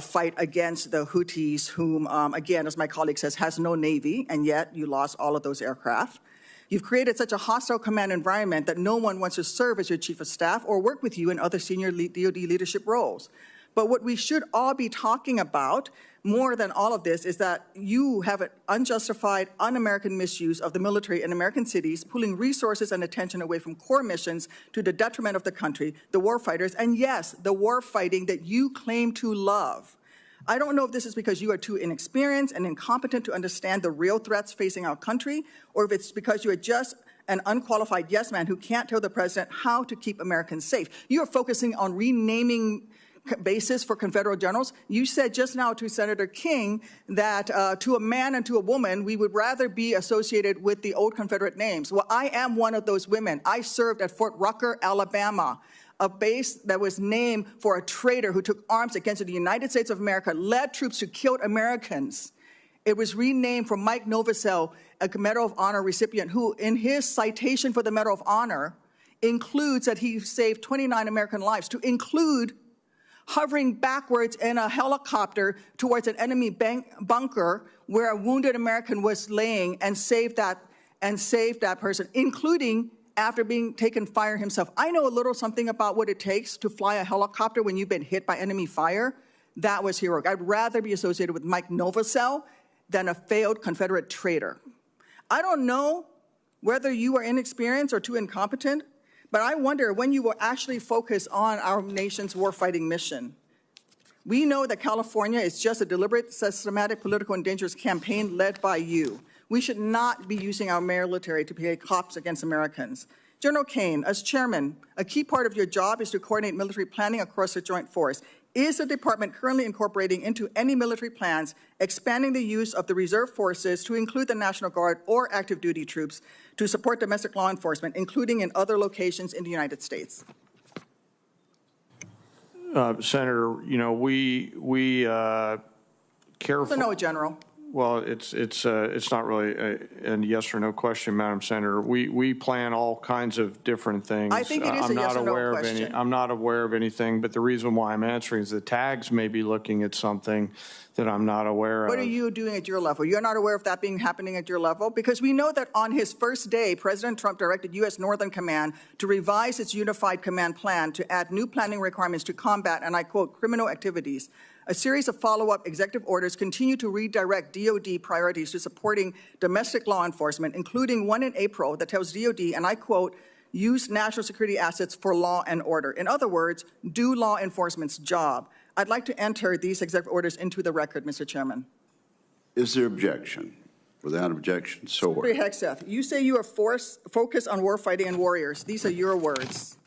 fight against the Houthis, whom, again, as my colleague says, has no Navy, and yet you lost all of those aircraft. You've created such a hostile command environment that no one wants to serve as your chief of staff or work with you in other senior DoD leadership roles. But what we should all be talking about, more than all of this, is that you have an unjustified, un-American misuse of the military in American cities, pulling resources and attention away from core missions to the detriment of the country, the war fighters, and yes, the war fighting that you claim to love. I don't know if this is because you are too inexperienced and incompetent to understand the real threats facing our country, or if it's because you are just an unqualified yes man who can't tell the president how to keep Americans safe. You are focusing on renaming basis for Confederate generals. You said just now to Senator King that to a man and to a woman, we would rather be associated with the old Confederate names. Well, I am one of those women. I served at Fort Rucker, Alabama. a base that was named for a traitor who took arms against the United States of America, led troops who killed Americans. It was renamed for Mike Novosel, a Medal of Honor recipient, who in his citation for the Medal of Honor includes that he saved 29 American lives, to include hovering backwards in a helicopter towards an enemy bunker where a wounded American was laying and saved that person, including after being taken fire himself. I know a little something about what it takes to fly a helicopter when you've been hit by enemy fire. That was heroic. I'd rather be associated with Mike Novosel than a failed Confederate traitor. I don't know whether you are inexperienced or too incompetent, but I wonder when you will actually focus on our nation's warfighting mission. We know that California is just a deliberate, systematic, political and dangerous campaign led by you. We should not be using our military to play cops against Americans. General Kane, as chairman, a key part of your job is to coordinate military planning across the joint force. Is the department currently incorporating into any military plans expanding the use of the reserve forces to include the National Guard or active duty troops to support domestic law enforcement, including in other locations in the United States? Senator, you know, we careful. No, General. Well, it's not really a yes or no question, Madam Senator. We plan all kinds of different things. I think it is a yes or no question. I'm not aware of anything, but the reason why I'm answering is the tags may be looking at something that I'm not aware of. What are you doing at your level? You're not aware of that happening at your level? Because we know that on his first day, President Trump directed U.S. Northern Command to revise its unified command plan to add new planning requirements to combat, and I quote, criminal activities. A series of follow-up executive orders continue to redirect DOD priorities to supporting domestic law enforcement, including one in April that tells DOD, and I quote, use national security assets for law and order. In other words, do law enforcement's job. I'd like to enter these executive orders into the record, Mr. Chairman. Is there objection? Without objection, so ordered. Secretary Hegseth, you say you are focused on warfighting and warriors. These are your words.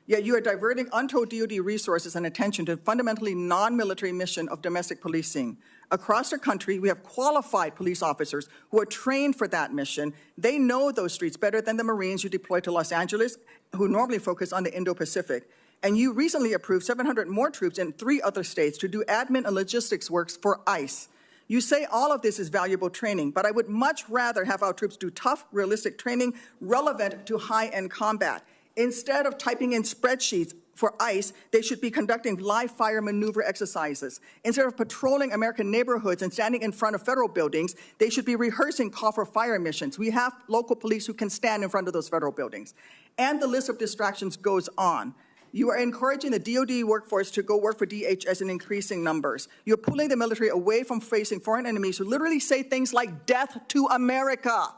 Yet you are diverting untold DOD resources and attention to fundamentally non-military mission of domestic policing. Across the country, we have qualified police officers who are trained for that mission. They know those streets better than the Marines you deploy to Los Angeles, who normally focus on the Indo-Pacific. And you recently approved 700 more troops in 3 other states to do admin and logistics works for ICE. You say all of this is valuable training, but I would much rather have our troops do tough, realistic training relevant to high-end combat. Instead of typing in spreadsheets for ICE, they should be conducting live fire maneuver exercises. Instead of patrolling American neighborhoods and standing in front of federal buildings, they should be rehearsing call for fire missions. We have local police who can stand in front of those federal buildings. And the list of distractions goes on. You are encouraging the DOD workforce to go work for DHS in increasing numbers. You're pulling the military away from facing foreign enemies who literally say things like death to America.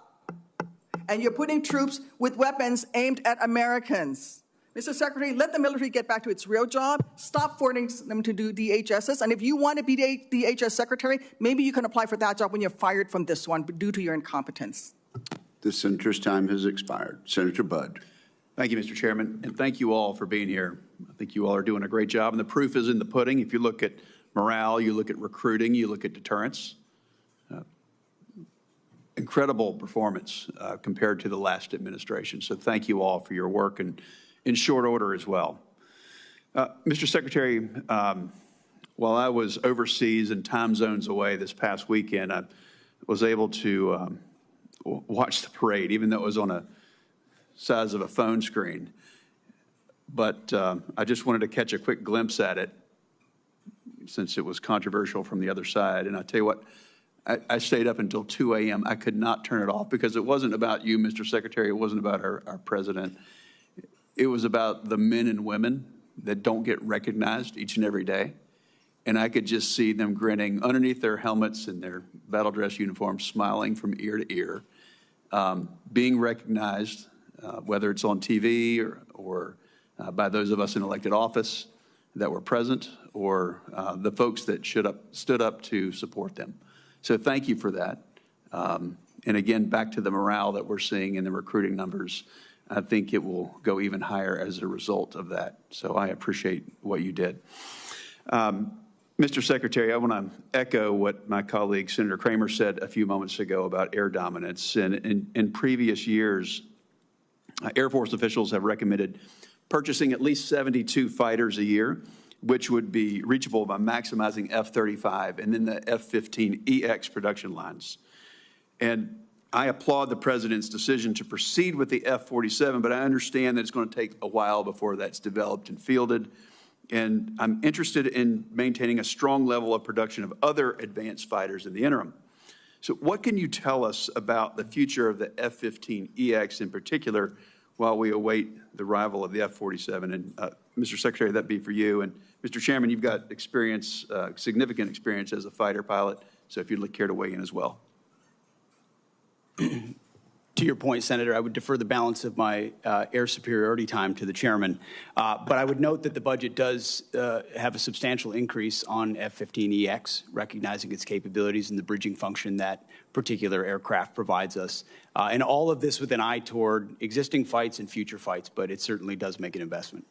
And you're putting troops with weapons aimed at Americans. Mr. Secretary, let the military get back to its real job. Stop forcing them to do DHSs. And if you want to be DHS Secretary, maybe you can apply for that job when you're fired from this one due to your incompetence. The senator's time has expired. Senator Budd. Thank you, Mr. Chairman, and thank you all for being here. I think you all are doing a great job, and the proof is in the pudding. If you look at morale, you look at recruiting, you look at deterrence. Incredible performance compared to the last administration. So thank you all for your work and in short order as well. Mr. Secretary, while I was overseas and time zones away this past weekend, I was able to watch the parade, even though it was on a size of a phone screen. But I just wanted to catch a quick glimpse at it since it was controversial from the other side. And I tell you what, I stayed up until 2 a.m. I could not turn it off because it wasn't about you, Mr. Secretary. It wasn't about our president. It was about the men and women that don't get recognized each and every day. And I could just see them grinning underneath their helmets and their battle dress uniforms, smiling from ear to ear, being recognized, whether it's on TV or by those of us in elected office that were present or the folks that stood up to support them. So thank you for that. And again, back to the morale that we're seeing in the recruiting numbers, I think it will go even higher as a result of that. So I appreciate what you did. Mr. Secretary, I want to echo what my colleague Senator Kramer said a few moments ago about air dominance. And in previous years, Air Force officials have recommended purchasing at least 72 fighters a year, which would be reachable by maximizing F-35 and then the F-15EX production lines. And I applaud the President's decision to proceed with the F-47, but I understand that it's going to take a while before that's developed and fielded. And I'm interested in maintaining a strong level of production of other advanced fighters in the interim. So what can you tell us about the future of the F-15EX in particular while we await the arrival of the F-47? And Mr. Secretary, that'd be for you. And Mr. Chairman, you've got experience, significant experience as a fighter pilot, so if you'd care to weigh in as well. To your point, Senator, I would defer the balance of my air superiority time to the chairman. But I would note that the budget does have a substantial increase on F-15EX, recognizing its capabilities and the bridging function that particular aircraft provides us. And all of this with an eye toward existing fights and future fights, but it certainly does make an investment.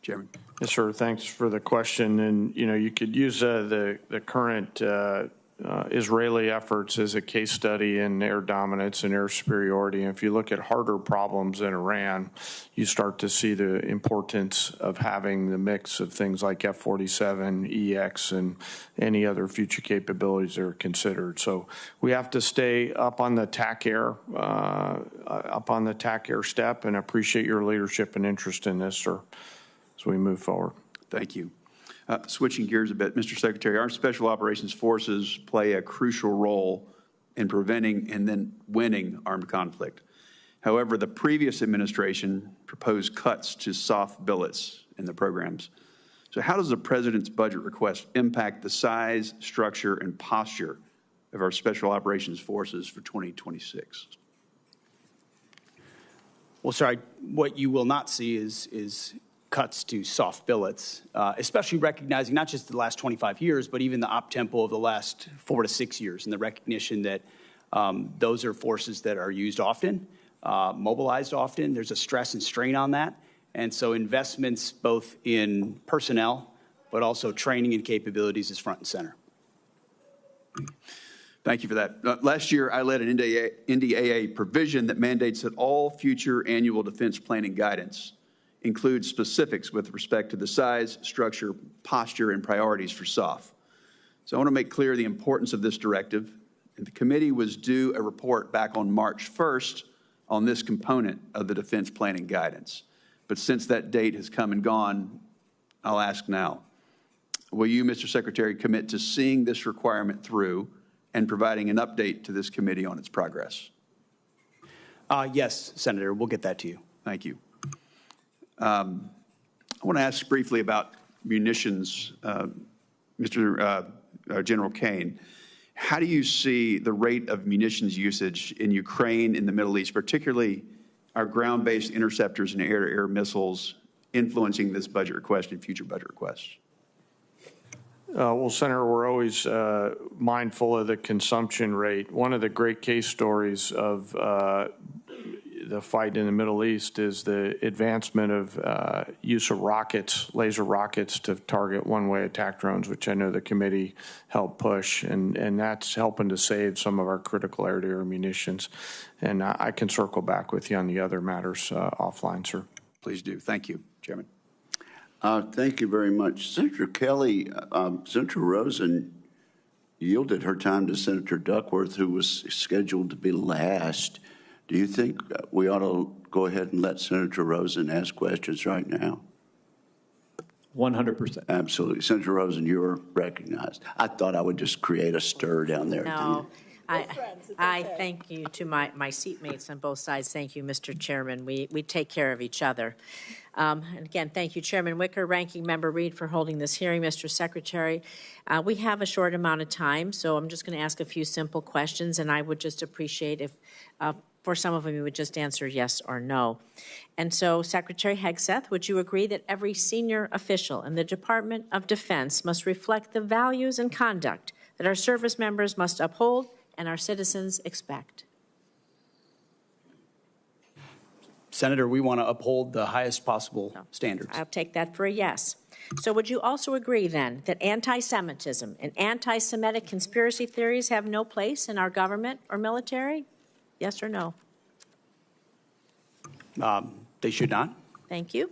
Chairman. Yes, sir. Thanks for the question. And, you could use the current Israeli efforts as a case study in air dominance and air superiority. And if you look at harder problems in Iran, you start to see the importance of having the mix of things like F-47, EX, and any other future capabilities that are considered. So we have to stay up on the TAC air, step, and appreciate your leadership and interest in this, sir, as we move forward. Thank you. Switching gears a bit, Mr. Secretary, our Special Operations Forces play a crucial role in preventing and then winning armed conflict. However, the previous administration proposed cuts to soft billets in the programs. So how does the President's budget request impact the size, structure, and posture of our Special Operations Forces for 2026? Well, sir, what you will not see is cuts to soft billets, especially recognizing not just the last 25 years, but even the op-tempo of the last 4 to 6 years, and the recognition that those are forces that are used often, mobilized often. There's a stress and strain on that. And so investments both in personnel, but also training and capabilities is front and center. Thank you for that. Last year, I led an NDAA provision that mandates that all future annual defense planning guidance include specifics with respect to the size, structure, posture, and priorities for SOF. So I want to make clear the importance of this directive. And the committee was due a report back on March 1st on this component of the defense planning guidance. But since that date has come and gone, I'll ask now, will you, Mr. Secretary, commit to seeing this requirement through and providing an update to this committee on its progress? Yes, Senator, we'll get that to you. Thank you. I want to ask briefly about munitions, Mr. General Kane. How do you see the rate of munitions usage in Ukraine, in the Middle East, particularly our ground-based interceptors and air-to-air missiles, influencing this budget request and future budget requests? Well, Senator, we're always mindful of the consumption rate. One of the great case stories of the fight in the Middle East is the advancement of use of rockets, laser rockets, to target one-way attack drones, which I know the committee helped push, and that's helping to save some of our critical air-to-air munitions. And I can circle back with you on the other matters offline, sir. Please do. Thank you, Chairman. Thank you very much. Senator Kelly, Senator Rosen yielded her time to Senator Duckworth, who was scheduled to be last. Do you think we ought to go ahead and let Senator Rosen ask questions right now? 100%. Absolutely. Senator Rosen, you're recognized. I thought I would just create a stir down there. No, I thank you to my seatmates on both sides. Thank you, Mr. Chairman. We take care of each other. And again, thank you, Chairman Wicker, Ranking Member Reed, for holding this hearing, Mr. Secretary. We have a short amount of time, so I'm just going to ask a few simple questions, and I would just appreciate if for some of them, you would just answer yes or no. And so, Secretary Hegseth, would you agree that every senior official in the Department of Defense must reflect the values and conduct that our service members must uphold and our citizens expect? Senator, we want to uphold the highest possible standards. I'll take that for a yes. So would you also agree, then, that anti-Semitism and anti-Semitic conspiracy theories have no place in our government or military? Yes or no? They should not. Thank you.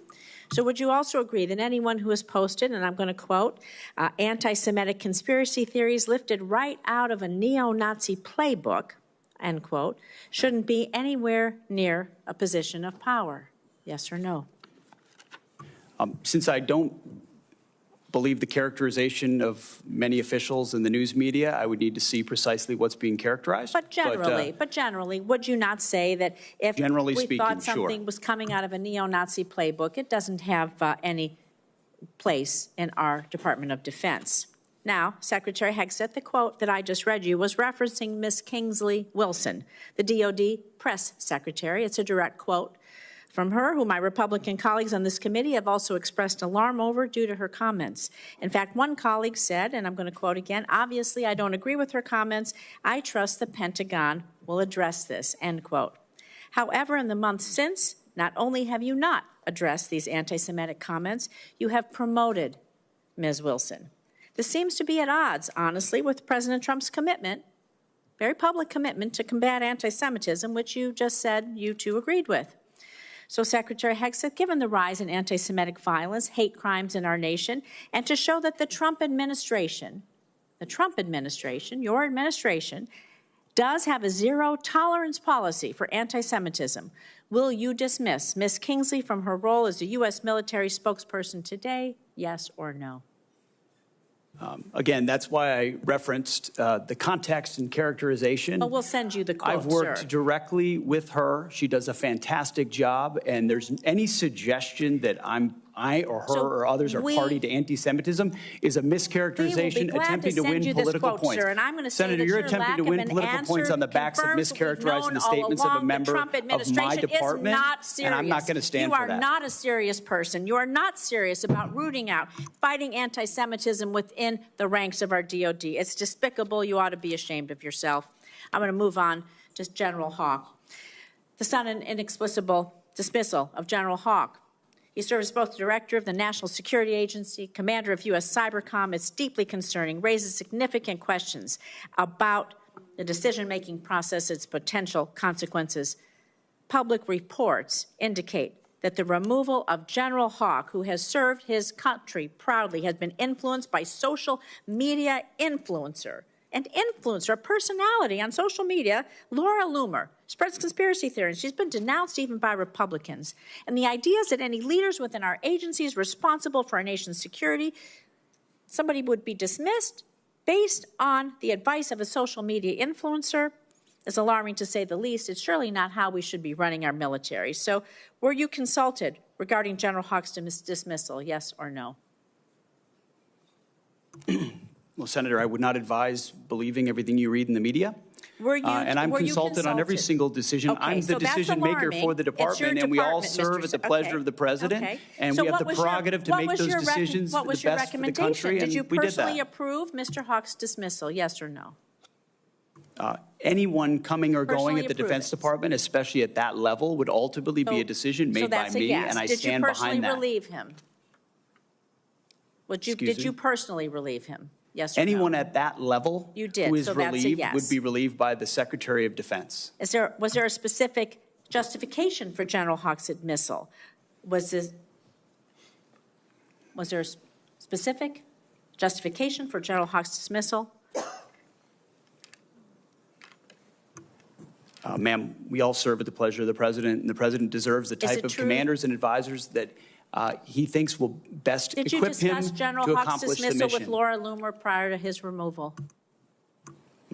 So would you also agree that anyone who has posted, and I'm going to quote, anti-Semitic conspiracy theories lifted right out of a neo-Nazi playbook, end quote, shouldn't be anywhere near a position of power? Yes or no? Since I don't believe the characterization of many officials in the news media, I would need to see precisely what's being characterized. But generally, would you not say that if generally we speaking, thought something sure. was coming out of a neo-Nazi playbook, it doesn't have any place in our Department of Defense? Now, Secretary Hegseth, the quote that I just read you was referencing Ms. Kingsley Wilson, the DOD press secretary. It's a direct quote from her, who my Republican colleagues on this committee have also expressed alarm over due to her comments. In fact, one colleague said, and I'm going to quote again, obviously I don't agree with her comments. I trust the Pentagon will address this, end quote. However, in the months since, not only have you not addressed these anti-Semitic comments, you have promoted Ms. Wilson. This seems to be at odds, honestly, with President Trump's commitment, very public commitment to combat anti-Semitism, which you just said you two agreed with. So, Secretary Hegseth, given the rise in anti-Semitic violence, hate crimes in our nation, and to show that the Trump administration, your administration, does have a zero-tolerance policy for anti-Semitism, will you dismiss Ms. Kingsley from her role as a U.S. military spokesperson today, yes or no? Again, that's why I referenced the context and characterization. Well, we'll send you the quote, I've worked sir. directly with her. She does a fantastic job, and there's any suggestion that I or her or others are party to anti-Semitism is a mischaracterization attempting to win political points. Sir, and I'm going to say Senator, that you're your attempting to win political points on the backs of mischaracterizing the statements of a member of my department, and I'm not going to stand for that. You are not a serious person. You are not serious about rooting out, fighting anti-Semitism within the ranks of our DOD. It's despicable. You ought to be ashamed of yourself. I'm going to move on to General Hawk. The sudden and inexplicable dismissal of General Hawk. He serves as both director of the National Security Agency, commander of U.S. Cyber Command. It's deeply concerning, raises significant questions about the decision-making process, its potential consequences. Public reports indicate that the removal of General Hawk, who has served his country proudly, has been influenced by social media influencer, a personality on social media, Laura Loomer, spreads conspiracy theories. She's been denounced even by Republicans. And the idea is that any leaders within our agencies responsible for our nation's security, somebody would be dismissed based on the advice of a social media influencer is alarming, to say the least. It's surely not how we should be running our military. So were you consulted regarding General Hawk's dismissal, yes or no? Well, Senator, I would not advise believing everything you read in the media. And I'm consulted on every single decision. Okay, I'm the decision maker for the department, and we all serve at the pleasure of the president. And we have the prerogative to make those decisions for the best for the country. Did you and we did personally that. approve Mr. Hawk's dismissal, yes or no? Anyone coming or going at the approve Defense Department, especially at that level, would ultimately be a decision made by that's a me, yes. and I Did stand you personally behind that. relieve him? Did you personally relieve him? Yes or Anyone no? at that level You did, who is so that's a relieved yes. would be relieved by the Secretary of Defense. Was there a specific justification for General Hawk's dismissal? Was there a specific justification for General Hawk's dismissal? Ma'am, we all serve at the pleasure of the President, and the President deserves the type of commanders and advisors that he thinks will best equip him to accomplish the mission. Did you discuss General Hawk's dismissal with Laura Loomer prior to his removal?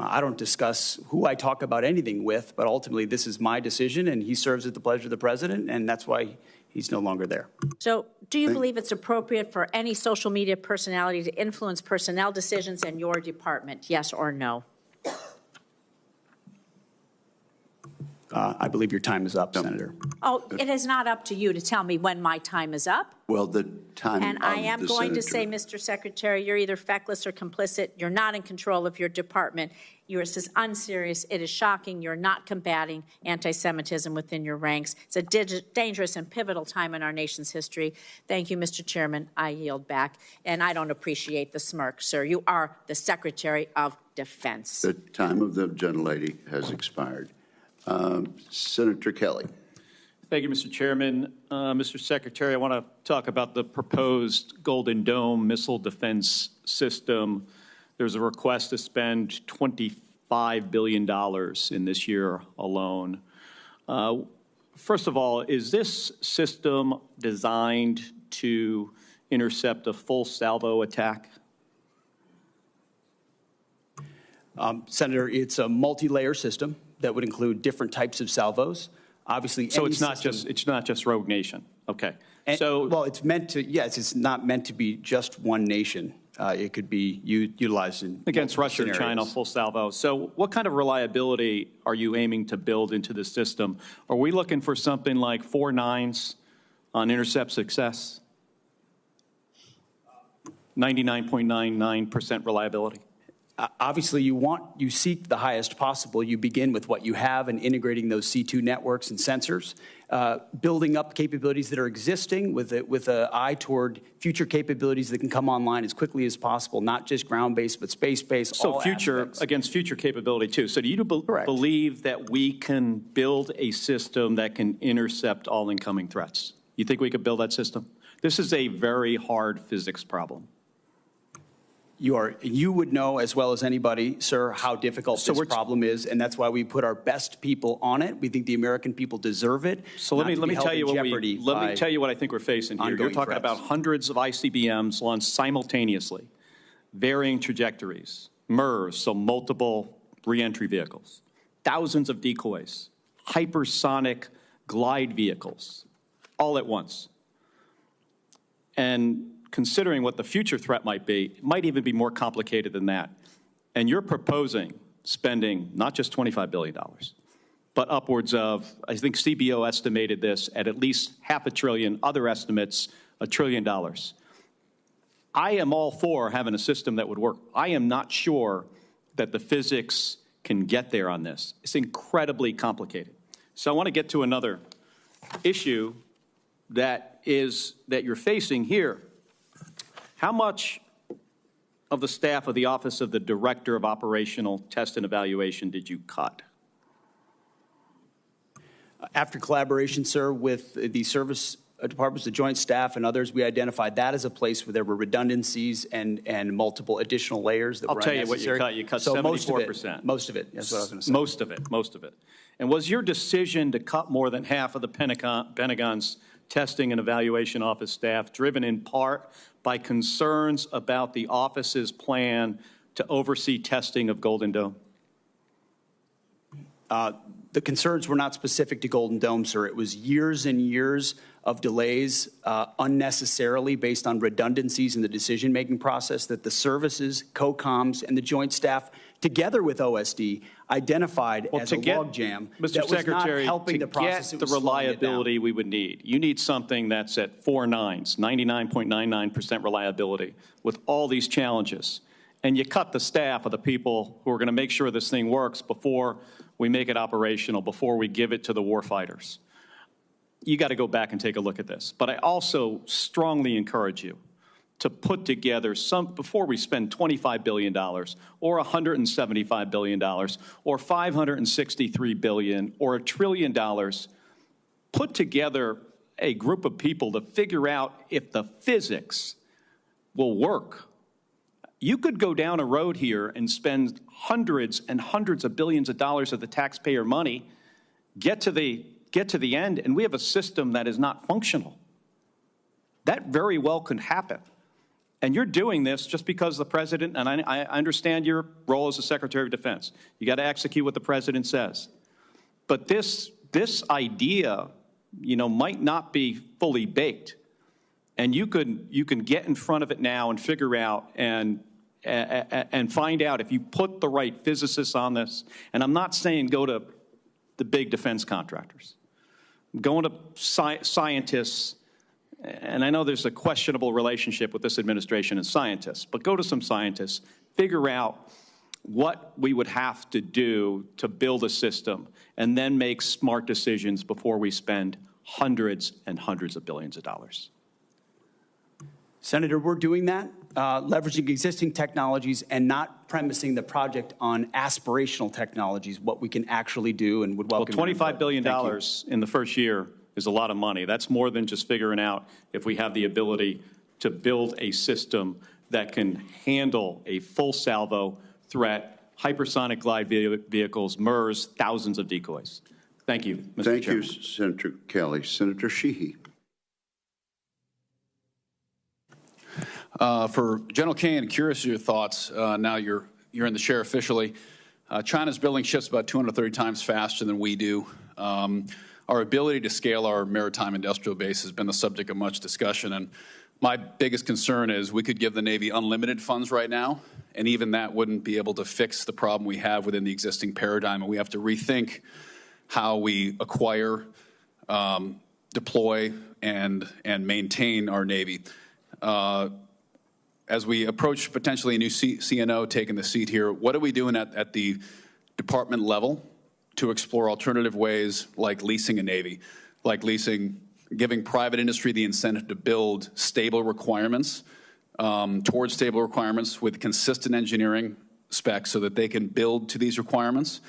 I don't discuss who I talk about anything with, but ultimately this is my decision, and he serves at the pleasure of the President, and that's why he's no longer there. So do you believe it's appropriate for any social media personality to influence personnel decisions in your department, yes or no? I believe your time is up, Senator. Oh, it is not up to you to tell me when my time is up. Well, the time And of I am the going to senator. say, Mr. Secretary, you're either feckless or complicit. You're not in control of your department. You're unserious. It is shocking. You're not combating anti-Semitism within your ranks. It's a dangerous and pivotal time in our nation's history. Thank you, Mr. Chairman. I yield back. And I don't appreciate the smirk, sir. You are the Secretary of Defense. The time of the gentlelady has expired. Senator Kelly. Thank you, Mr. Chairman. Mr. Secretary, I want to talk about the proposed Golden Dome missile defense system. There's a request to spend $25 billion in this year alone. First of all, is this system designed to intercept a full salvo attack? Senator, it's a multi-layer system that would include different types of salvos. Obviously, so it's not just Rogue Nation. Okay. Well, it's meant to. Yes, it's not meant to be just one nation. It could be utilized in against Russia scenarios. or China, full salvo. So, what kind of reliability are you aiming to build into the system? Are we looking for something like 4 nines on intercept success? 99.99% reliability. Obviously, you seek the highest possible. You begin with what you have and integrating those C2 networks and sensors, building up capabilities that are existing with an eye toward future capabilities that can come online as quickly as possible, not just ground-based, but space-based. So against future capability, too. So do you believe that we can build a system that can intercept all incoming threats? You think we could build that system? This is a very hard physics problem. You would know as well as anybody, sir, how difficult this problem is, and that's why we put our best people on it. We think the American people deserve it. So let me tell you what I think we're facing here. You're talking about hundreds of ICBMs launched simultaneously, varying trajectories, MIRVs, so multiple reentry vehicles, thousands of decoys, hypersonic glide vehicles, all at once. And considering what the future threat might be, it might even be more complicated than that. And you're proposing spending not just $25 billion, but upwards of, I think CBO estimated this at least $500 billion, other estimates $1 trillion. I am all for having a system that would work. I am not sure that the physics can get there on this. It's incredibly complicated. So I want to get to another issue that you're facing here. How much of the staff of the Office of the Director of Operational Test and Evaluation did you cut? After collaboration, sir, with the service departments, the Joint Staff, and others, we identified that as a place where there were redundancies and multiple additional layers that were unnecessary. I'll tell you what you cut. You cut 74%. Most of it. That's what I was going to say. Most of it. And was your decision to cut more than half of the Pentagon's testing and evaluation office staff driven in part by concerns about the office's plan to oversee testing of Golden Dome? The concerns were not specific to Golden Dome, sir. It was years and years of delays unnecessarily based on redundancies in the decision-making process that the services, COCOMs, and the Joint Staff, together with OSD, identified as a logjam that was not helping the process. To get the reliability we would need, you need something that's at 4 nines, 99.99% reliability, with all these challenges. And you cut the staff of the people who are going to make sure this thing works before we make it operational, before we give it to the warfighters. You got to go back and take a look at this. But I also strongly encourage you to put together before we spend $25 billion or $175 billion or $563 billion or $1 trillion, put together a group of people to figure out if the physics will work. You could go down a road here and spend hundreds and hundreds of billions of dollars of the taxpayer money, get to the end, and we have a system that is not functional. That very well could happen. And you're doing this just because the president, and I understand your role as the Secretary of Defense. You got to execute what the president says. But this idea, might not be fully baked. And you can get in front of it now and figure out and find out if you put the right physicists on this. And I'm not saying go to the big defense contractors. I'm going to scientists. And I know there's a questionable relationship with this administration and scientists, but go to some scientists, figure out what we would have to do to build a system, and then make smart decisions before we spend hundreds and hundreds of billions of dollars. Senator, we're doing that, leveraging existing technologies and not premising the project on aspirational technologies, what we can actually do, and would welcome. Well, $25 billion in the first year is a lot of money. That's more than just figuring out if we have the ability to build a system that can handle a full salvo threat, hypersonic glide vehicles, MERS, thousands of decoys. Thank you, Mr. Thank Chairman. you, Senator Kelly. Senator Sheehy. For General Kane, curious of your thoughts. Now you're in the chair officially. China's building ships about 230 times faster than we do. Our ability to scale our maritime industrial base has been the subject of much discussion. And my biggest concern is we could give the Navy unlimited funds right now, and even that wouldn't be able to fix the problem we have within the existing paradigm. And we have to rethink how we acquire, deploy, and maintain our Navy. As we approach potentially a new CNO taking the seat here, what are we doing at the department level to explore alternative ways like leasing a Navy, like giving private industry the incentive to build stable requirements, towards stable requirements with consistent engineering specs so that they can build to these requirements,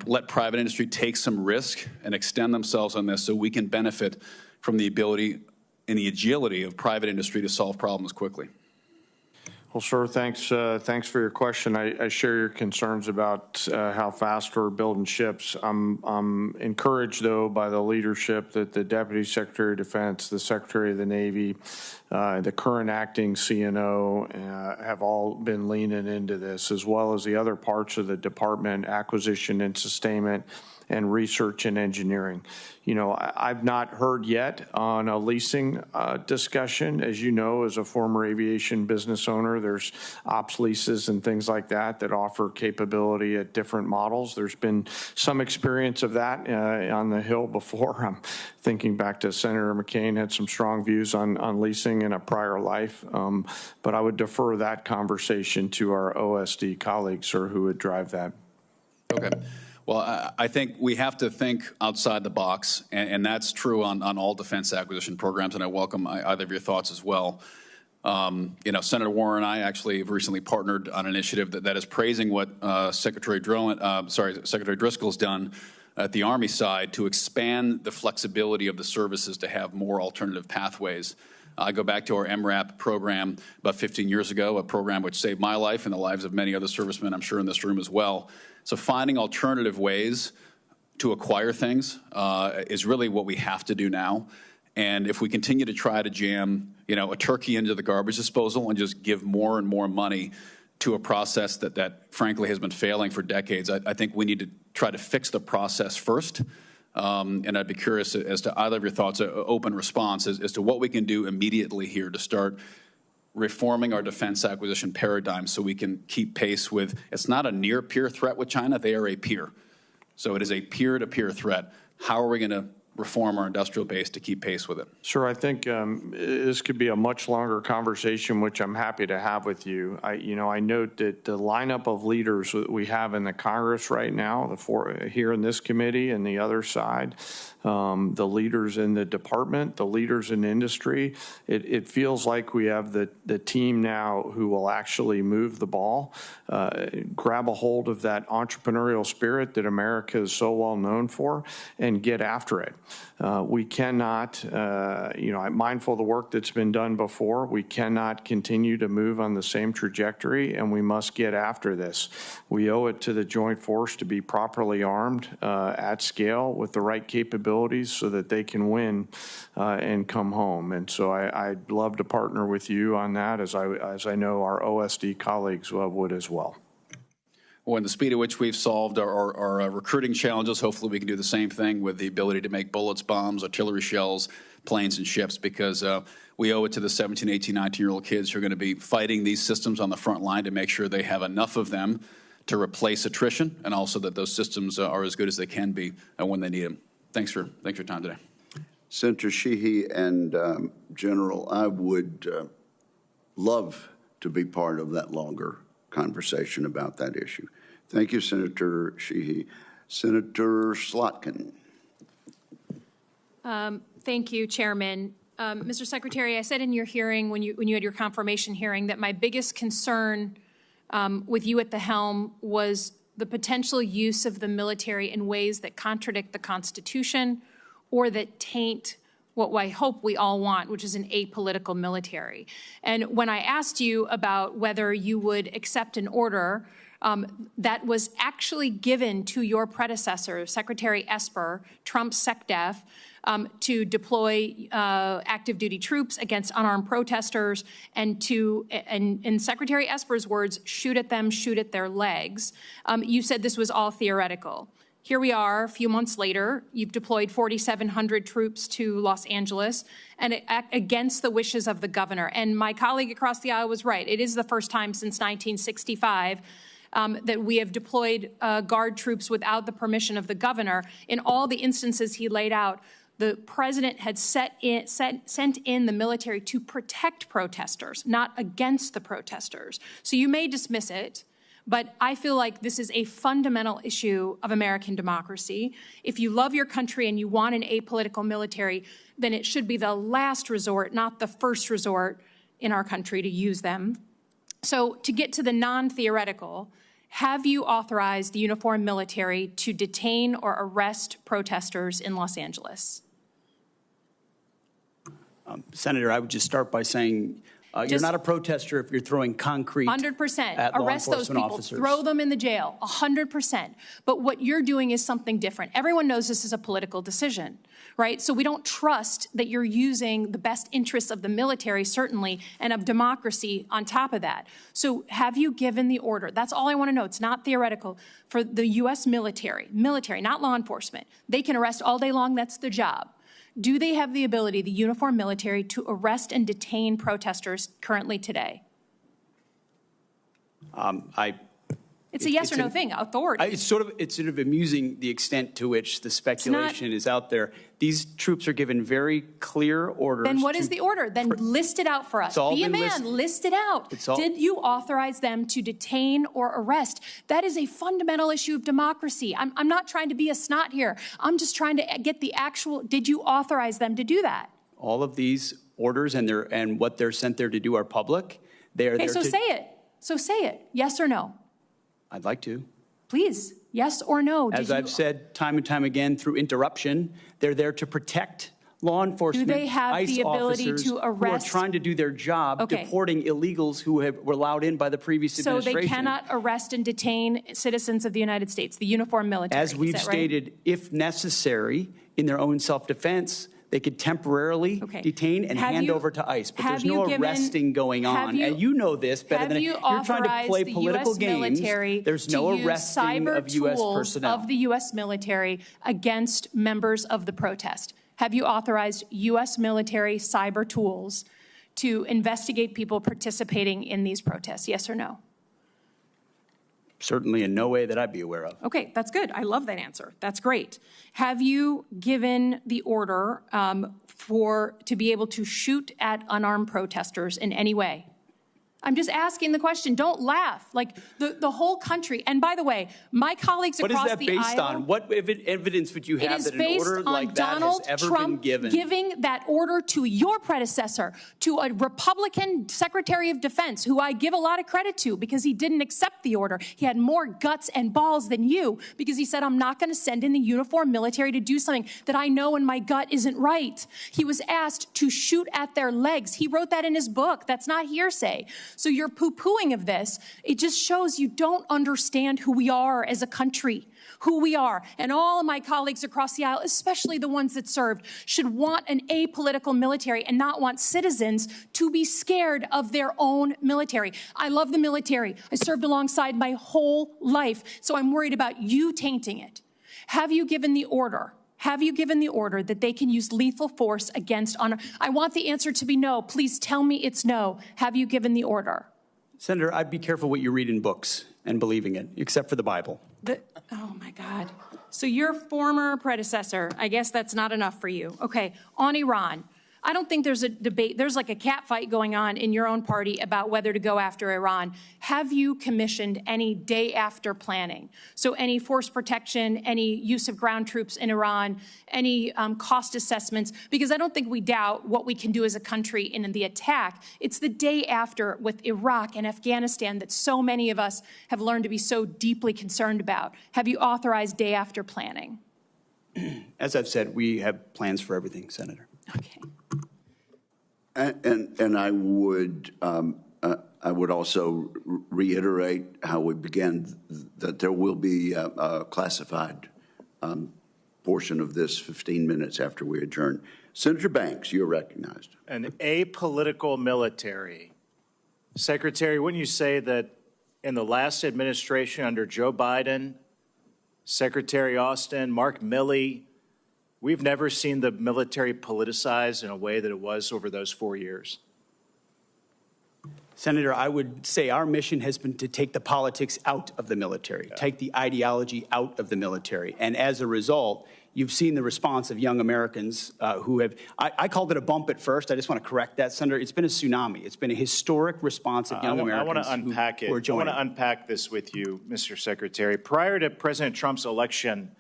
let private industry take some risk and extend themselves on this so we can benefit from the ability and the agility of private industry to solve problems quickly. Well, sir, thanks for your question. I share your concerns about how fast we're building ships. I'm encouraged, though, by the leadership that the Deputy Secretary of Defense, the Secretary of the Navy, the current acting CNO have all been leaning into this, as well as the other parts of the department, acquisition and sustainment, and research and engineering. You know, I've not heard yet on a leasing discussion. As you know, as a former aviation business owner, there's ops leases and things like that that offer capability at different models. There's been some experience of that on the Hill before. I'm thinking back to Senator McCain had some strong views on leasing in a prior life, but I would defer that conversation to our OSD colleagues or who would drive that. Okay. Well, I think we have to think outside the box, and that's true on all defense acquisition programs, and I welcome either of your thoughts as well. You know, Senator Warren and I actually have recently partnered on an initiative that is praising what Secretary Driscoll's done at the Army side to expand the flexibility of the services to have more alternative pathways. I go back to our MRAP program about 15 years ago, a program which saved my life and the lives of many other servicemen, I'm sure, in this room as well. So finding alternative ways to acquire things is really what we have to do now. And if we continue to try to jam, you know, a turkey into the garbage disposal and just give more and more money to a process that frankly has been failing for decades, I think we need to try to fix the process first. And I'd be curious as to either of your thoughts, an open response as to what we can do immediately here to start reforming our defense acquisition paradigm so we can keep pace with, it's not a near-peer threat with China, they are a peer. So it is a peer-to-peer threat. How are we going to reform our industrial base to keep pace with it? Sir, I think this could be a much longer conversation, which I'm happy to have with you. I note that the lineup of leaders that we have in the Congress right now, here in this committee and the other side, the leaders in the department, the leaders in industry, it feels like we have the team now who will actually move the ball, grab a hold of that entrepreneurial spirit that America is so well known for, and get after it. We cannot, I'm mindful of the work that's been done before. We cannot continue to move on the same trajectory, and we must get after this. We owe it to the joint force to be properly armed at scale with the right capabilities so that they can win and come home. And so I'd love to partner with you on that, as I know our OSD colleagues would as well. Well, in the speed at which we've solved our recruiting challenges, hopefully we can do the same thing with the ability to make bullets, bombs, artillery shells, planes, and ships, because we owe it to the 17, 18, 19-year-old kids who are going to be fighting these systems on the front line to make sure they have enough of them to replace attrition, and also that those systems are as good as they can be when they need them. Thanks for your time today. Senator Sheehy and General, I would love to be part of that longer conversation about that issue. Thank you, Senator Sheehy. Senator Slotkin. Thank you, Chairman. Mr. Secretary, I said in your hearing, when you had your confirmation hearing, that my biggest concern with you at the helm was the potential use of the military in ways that contradict the Constitution or that taint what I hope we all want, which is an apolitical military. And when I asked you about whether you would accept an order that was actually given to your predecessor, Secretary Esper, Trump's SecDef, to deploy active duty troops against unarmed protesters and to, in Secretary Esper's words, shoot at them, shoot at their legs. You said this was all theoretical. Here we are, a few months later. You've deployed 4,700 troops to Los Angeles and against the wishes of the governor. And my colleague across the aisle was right. It is the first time since 1965 that we have deployed Guard troops without the permission of the governor. In all the instances he laid out, the president had sent in the military to protect protesters, not against the protesters. So you may dismiss it, but I feel like this is a fundamental issue of American democracy. If you love your country and you want an apolitical military, then it should be the last resort, not the first resort in our country to use them. So to get to the non-theoretical, have you authorized the uniformed military to detain or arrest protesters in Los Angeles? Senator, I would just start by saying you're not a protester if you're throwing concrete 100%. at law Arrest those enforcement people. officers. Throw them in the jail. 100%. But what you're doing is something different. Everyone knows this is a political decision, right? So we don't trust that you're using the best interests of the military, certainly, and of democracy on top of that. So have you given the order? That's all I want to know. It's not theoretical. For the U.S. military, not law enforcement. They can arrest all day long. That's their job. Do they have the ability, the uniformed military, to arrest and detain protesters currently today? It's a yes or no thing, authority. It's sort of amusing the extent to which the speculation is out there. These troops are given very clear orders. Then what is the order? Then list it out for us. Be a man, list it out. Did you authorize them to detain or arrest? That is a fundamental issue of democracy. I'm not trying to be a snot here. I'm just trying to get the actual, did you authorize them to do that? All of these orders and what they're sent there to do are public. They are there so say it. So say it. Yes or no? I'd like to. Please, yes or no? As I've said time and time again through interruption, they're there to protect law enforcement, do they have ICE the ability officers to arrest? who are trying to do their job, deporting illegals who were allowed in by the previous administration. So they cannot arrest and detain citizens of the United States, the uniformed military. As we've stated, if necessary, in their own self-defense, they could temporarily detain and hand over to ICE. But there's no arresting going on. And you know this better than you're trying to play political games. There's no arresting of U.S. personnel. Of the U.S. military against members of the protest. Have you authorized U.S. military cyber tools to investigate people participating in these protests? Yes or no? Certainly in no way that I'd be aware of. Okay, that's good. I love that answer. That's great. Have you given the order to be able to shoot at unarmed protesters in any way? I'm just asking the question. Don't laugh. Like the whole country. And by the way, my colleagues across the aisle. What is that based on? What evidence would you have that an order like that has ever been given? Giving that order to your predecessor, to a Republican Secretary of Defense, who I give a lot of credit to because he didn't accept the order. He had more guts and balls than you because he said, I'm not going to send in the uniformed military to do something that I know in my gut isn't right. He was asked to shoot at their legs. He wrote that in his book. That's not hearsay. So your poo-pooing of this, it just shows you don't understand who we are as a country, who we are. And all of my colleagues across the aisle, especially the ones that served, should want an apolitical military and not want citizens to be scared of their own military. I love the military. I served alongside my whole life, so I'm worried about you tainting it. Have you given the order? Have you given the order that they can use lethal force against honor? I want the answer to be no. Please tell me it's no. Have you given the order? Senator, I'd be careful what you read in books and believing it, except for the Bible. Oh, my God. So your former predecessor, I guess that's not enough for you. Okay, on Iran. I don't think there's a debate. There's like a cat fight going on in your own party about whether to go after Iran. Have you commissioned any day after planning? So any force protection, any use of ground troops in Iran, any cost assessments? Because I don't think we doubt what we can do as a country in the attack. It's the day after with Iraq and Afghanistan that so many of us have learned to be so deeply concerned about. Have you authorized day after planning? As I've said, we have plans for everything, Senator. Okay. And I would also reiterate how we began, that there will be a classified portion of this 15 minutes after we adjourn. Senator Banks, you're recognized. An apolitical military. Secretary, wouldn't you say that in the last administration under Joe Biden, Secretary Austin, Mark Milley, we've never seen the military politicized in a way that it was over those 4 years? Senator, I would say our mission has been to take the politics out of the military, take the ideology out of the military. And as a result, you've seen the response of young Americans who have, I called it a bump at first. I just want to correct that, Senator. It's been a tsunami. It's been a historic response of young Americans. I want to unpack it. I want to unpack this with you, Mr. Secretary. Prior to President Trump's election,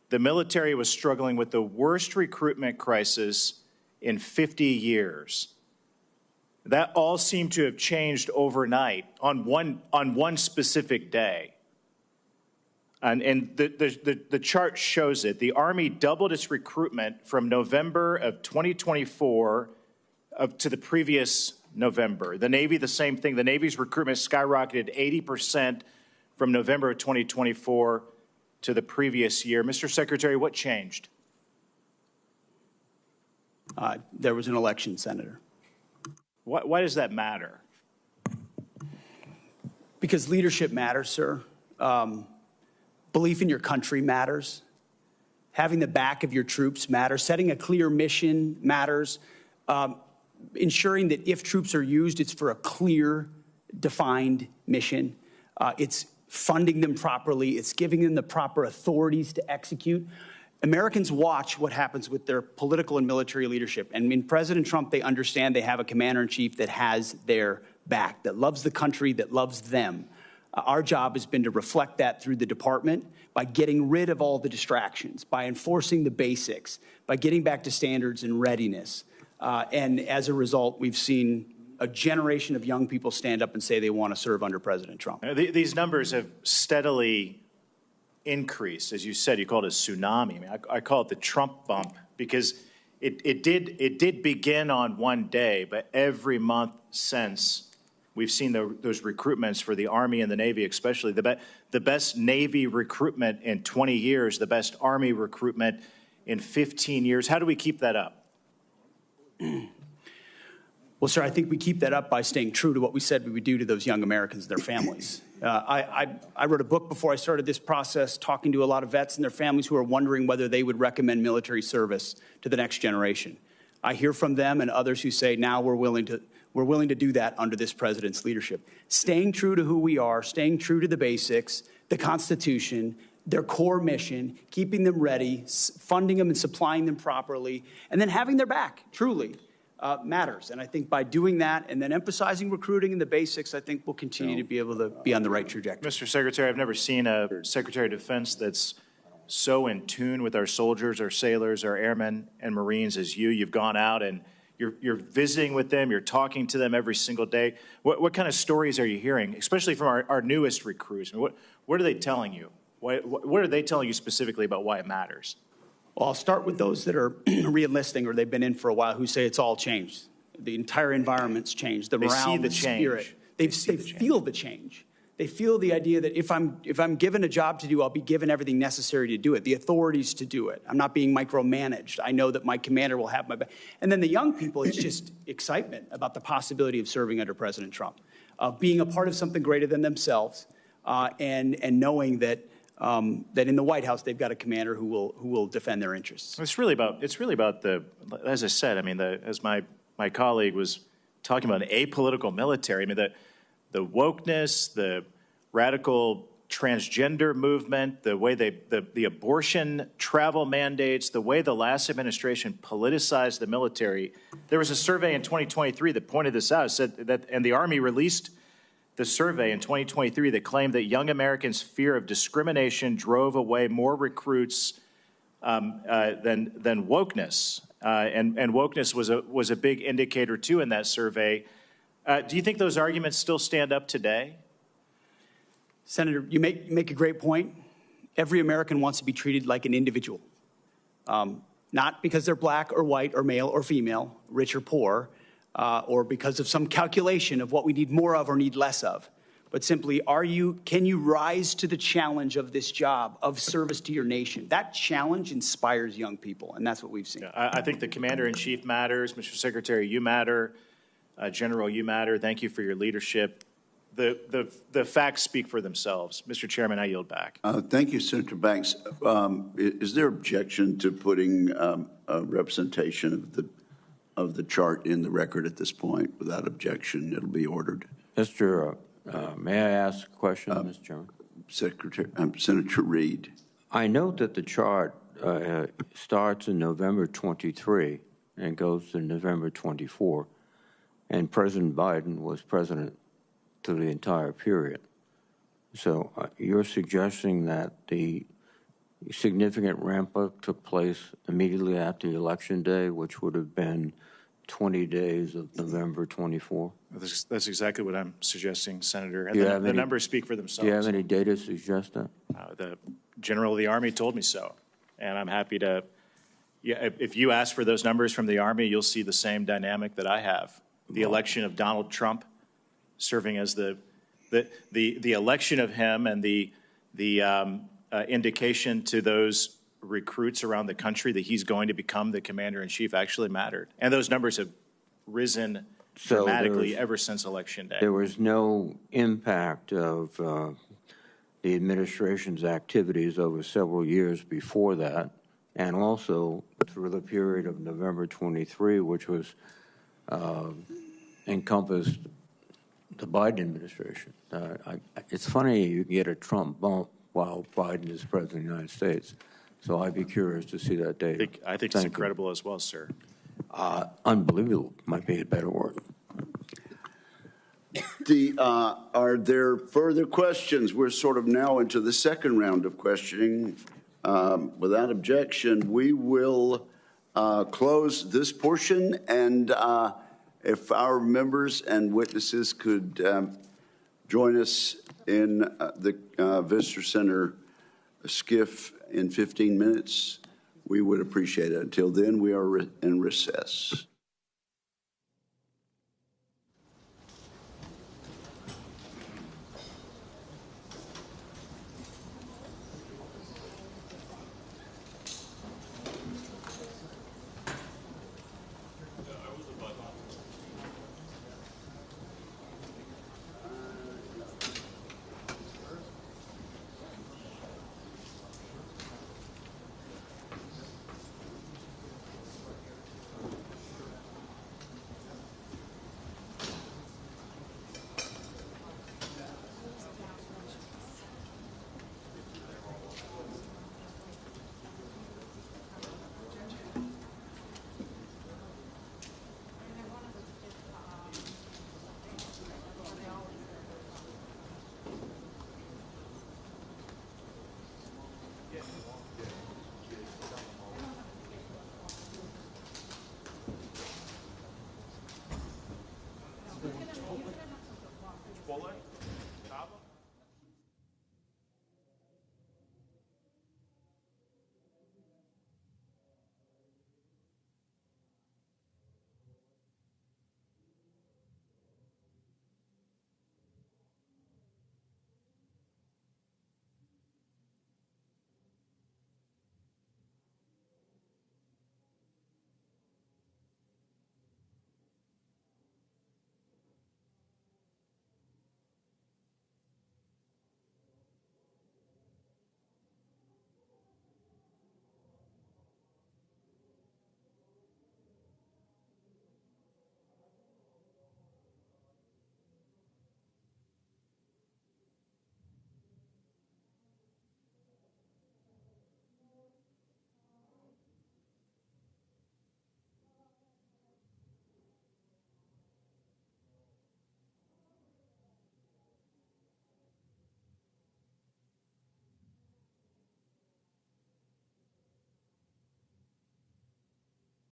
the military was struggling with the worst recruitment crisis in 50 years. That all seemed to have changed overnight on one specific day. And the chart shows it. The Army doubled its recruitment from November of 2024 to the previous November. The Navy, the same thing. The Navy's recruitment skyrocketed 80% from November of 2024 to the previous year. Mr. Secretary, what changed? There was an election, Senator. Why does that matter? Because leadership matters, sir. Belief in your country matters. Having the back of your troops matters. Setting a clear mission matters. Ensuring that if troops are used, it's for a clear, defined mission. It's funding them properly. It's giving them the proper authorities to execute. Americans watch what happens with their political and military leadership. And in President Trump, they understand they have a commander-in-chief that has their back, that loves the country, that loves them. Our job has been to reflect that through the department by getting rid of all the distractions, by enforcing the basics, by getting back to standards and readiness. And as a result, we've seen a generation of young people stand up and say they want to serve under President Trump. These numbers have steadily increased. As you said, you called it a tsunami. I mean, I call it the Trump bump because it did begin on one day, but every month since, we've seen those recruitments for the Army and the Navy, especially the best Navy recruitment in 20 years, the best Army recruitment in 15 years. How do we keep that up? Well, sir, I think we keep that up by staying true to what we said we would do to those young Americans and their families. I wrote a book before I started this process, talking to a lot of vets and their families who are wondering whether they would recommend military service to the next generation. I hear from them and others who say, now we're willing to do that under this president's leadership. Staying true to who we are, staying true to the basics, the Constitution, their core mission, keeping them ready, funding them and supplying them properly, and then having their back, truly. Matters. And I think by doing that and then emphasizing recruiting and the basics, I think we'll continue to be able to be on the right trajectory. Mr. Secretary, I've never seen a Secretary of Defense that's so in tune with our soldiers, our sailors, our airmen and Marines as you. You've gone out and you're visiting with them, you're talking to them every single day. What kind of stories are you hearing, especially from our newest recruits? I mean, what are they telling you? What are they telling you specifically about why it matters? Well, I'll start with those that are re-enlisting or they've been in for a while who say it's all changed. The entire environment's changed. The morale, the spirit. They feel the change. They feel the idea that if I'm given a job to do, I'll be given everything necessary to do it, the authorities to do it. I'm not being micromanaged. I know that my commander will have my back. And then the young people, it's just excitement about the possibility of serving under President Trump, being a part of something greater than themselves, and knowing that that in the White House they've got a commander who will defend their interests. It's really about the, as I said, I mean, as my colleague was talking about, an apolitical military. I mean, the wokeness, the radical transgender movement, the way the abortion travel mandates, the way the last administration politicized the military. There was a survey in 2023 that pointed this out. It said that, and the Army released the survey in 2023 that claimed that young Americans' fear of discrimination drove away more recruits than wokeness. And wokeness was a big indicator, too, in that survey. Do you think those arguments still stand up today? Senator, you make a great point. Every American wants to be treated like an individual, not because they're black or white or male or female, rich or poor, or because of some calculation of what we need more of or need less of, but simply, can you rise to the challenge of this job of service to your nation? That challenge inspires young people, and that's what we've seen. I think the Commander-in-Chief matters. Mr. Secretary, you matter. General, you matter. Thank you for your leadership. The facts speak for themselves. Mr. Chairman, I yield back. Thank you, Senator Banks. Is there objection to putting a representation of the chart in the record at this point? Without objection, it'll be ordered. May I ask a question, Mr. Chairman? Senator Reed. I note that the chart starts in November 23 and goes to November 24, and President Biden was president through the entire period. So you're suggesting that the significant ramp-up took place immediately after the election day, which would have been 20 days of November 24? That's exactly what I'm suggesting, Senator. And the numbers speak for themselves. Do you have any data to suggest that? The General of the Army told me so, and I'm happy to. Yeah, if you ask for those numbers from the Army, you'll see the same dynamic that I have. The election of Donald Trump serving as the election of him and the indication to those recruits around the country that he's going to become the Commander-in-Chief actually mattered. And those numbers have risen dramatically ever since Election Day. There was no impact of the administration's activities over several years before that, and also through the period of November 23, which was encompassed the Biden administration. It's funny you get a Trump bump while Biden is president of the United States. So I'd be curious to see that data. I think it's incredible as well, sir. Unbelievable might be a better word. Are there further questions? We're sort of now into the second round of questioning. Without objection, we will close this portion, and if our members and witnesses could join us in the Visitor Center skiff in 15 minutes, we would appreciate it. Until then, we are in recess.